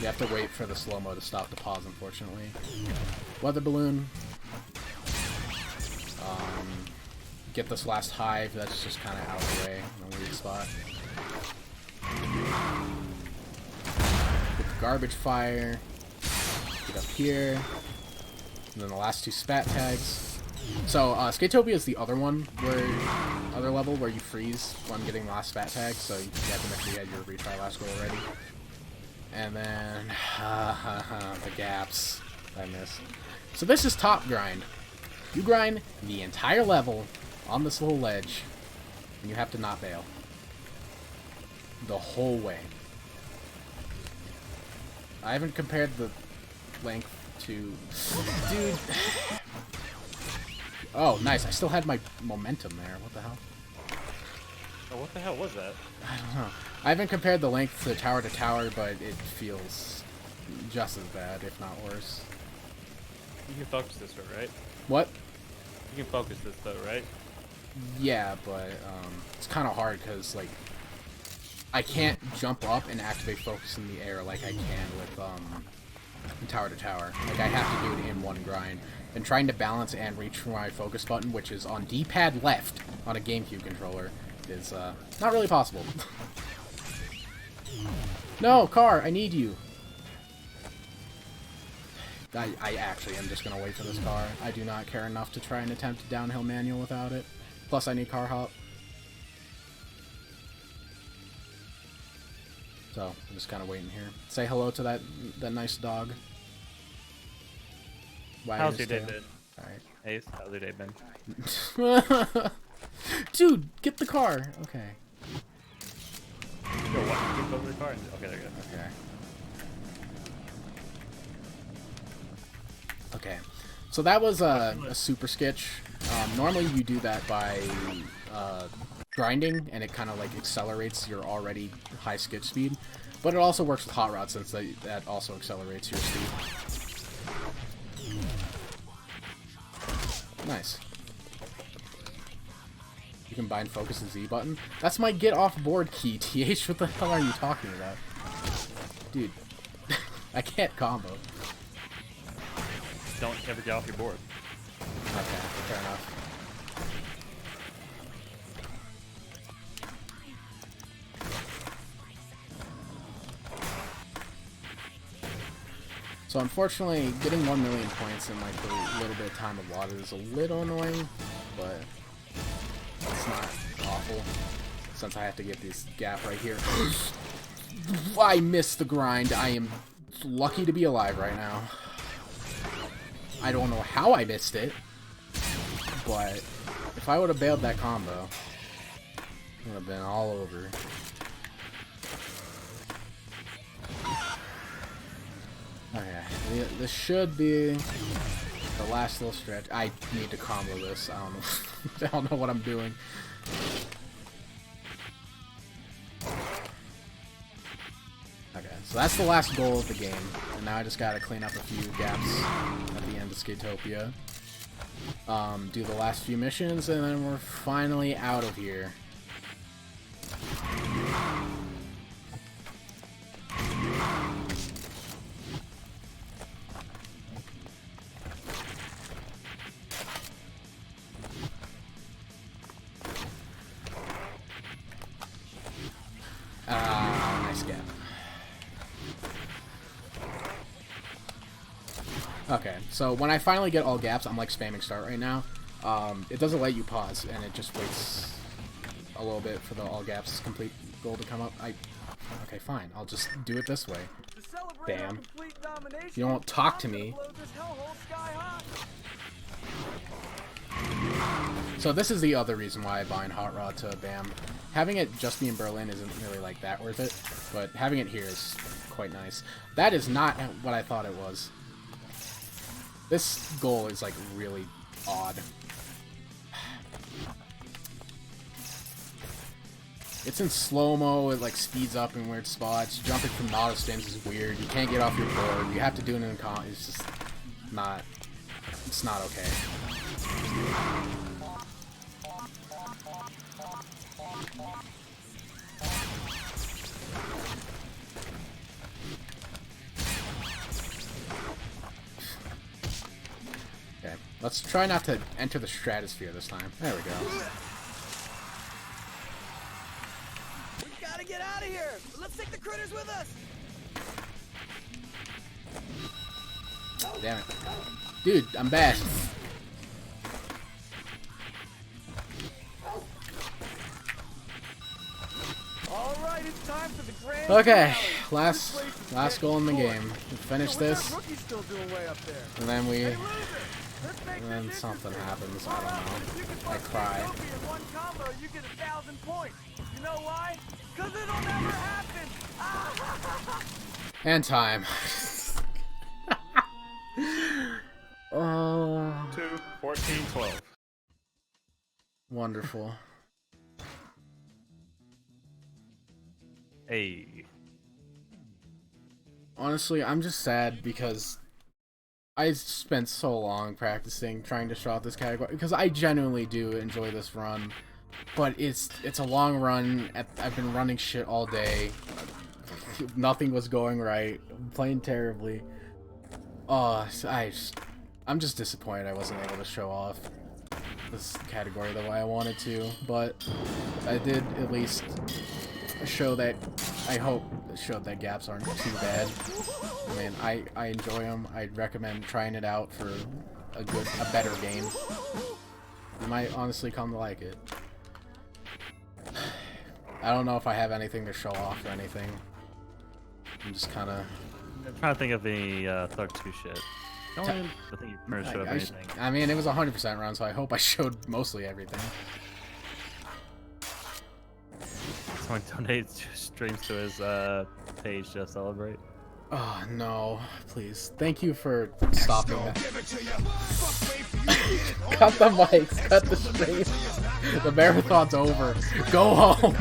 You have to wait for the slow-mo to stop the pause, unfortunately. Weather balloon. Get this last hive, that's just kind of out of the way in a weird spot. Get the garbage fire. Get up here. And then the last 2 spat tags. So, Skatopia is the other one, other level where you freeze when getting the last spat tag, so you have to make sure you had your retry last goal already. And then, the gaps I missed. So this is top grind. You grind the entire level on this little ledge, and you have to not bail. The whole way. I haven't compared the length to... Dude. Oh, nice. I still had my momentum there. What the hell? Oh, what the hell was that? I don't know. I haven't compared the length to tower, but it feels just as bad, if not worse. You can focus this though, right? What? You can focus this though, right? Yeah, but it's kind of hard because, like, I can't jump up and activate focus in the air like I can with tower to tower. Like, I have to do it in one grind. And trying to balance and reach for my focus button, which is on D-pad left on a GameCube controller, is not really possible. No, car, I need you. I actually am just gonna wait for this car. I do not care enough to try and attempt a downhill manual without it. Plus, I need car hop. So, I'm just kind of waiting here. Say hello to that nice dog. How's your day been? Alright. Ace, how's your day been? Dude, get the car! Okay. Yo, what? Get over the car? Okay, there you go. Okay. Okay. So that was a super sketch. Normally you do that by grinding, and it kind of like accelerates your already high sketch speed. But it also works with Hot Rod, since that also accelerates your speed. Nice. You can bind focus and Z button. That's my get off board key, TH. What the hell are you talking about? Dude. I can't combo. Don't ever get off your board. Okay, fair enough. So unfortunately, getting 1 million points in like a little bit of time of water is a little annoying, but it's not awful, since I have to get this gap right here. I missed the grind. I am lucky to be alive right now. I don't know how I missed it, but if I would have bailed that combo, it would have been all over. Okay, this should be the last little stretch. I need to combo this. I don't know. I don't know what I'm doing. Okay, so that's the last goal of the game, and now I just gotta clean up a few gaps at the end of Skatopia. Do the last few missions, and then we're finally out of here. Nice gap. Okay, so when I finally get all gaps, I'm like spamming start right now. It doesn't let you pause, and it just waits a little bit for the all gaps complete goal to come up. Okay, fine. I'll just do it this way. Bam. You don't talk to me. So this is the other reason why I bind Hot Rod to BAM. Having it just be in Berlin isn't really like that worth it, but having it here is quite nice. That is not what I thought it was. This goal is like really odd. It's in slow-mo, it like speeds up in weird spots. Jumping from auto spins is weird. You can't get off your board. You have to do it in it's just not, it's not okay. Okay, let's try not to enter the stratosphere this time. There we go. We gotta get out of here. Let's take the critters with us. Damn it. Dude, I'm bad. Alright, it's time for the grand Okay, finale. last goal in the game. We finish this, Still doing way up there. and then something happens. I don't know. I cry. In one combo, you get 1,000 points. You know why? Because it'll never happen. And time. Oh. 2, 14, 12. Wonderful. Hey. Honestly, I'm just sad because I spent so long practicing trying to show out this category because I genuinely do enjoy this run, but it's a long run. I've been running shit all day. Nothing was going right. I'm playing terribly. I'm just disappointed I wasn't able to show off this category the way I wanted to, but I did at least show that. I hope showed that gaps aren't too bad. I mean, I enjoy them. I'd recommend trying it out for a better game. You might honestly come to like it. I don't know if I have anything to show off or anything. I'm just kind of. I'm trying to think of any THUG2 shit. I think you never showed up anything. I mean, it was a 100% run, so I hope I showed mostly everything. Someone donates streams to his page to celebrate. Oh no, please. Thank you for stopping that. Cut the mics, cut the stream. The marathon's over. Go home.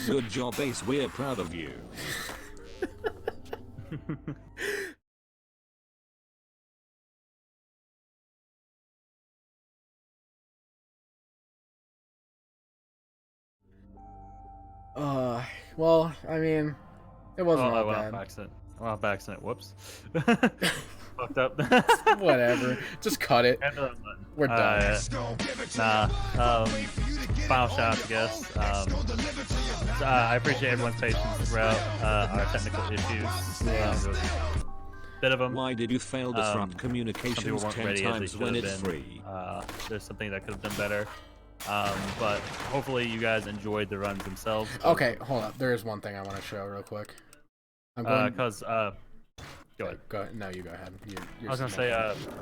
Good job, Ace. We're proud of you. Well, I mean, it wasn't all bad. Well, by accident. Whoops. Fucked up. Whatever. Just cut it. We're done. Final shout out, I guess. I appreciate everyone's patience throughout our technical issues. Bit of them. Why did you fail the front communications 10 times when it's free? There's something that could have done better. But hopefully you guys enjoyed the runs themselves. Okay, hold up. There is one thing I want to show real quick. I'm going. Go ahead. Go ahead. No, you go ahead. I was gonna say,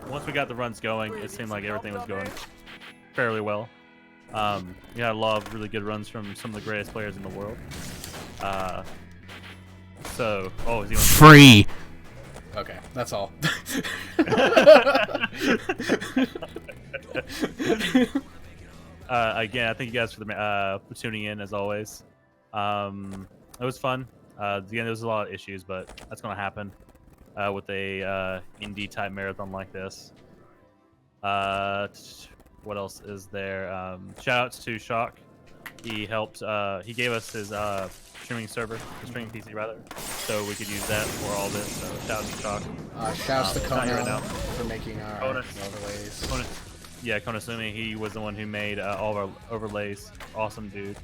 once we got the runs going, it seemed like everything was going fairly well. We had a lot of really good runs from some of the greatest players in the world. Is he going free? Okay, that's all. Again, I thank you guys for tuning in as always. It was fun. Again, there was a lot of issues, but that's gonna happen with a indie type marathon like this. What else is there? Shout outs to Shock. He helped. He gave us his streaming server, his streaming PC rather, so we could use that for all this. So shout out to Shock. Shouts to Kono for making our overlays. Yeah, Konosumi, he was the one who made all of our overlays. Awesome dude.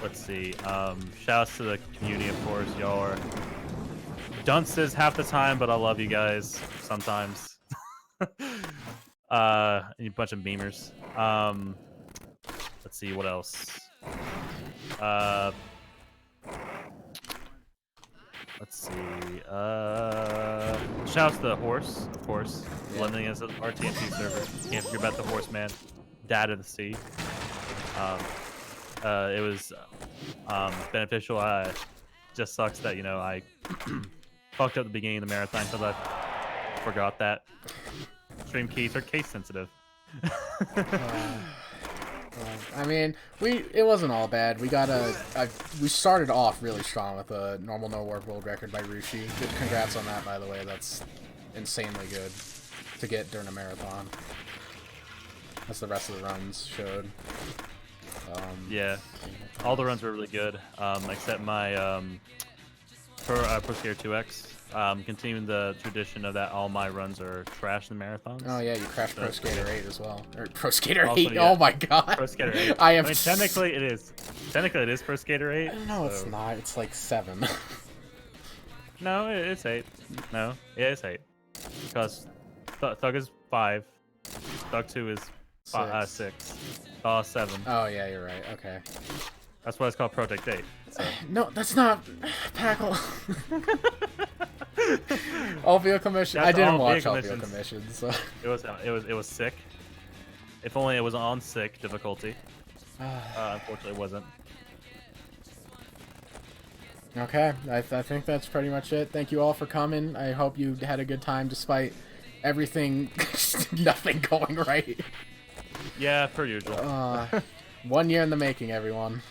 Let's see. Shouts to the community, of course. Y'all are dunces half the time, but I love you guys sometimes. A bunch of beamers. Let's see what else. Let's see. Shouts to the horse, of course, lending us our TNT server. Can't forget about the horseman, dad of the sea. It was beneficial. Just sucks that I fucked up the beginning of the marathon because I forgot that stream keys are case sensitive. I mean, it wasn't all bad. We got we started off really strong with a normal no warp world record by Rushi. Good congrats on that, by the way. That's insanely good to get during a marathon. As the rest of the runs showed. Yeah, all the runs were really good, except my Pro Skater 2X. Continuing the tradition of that all my runs are trash in marathons. Oh yeah, you crashed Pro Skater 8 as well. Or Pro Skater Also, 8, yeah, oh my god! Pro Skater 8. I mean, technically it is Pro Skater 8. No, so... it's not. It's like 7. No, it's 8. No, yeah, it's 8. Because Thug is 5, THUG2 is 6. 7. Oh yeah, you're right. Okay. That's why it's called Project 8. So. No, that's not Packle. All vehicle mission. I didn't watch all vehicle missions. So. It was sick. If only it was on sick difficulty. Unfortunately, it wasn't. Okay, I think that's pretty much it. Thank you all for coming. I hope you had a good time despite everything, nothing going right. Yeah, per usual. 1 year in the making, everyone.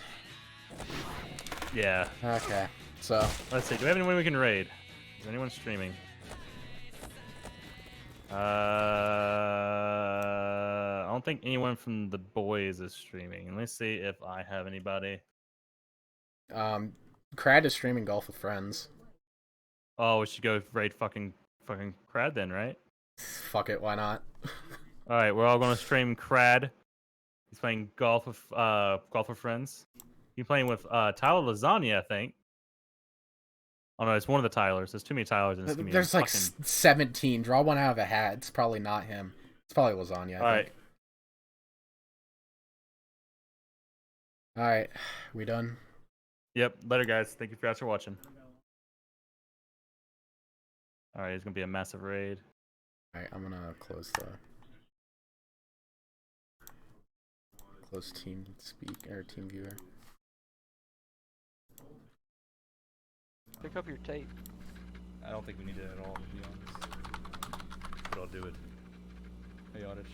Yeah. Okay, so. Let's see, do we have anyone we can raid? Is anyone streaming? I don't think anyone from the boys is streaming. Let me see if I have anybody. Crad is streaming golf with friends. Oh, we should go raid fucking Crad then, right? Fuck it, why not? Alright, we're all gonna stream Crad. He's playing golf with friends. He's playing with Tyler Lasagna, I think. Oh no, it's one of the Tylers. There's too many Tylers in this community. There's like 17. Draw one out of a hat. It's probably not him. It's probably Lasagna. Alright. Alright, we done? Yep, later guys. Thank you guys for watching. Alright, it's gonna be a massive raid. Alright, I'm gonna close team speak or team viewer. Pick up your tape. I don't think we need it at all, to be honest. But I'll do it. Hey, Oddish.